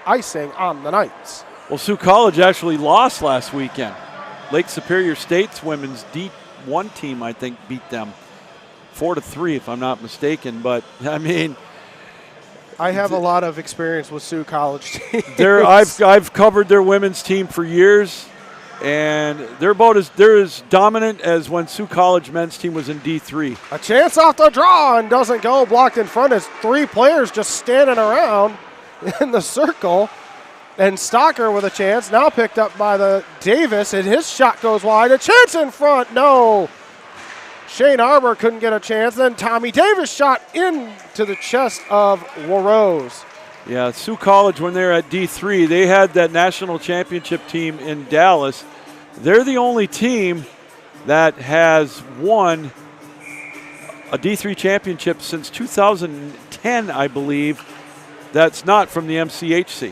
icing on the Knights. Well, Sioux College actually lost last weekend. Lake Superior State's women's D1 team, I think, beat them 4-3, if I'm not mistaken. But, I mean, I have a lot of experience with Sioux College teams. I've covered their women's team for years. And they're as dominant as when Sioux College men's team was in D3. A chance off the draw and doesn't go. Blocked in front as 3 players just standing around in the circle. And Stocker with a chance. Now picked up by the Davis, and his shot goes wide. A chance in front. No. Shane Arbor couldn't get a chance. Then Tommy Davis shot into the chest of Warrose. Yeah, Sioux College, when they're at D3, they had that national championship team in Dallas. They're the only team that has won a D3 championship since 2010, I believe. That's not from the MCHC.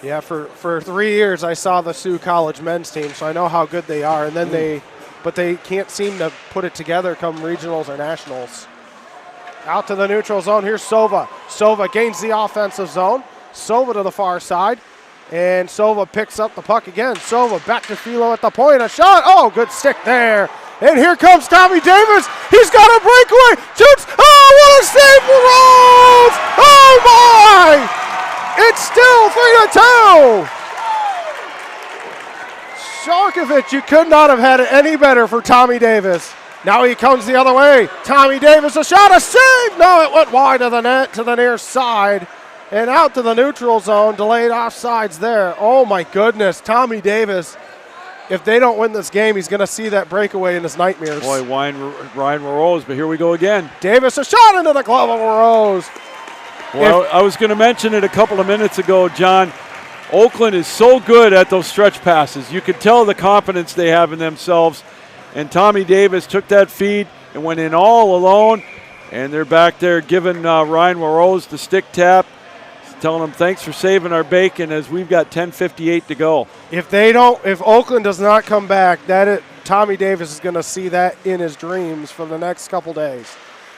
Yeah, for 3 years I saw the Sioux College men's team, so I know how good they are. And then they can't seem to put it together come regionals or nationals. Out to the neutral zone. Here's Sova. Sova gains the offensive zone. Sova to the far side. And Sova picks up the puck again. Sova back to Philo at the point. A shot. Oh, good stick there. And here comes Tommy Davis. He's got a breakaway. Shoots. Oh, what a save for Rose. Oh, my. It's still 3-2. Sharkovich, you could not have had it any better for Tommy Davis. Now he comes the other way. Tommy Davis, a shot, a save. No, it went wide of the net to the near side and out to the neutral zone. Delayed offsides there. Oh, my goodness. Tommy Davis, if they don't win this game, he's going to see that breakaway in his nightmares. Boy, Ryan Rose, but here we go again. Davis, a shot into the glove of Rose. Well, I was going to mention it a couple of minutes ago, John. Oakland is so good at those stretch passes. You could tell the confidence they have in themselves. And Tommy Davis took that feed and went in all alone. And they're back there giving Ryan Rose the stick tap, telling him thanks for saving our bacon as we've got 10:58 to go. If Oakland does not come back, Tommy Davis is going to see that in his dreams for the next couple days.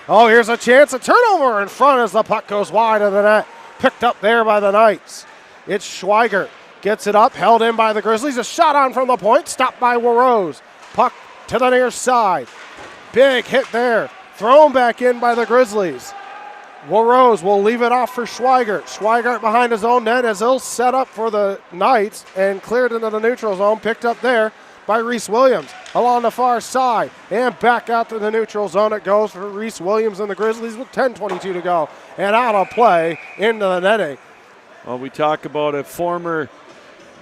Oh, here's a chance. A turnover in front as the puck goes wide of the net. Picked up there by the Knights. It's Schweigert. Gets it up, held in by the Grizzlies. A shot on from the point, stopped by Warrose. Puck to the near side. Big hit there. Thrown back in by the Grizzlies. Warrose will leave it off for Schweigert. Schweigert behind his own net as he'll set up for the Knights and cleared into the neutral zone. Picked up there by Reese Williams along the far side. And back out to the neutral zone it goes for Reese Williams and the Grizzlies with 10:22 to go. And out of play into the netting. Well, we talk about a former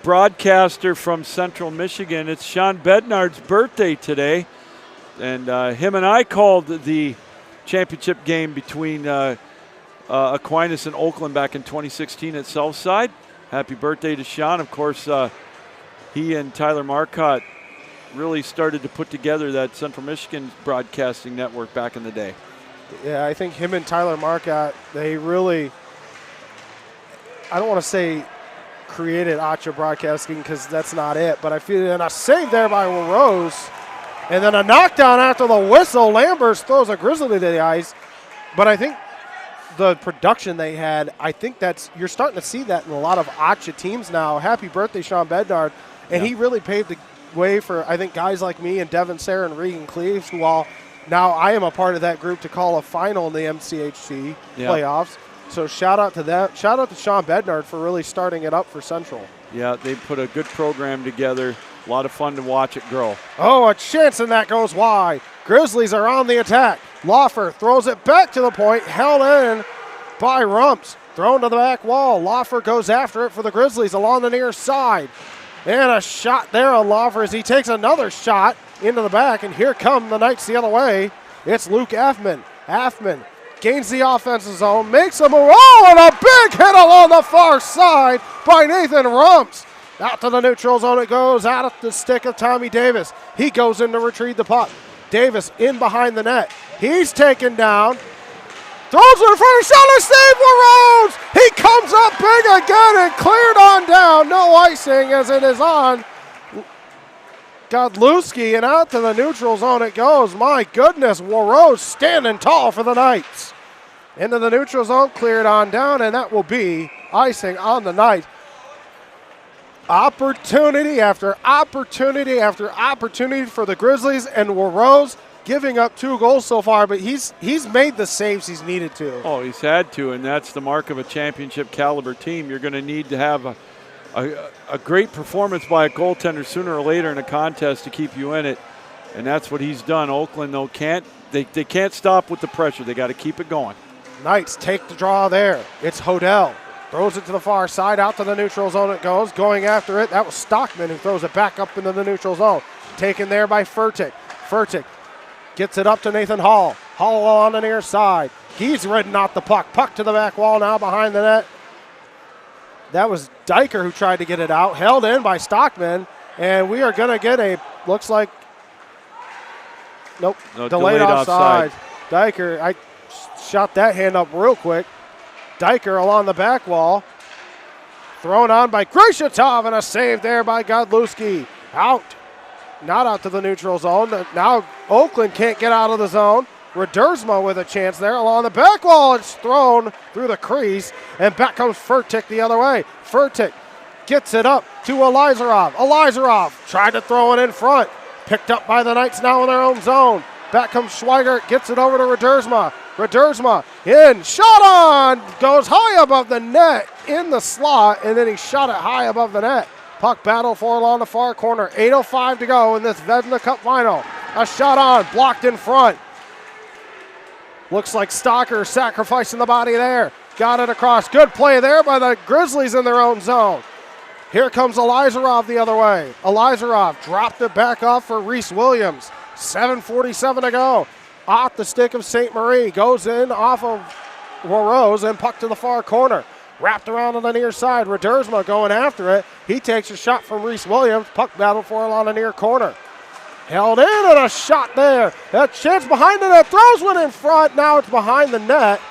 broadcaster from Central Michigan. It's Sean Bednard's birthday today. And him and I called the championship game between Aquinas and Oakland back in 2016 at Southside. Happy birthday to Sean. Of course, he and Tyler Marcotte really started to put together that Central Michigan broadcasting network back in the day. Yeah, I think him and Tyler Marcotte, they really, I don't want to say created Acha Broadcasting because that's not it, but I feel, and a save there by Rose, and then a knockdown after the whistle. Lambers throws a Grizzly to the ice, but I think the production they had, I think you're starting to see that in a lot of Acha teams now. Happy birthday, Sean Bednard, and he really paved the way for, I think, guys like me and Devin Sayre and Regan Cleaves, who all, now I am a part of that group to call a final in the MCHC playoffs. So shout out to them. Shout out to Sean Bednard for really starting it up for Central. Yeah, they put a good program together. A lot of fun to watch it grow. Oh, a chance, and that goes wide. Grizzlies are on the attack. Loffer throws it back to the point, held in by Rumps. Thrown to the back wall. Loffer goes after it for the Grizzlies along the near side. And a shot there on Loffer as he takes another shot into the back, and here come the Knights the other way. It's Luke Affman. Affman gains the offensive zone, makes a move. Oh, and a big hit along the far side by Nathan Rumps. Out to the neutral zone it goes, out of the stick of Tommy Davis. He goes in to retrieve the puck. Davis in behind the net. He's taken down. Throws it in front of shot, a save for Rhodes. He comes up big again and cleared on down. No icing as it is on Godlewski, and out to the neutral zone it goes. My goodness, Warrose standing tall for the Knights. Into the neutral zone, cleared on down, and that will be icing on the Knights. Opportunity after opportunity after opportunity for the Grizzlies, and Warrose giving up 2 goals so far, but he's made the saves he's needed to. Oh, he's had to, and that's the mark of a championship caliber team. You're going to need to have a great performance by a goaltender sooner or later in a contest to keep you in it, and that's what he's done. Oakland, though, can't stop with the pressure. They got to keep it going. Knights take the draw there. It's Hodel. Throws it to the far side, out to the neutral zone it goes. Going after it, that was Stockman who throws it back up into the neutral zone. Taken there by Furtick. Furtick gets it up to Nathan Hall. Hall on the near side. He's ridden out the puck. Puck to the back wall now behind the net. That was Diker who tried to get it out. Held in by Stockman. And we are going to get a, looks like, delayed offside. Diker, I shot that hand up real quick. Diker along the back wall. Thrown on by Grashatov, and a save there by Godlewski. Out. Not out to the neutral zone. Now Oakland can't get out of the zone. Radersma with a chance there along the back wall. It's thrown through the crease, and back comes Furtick the other way. Furtick gets it up to Elizarov. Elizarov tried to throw it in front. Picked up by the Knights now in their own zone. Back comes Schweigert, gets it over to Radersma. Radersma in, shot on, goes high above the net in the slot, and then he shot it high above the net. Puck battle for along the far corner. 8:05 to go in this Vezina Cup final. A shot on, blocked in front. Looks like Stalker sacrificing the body there. Got it across. Good play there by the Grizzlies in their own zone. Here comes Elizarov the other way. Elizarov dropped it back off for Reese Williams. 7:47 to go. Off the stick of St. Marie. Goes in off of Warrose and puck to the far corner. Wrapped around on the near side. Radersma going after it. He takes a shot from Reese Williams. Puck battle for along the near corner. Held in and a shot there. That chance behind the net. Throws one in front. Now it's behind the net.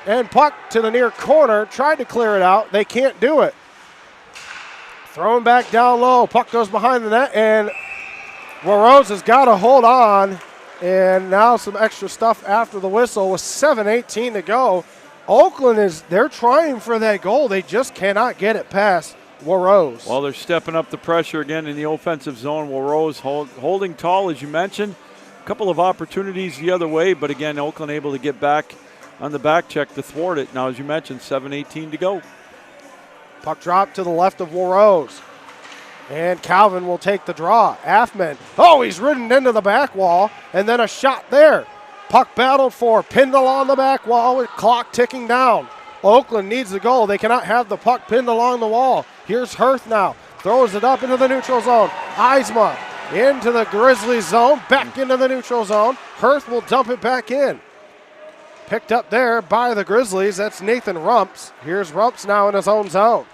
And puck to the near corner. Tried to clear it out. They can't do it. Thrown back down low. Puck goes behind the net. And Rose has got to hold on, and now some extra stuff after the whistle with 7:18 to go. Oakland they're trying for that goal. They just cannot get it past Rose. Well, they're stepping up the pressure again in the offensive zone. Rose holding tall, as you mentioned. A couple of opportunities the other way, but again, Oakland able to get back on the back check to thwart it. Now, as you mentioned, 7:18 to go. Puck drop to the left of Rose. And Calvin will take the draw. Affman, he's ridden into the back wall, and then a shot there. Puck battled for, pinned along the back wall with clock ticking down. Oakland needs the goal. They cannot have the puck pinned along the wall. Here's Hirth now, throws it up into the neutral zone. Eisma into the Grizzlies zone, back into the neutral zone. Hirth will dump it back in. Picked up there by the Grizzlies, that's Nathan Rumps. Here's Rumps now in his own zone.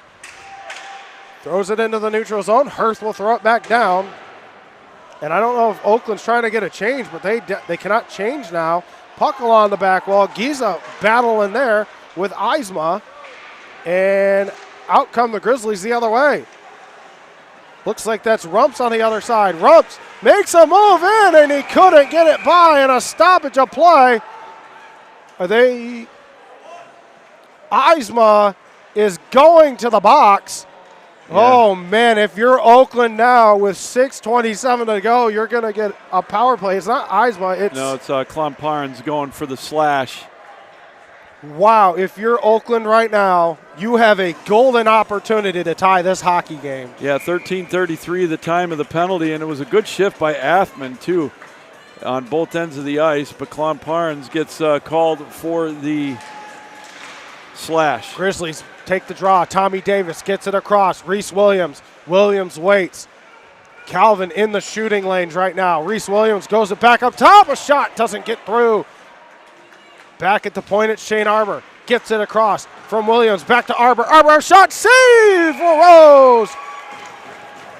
Throws it into the neutral zone. Hirth will throw it back down. And I don't know if Oakland's trying to get a change, but they cannot change now. Puck along the back wall. Giza battling there with Eisma. And out come the Grizzlies the other way. Looks like that's Rumps on the other side. Rumps makes a move in, and he couldn't get it by, and a stoppage of play. Eisma is going to the box. Yeah. Oh, man, if you're Oakland now with 6:27 to go, you're going to get a power play. It's not Eisma. It's Klomparens going for the slash. Wow, if you're Oakland right now, you have a golden opportunity to tie this hockey game. Yeah, 13:33 the time of the penalty, and it was a good shift by Affman, too, on both ends of the ice. But Klomparens gets called for the slash. Grizzlies take the draw. Tommy Davis gets it across. Reese Williams. Williams waits. Calvin in the shooting lanes right now. Reese Williams goes it back up top. A shot doesn't get through. Back at the point, it's Shane Arbor. Gets it across from Williams. Back to Arbor. Arbor, a shot. Save for Rose.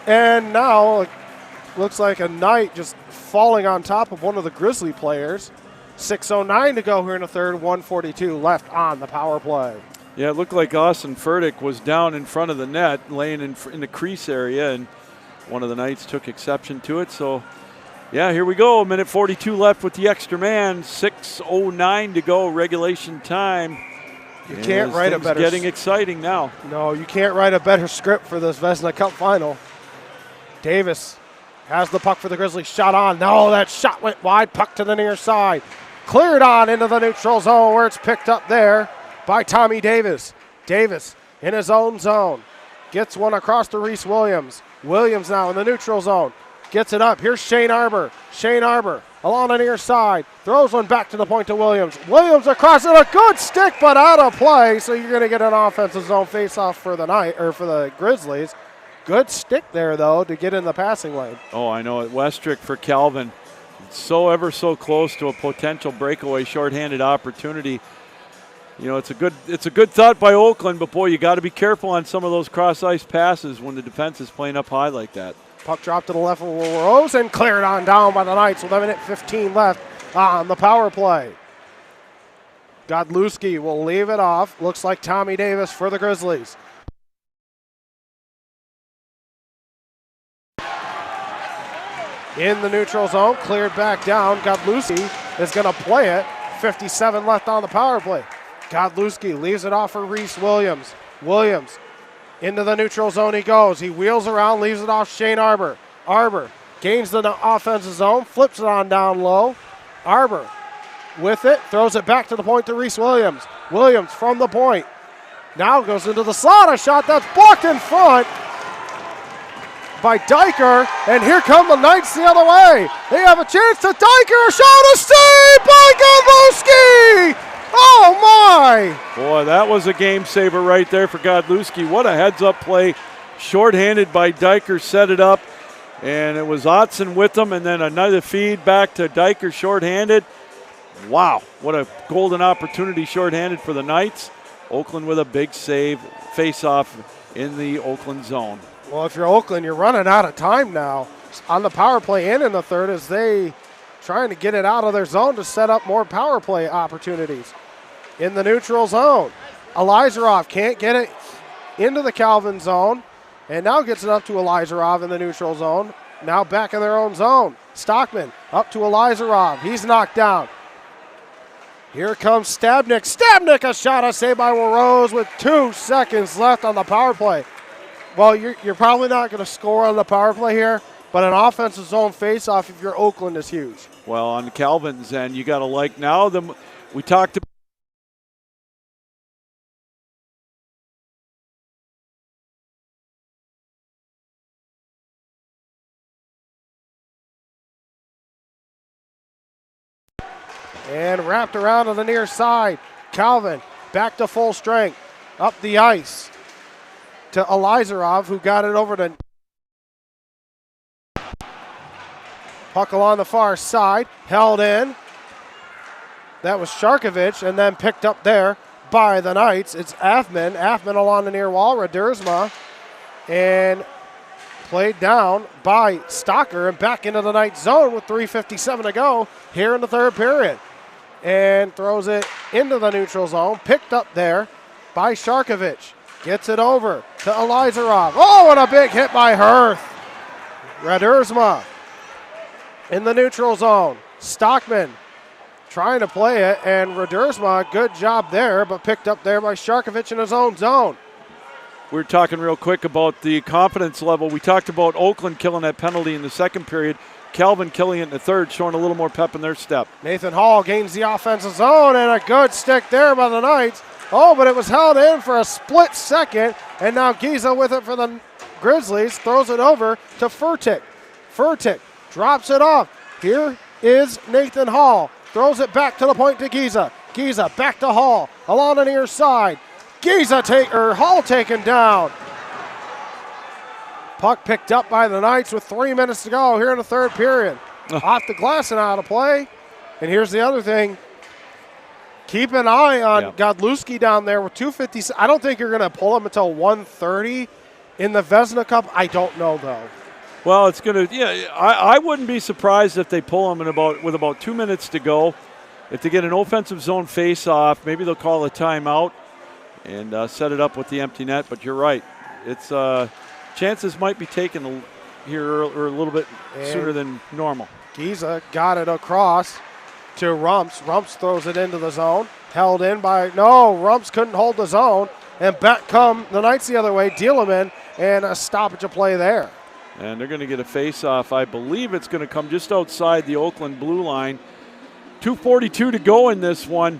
And now it looks like a Knight just falling on top of one of the Grizzly players. 6:09 to go here in the third. 1:42 left on the power play. Yeah, it looked like Austin Furtick was down in front of the net, laying in the crease area, and one of the Knights took exception to it. So, yeah, here we go. Minute 42 left with the extra man. 6:09 to go, regulation time. You can't write a better. It's getting exciting now. No, you can't write a better script for this Vezina Cup final. Davis has the puck for the Grizzlies. Shot on. No, that shot went wide. Puck to the near side. Cleared on into the neutral zone where it's picked up there by Tommy Davis. Davis in his own zone. Gets one across to Reese Williams. Williams now in the neutral zone. Gets it up. Here's Shane Arbor. Shane Arbor along the near side. Throws one back to the point to Williams. Williams across it. A good stick, but out of play. So you're going to get an offensive zone face-off for the for the Grizzlies. Good stick there, though, to get in the passing lane. Oh, I know it. Westrick for Calvin. So ever so close to a potential breakaway shorthanded opportunity. You know, it's a good thought by Oakland, but boy, you got to be careful on some of those cross-ice passes when the defense is playing up high like that. Puck dropped to the left of Rose and cleared on down by the Knights with 1:15 left on the power play. Godlewski will leave it off. Looks like Tommy Davis for the Grizzlies. In the neutral zone, cleared back down. Godlewski is going to play it. 57 left on the power play. Godlewski leaves it off for Reese Williams. Williams into the neutral zone he goes. He wheels around, leaves it off Shane Arbor. Arbor gains the offensive zone, flips it on down low. Arbor with it, throws it back to the point to Reese Williams. Williams from the point. Now goes into the slot. A shot that's blocked in front by Diker, and here come the Knights the other way. They have a chance to Diker. A shot, a save by Godlewski. Oh, my. Boy, that was a game saver right there for Godlewski. What a heads-up play. Shorthanded by Diker, set it up, and it was Otson with them, and then another feed back to Diker shorthanded. Wow, what a golden opportunity shorthanded for the Knights. Oakland with a big save, face-off in the Oakland zone. Well, if you're Oakland, you're running out of time now on the power play and in the third as they trying to get it out of their zone to set up more power play opportunities. In the neutral zone, Elizarov can't get it into the Calvin zone, and now gets it up to Elizarov in the neutral zone. now back in their own zone. Stockman up to Elizarov. He's knocked down. Here comes Stabnik. Stabnik, a shot, a save by Rose with 2 seconds left on the power play. Well, you're probably not going to score on the power play here, but an offensive zone faceoff if you're Oakland is huge. Well, on Calvin's end, you got to like now. We talked about. And wrapped around to the near side. Calvin back to full strength. Up the ice to Elizarov, who got it over to puck along the far side. Held in. That was Sharkovich, and then picked up there by the Knights. It's Affman. Affman along the near wall. Radursma. And played down by Stocker and back into the Knights zone with 3:57 to go here in the third period. And throws it into the neutral zone. Picked up there by Sharkovich. Gets it over to Elizarov. Oh, and a big hit by Hirth. Radursma in the neutral zone. Stockman trying to play it, and Radursma, good job there, but picked up there by Sharkovich in his own zone. We're talking real quick about the confidence level. We talked about Oakland killing that penalty in the second period. Calvin killing it in the third, showing a little more pep in their step. Nathan Hall gains the offensive zone, and a good stick there by the Knights. Oh, but it was held in for a split second, and now Giza with it for the Grizzlies, throws it over to Furtick. Furtick drops it off. Here is Nathan Hall. Throws it back to the point to Giza. Giza back to Hall, along the near side. Hall taken down. Puck picked up by the Knights with 3 minutes to go here in the third period. Off the glass and out of play. And here's the other thing. Keep an eye on Godlewski down there with 2:50. I don't think you're going to pull him until 1:30 in the Vezina Cup. I don't know, though. Well, it's going to, I wouldn't be surprised if they pull him with about 2 minutes to go. If they get an offensive zone face-off, maybe they'll call a timeout and set it up with the empty net. But you're right. It's chances might be taken here or a little bit sooner than normal. Giza got it across to Rumps. Rumps throws it into the zone. Held in by, no, Rumps couldn't hold the zone. And back come the Knights the other way. Dealeman, and a stoppage of play there. And they're going to get a face-off. I believe it's going to come just outside the Oakland blue line. 2:42 to go in this one.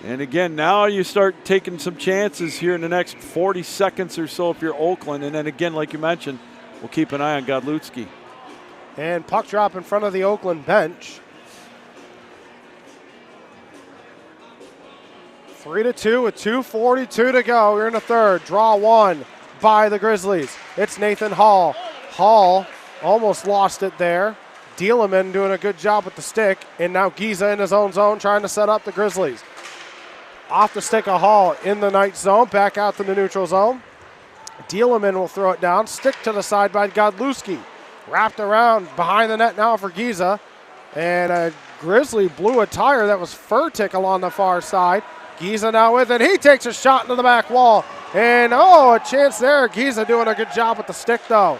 And again, now you start taking some chances here in the next 40 seconds or so if you're Oakland. And then again, like you mentioned, we'll keep an eye on Godlewski. And puck drop in front of the Oakland bench. 3-2 with 2:42 to go. We're in the third. Draw one by the Grizzlies. It's Nathan Hall. Hall almost lost it there. Dealeman doing a good job with the stick. And now Giza in his own zone trying to set up the Grizzlies. Off the stick of Hall in the Knights zone. Back out to the neutral zone. Dealeman will throw it down. Stick to the side by Godlewski. Wrapped around behind the net now for Giza. And a Grizzly blew a tire. That was Furtick along the far side. Giza now with it. He takes a shot into the back wall. And, a chance there. Giza doing a good job with the stick, though.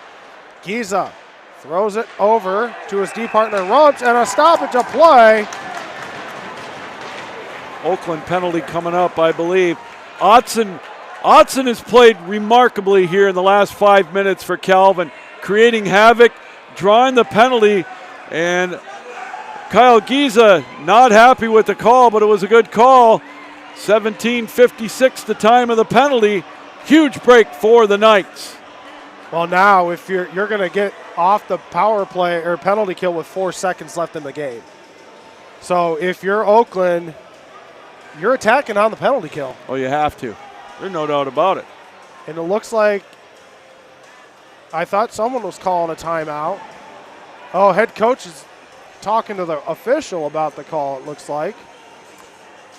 Giza throws it over to his D partner, Rumps, and a stoppage of play. Oakland penalty coming up, I believe. Otson has played remarkably here in the last 5 minutes for Calvin, creating havoc, drawing the penalty, and Kyle Giza not happy with the call, but it was a good call. 17:56 the time of the penalty. Huge break for the Knights. Well, now if you're going to get off the power play or penalty kill with 4 seconds left in the game. So if you're Oakland, you're attacking on the penalty kill. Oh, you have to. There's no doubt about it. And it looks like I thought someone was calling a timeout. Oh, head coach is talking to the official about the call, it looks like.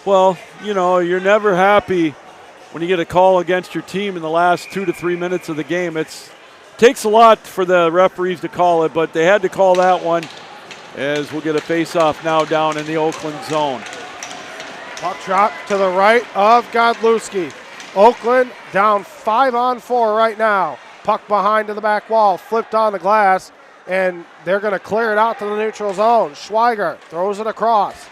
Well, you're never happy when you get a call against your team in the last 2 to 3 minutes of the game. It takes a lot for the referees to call it, but they had to call that one as we'll get a face-off now down in the Oakland zone. Puck drop to the right of Godlewski. Oakland down 5-on-4 right now. Puck behind to the back wall, flipped on the glass, and they're going to clear it out to the neutral zone. Schweiger throws it across.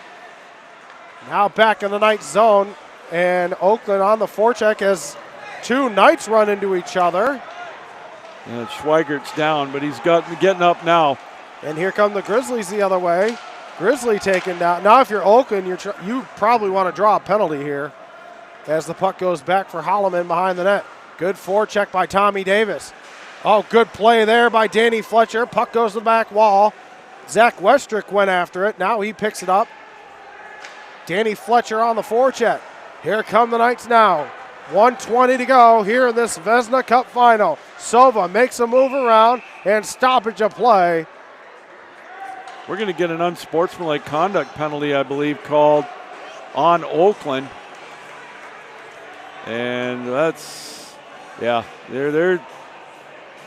Now back in the Knights zone, and Oakland on the forecheck as two Knights run into each other. And Schweigert's down, but he's getting up now. And here come the Grizzlies the other way. Grizzly taken down. Now if you're Oakland, you probably want to draw a penalty here as the puck goes back for Holloman behind the net. Good forecheck by Tommy Davis. Oh, good play there by Danny Fletcher. Puck goes to the back wall. Zach Westrick went after it. Now he picks it up. Danny Fletcher on the forecheck. Here come the Knights now. 1:20 to go here in this Vezina Cup final. Sova makes a move around and stoppage of play. We're going to get an unsportsmanlike conduct penalty, I believe, called on Oakland. And that's, yeah, they're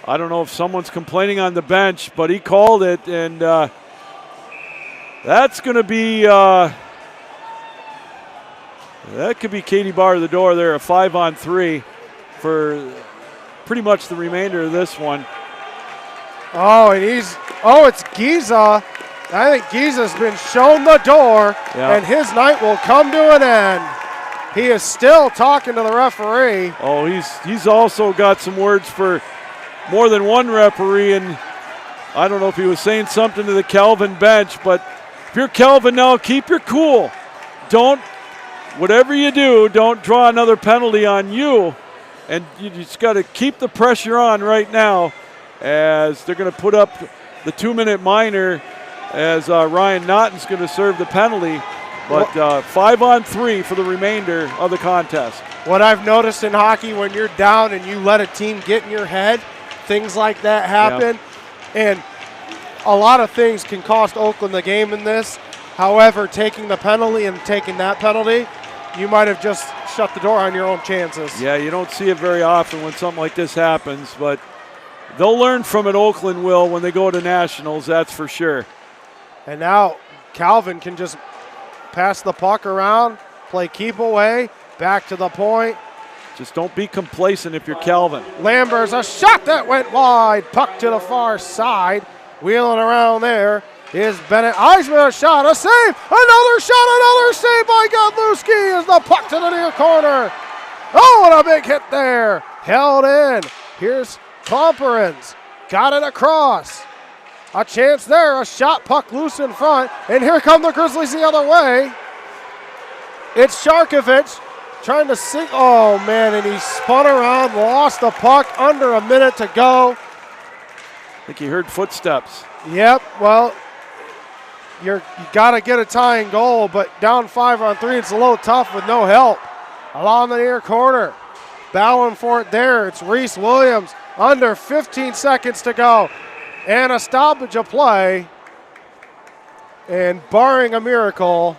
I don't know if someone's complaining on the bench, but he called it, and that's going to be, that could be Katie bar the door there, a 5-on-3 for pretty much the remainder of this one. Oh, and it's Giza. I think Giza's been shown the door, and his night will come to an end. He is still talking to the referee. Oh, he's also got some words for more than one referee, and I don't know if he was saying something to the Calvin bench, but if you're Calvin now, keep your cool. Whatever you do, don't draw another penalty on you, and you just got to keep the pressure on right now as they're going to put up the 2-minute minor as Ryan Naughton's going to serve the penalty. But 5-on-3 for the remainder of the contest. What I've noticed in hockey, when you're down and you let a team get in your head, things like that happen. Yeah. And a lot of things can cost Oakland the game in this. However, taking the penalty and taking that penalty, you might have just shut the door on your own chances. Yeah, you don't see it very often when something like this happens, but they'll learn from it, Oakland will, when they go to nationals, that's for sure. And now Calvin can just pass the puck around, play keep away, back to the point. Just don't be complacent if you're Calvin. Lambert's a shot that went wide. Puck to the far side. Wheeling around there is Bennett. Eisman, a shot, a save. Another shot, another save by Godlewski as the puck to the near corner. Oh, and a big hit there. Held in. Here's Pomperins. Got it across. A chance there, a shot, puck loose in front, and here come the Grizzlies the other way. It's Sharkovich trying to sink. Oh, man, and he spun around, lost the puck, under a minute to go. I think he heard footsteps. Yep, well, you got to get a tying goal, but down 5-on-3, it's a little tough with no help. Along the near corner, battling for it there, it's Reese Williams, under 15 seconds to go. And a stoppage of play, and barring a miracle,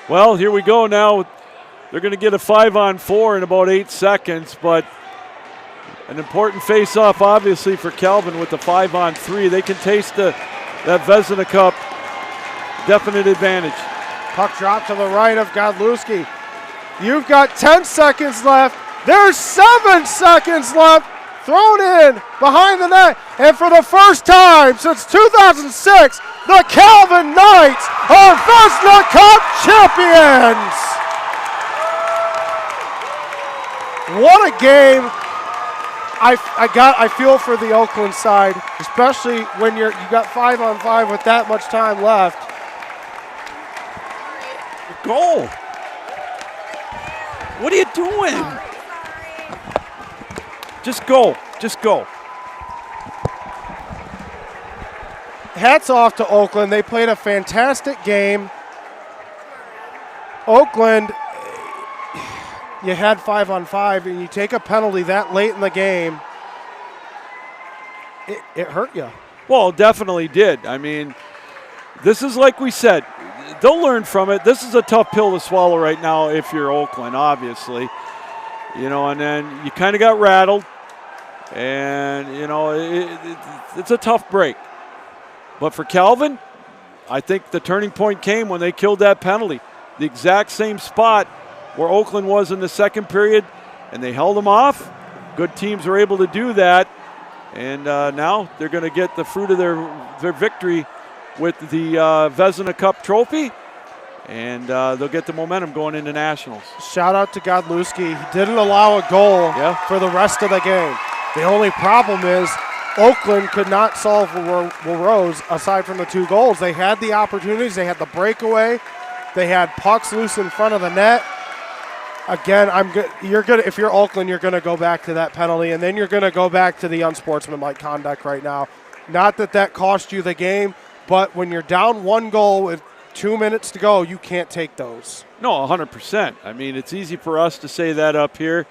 well, here we go now. They're going to get a 5-on-4 in about 8 seconds, but an important face-off, obviously, for Calvin with the 5-on-3. They can taste that Vezina Cup definite advantage. Puck drop to the right of Godlewski. You've got 10 seconds left. There's 7 seconds left, thrown in behind the net. And for the first time since 2006, the Calvin Knights are Vezina Cup champions. What a game. I feel for the Oakland side, especially when you got 5-on-5 with that much time left. Goal. What are you doing? Just go. Just go. Hats off to Oakland. They played a fantastic game. Oakland, you had 5-on-5, and you take a penalty that late in the game, it hurt you. Well, it definitely did. I mean, this is like we said. They'll learn from it. This is a tough pill to swallow right now if you're Oakland, obviously. You know, and then you kind of got rattled. And, you know, it's a tough break. But for Calvin, I think the turning point came when they killed that penalty. The exact same spot where Oakland was in the second period, and they held them off, good teams were able to do that. And now they're going to get the fruit of their victory with the Vezina Cup trophy. And they'll get the momentum going into nationals. Shout out to Godlewski. He didn't allow a goal for the rest of the game. The only problem is Oakland could not solve Rose aside from the 2 goals. They had the opportunities. They had the breakaway. They had pucks loose in front of the net. Again, if you're Oakland, you're going to go back to that penalty, and then you're going to go back to the unsportsmanlike conduct right now. Not that cost you the game, but when you're down 1 goal with 2 minutes to go, you can't take those. No, 100%. I mean, it's easy for us to say that up here.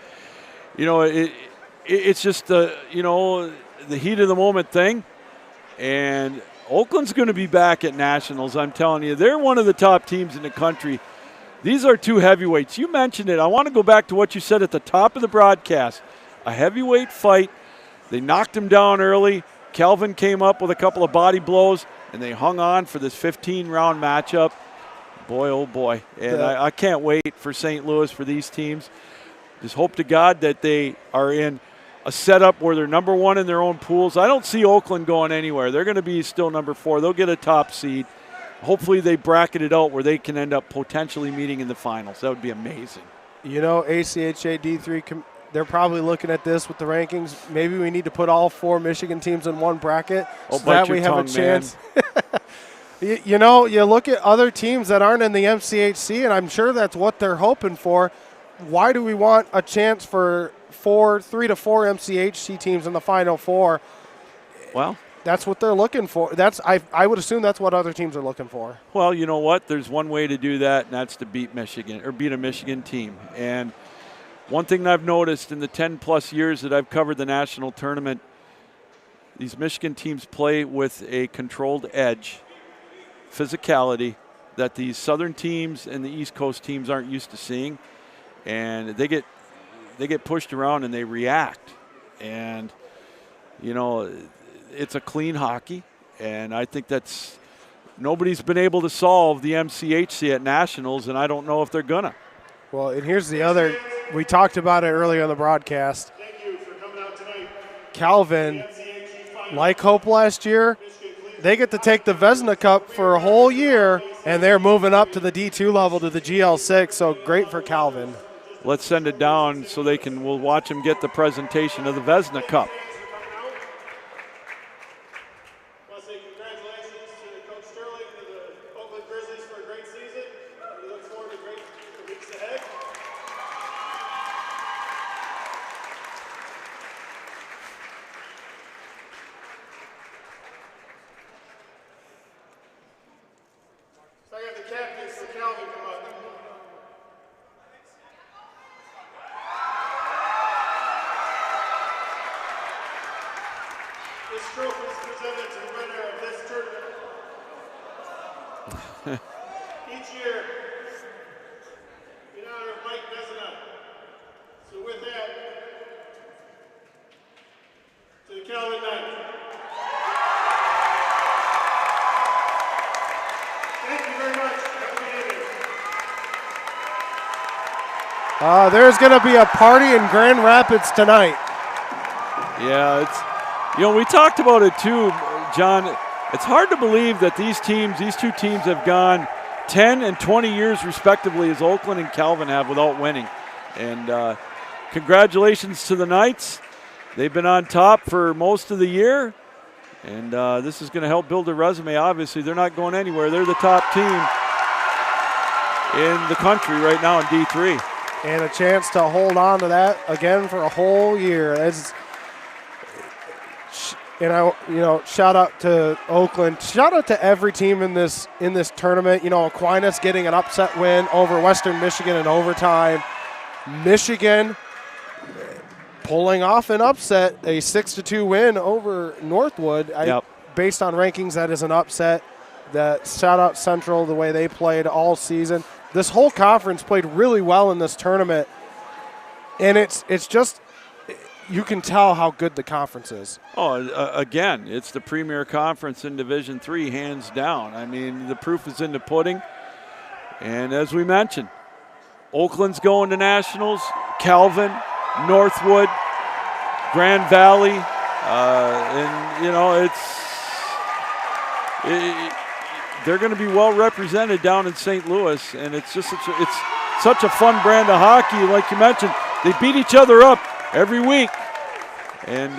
It's just the heat of the moment thing. And Oakland's going to be back at nationals, I'm telling you. They're one of the top teams in the country. These are 2 heavyweights. You mentioned it. I want to go back to what you said at the top of the broadcast. A heavyweight fight. They knocked him down early. Calvin came up with a couple of body blows, and they hung on for this 15-round matchup. Boy, oh boy. And I can't wait for St. Louis for these teams. Just hope to God that they are in a setup where they're number 1 in their own pools. I don't see Oakland going anywhere. They're going to be still number 4. They'll get a top seed. Hopefully they bracket it out where they can end up potentially meeting in the finals. That would be amazing. ACHA D3, they're probably looking at this with the rankings. Maybe we need to put all 4 Michigan teams in one bracket so that we have a chance. You look at other teams that aren't in the MCHC, and I'm sure that's what they're hoping for. Why do we want a chance for 3 to 4 MCHC teams in the Final Four? Well, that's what they're looking for. I would assume that's what other teams are looking for. Well, you know what? There's one way to do that, and that's to beat Michigan or beat a Michigan team. And one thing that I've noticed in the 10-plus years that I've covered the national tournament, these Michigan teams play with a controlled edge, physicality, that these Southern teams and the East Coast teams aren't used to seeing. And they get pushed around and they react. And, it's a clean hockey, and I think that's nobody's been able to solve the MCHC at nationals, and I don't know if they're gonna. Well, and here's the other. We talked about it earlier on the broadcast. Thank you for coming out tonight. Calvin, like Hope last year, they get to take the Vezina Cup for a whole year, and they're moving up to the D2 level to the GL6. So great for Calvin. Let's send it down so we'll watch them get the presentation of the Vezina Cup. This trophy is presented to the winner of this tournament. Each year, in honor of Mike Vezina. So with that, to the Calvin Knight. Thank you very much. There's going to be a party in Grand Rapids tonight. Yeah, we talked about it too, John. It's hard to believe that these two teams have gone 10 and 20 years respectively as Oakland and Calvin have without winning. And congratulations to the Knights. They've been on top for most of the year. And this is going to help build their resume. Obviously, they're not going anywhere. They're the top team in the country right now in D3. And a chance to hold on to that again for a whole year. Shout out to Oakland. Shout out to every team in this tournament. Aquinas getting an upset win over Western Michigan in overtime. Michigan pulling off an upset, a 6-2 win over Northwood. Based on rankings, that is an upset. Shout out Central, the way they played all season. This whole conference played really well in this tournament, and it's just you can tell how good the conference is. Again, it's the premier conference in Division III, hands down. I mean, the proof is in the pudding. And as we mentioned, Oakland's going to nationals, Calvin, Northwood, Grand Valley, and you know they're going to be well represented down in St. Louis, and it's just such a fun brand of hockey. Like you mentioned, they beat each other up every week, and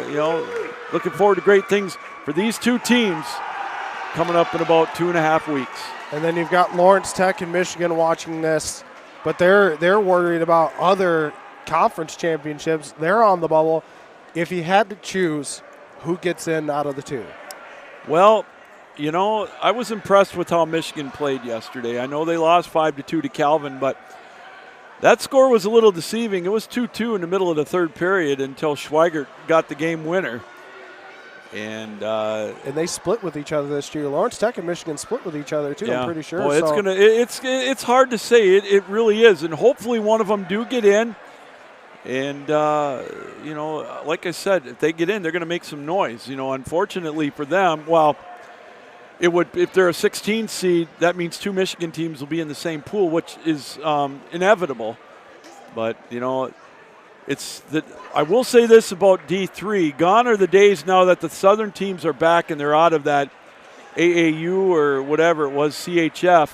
you know, looking forward to great things for these two teams coming up in about 2.5 weeks. And then you've got Lawrence Tech and Michigan watching this, but they're worried about other conference championships. They're on the bubble. If you had to choose, who gets in out of the two? Well, you know, I was impressed with how Michigan played yesterday. I know they lost 5-2 to Calvin, but that score was a little deceiving. It was 2-2 in the middle of the third period until Schweigert got the game winner. And they split with each other this year. Lawrence Tech and Michigan split with each other too. Yeah. I'm pretty sure. Boy, it's hard to say. It really is, and hopefully one of them do get in. And you know, like I said, if they get in, they're going to make some noise. You know, unfortunately for them, well, it would, if they're a 16 seed, that means 2 Michigan teams will be in the same pool, which is inevitable. But you know, it's that I will say this about D3: gone are the days now that the Southern teams are back and they're out of that AAU or whatever it was, CHF.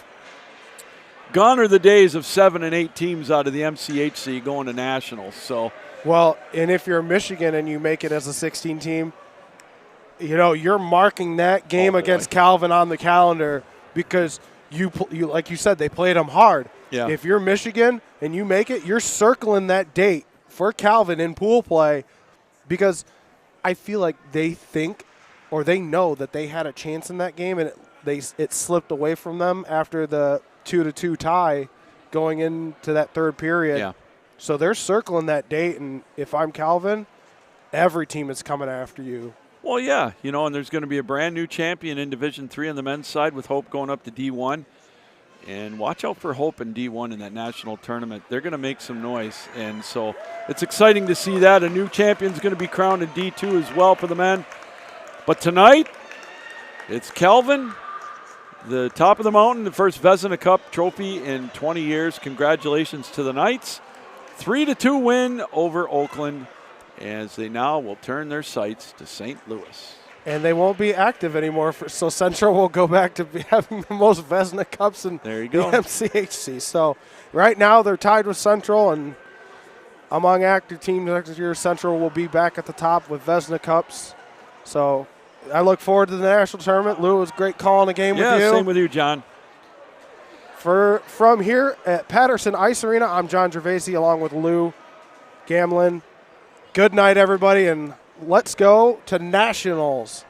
Gone are the days of 7 and 8 teams out of the MCHC going to nationals. So, well, and if you're Michigan and you make it as a 16 team, you know, you're marking that game against Calvin on the calendar because you like you said, they played them hard. Yeah. If you're Michigan and you make it, you're circling that date for Calvin in pool play, because I feel like they think or they know that they had a chance in that game and it slipped away from them after the 2-2 tie going into that third period. Yeah. So they're circling that date, and if I'm Calvin, every team is coming after you. Well, yeah, you know, and there's going to be a brand new champion in Division III on the men's side with Hope going up to D1. And watch out for Hope in D1 in that national tournament. They're going to make some noise. And so it's exciting to see that. A new champion's going to be crowned in D2 as well for the men. But tonight, it's Calvin, the top of the mountain, the first Vezina Cup trophy in 20 years. Congratulations to the Knights. 3-2 win over Oakland as they now will turn their sights to St. Louis. And they won't be active anymore, so Central will go back to having the most Vezina Cups in there you go. the MCHC. So right now they're tied with Central, and among active teams next year, Central will be back at the top with Vezina Cups. So I look forward to the national tournament. Lou, it was great calling a game with you. Yeah, same with you, John. From here at Patterson Ice Arena, I'm John Gervasi along with Lou Gamlin. Good night, everybody, and let's go to nationals.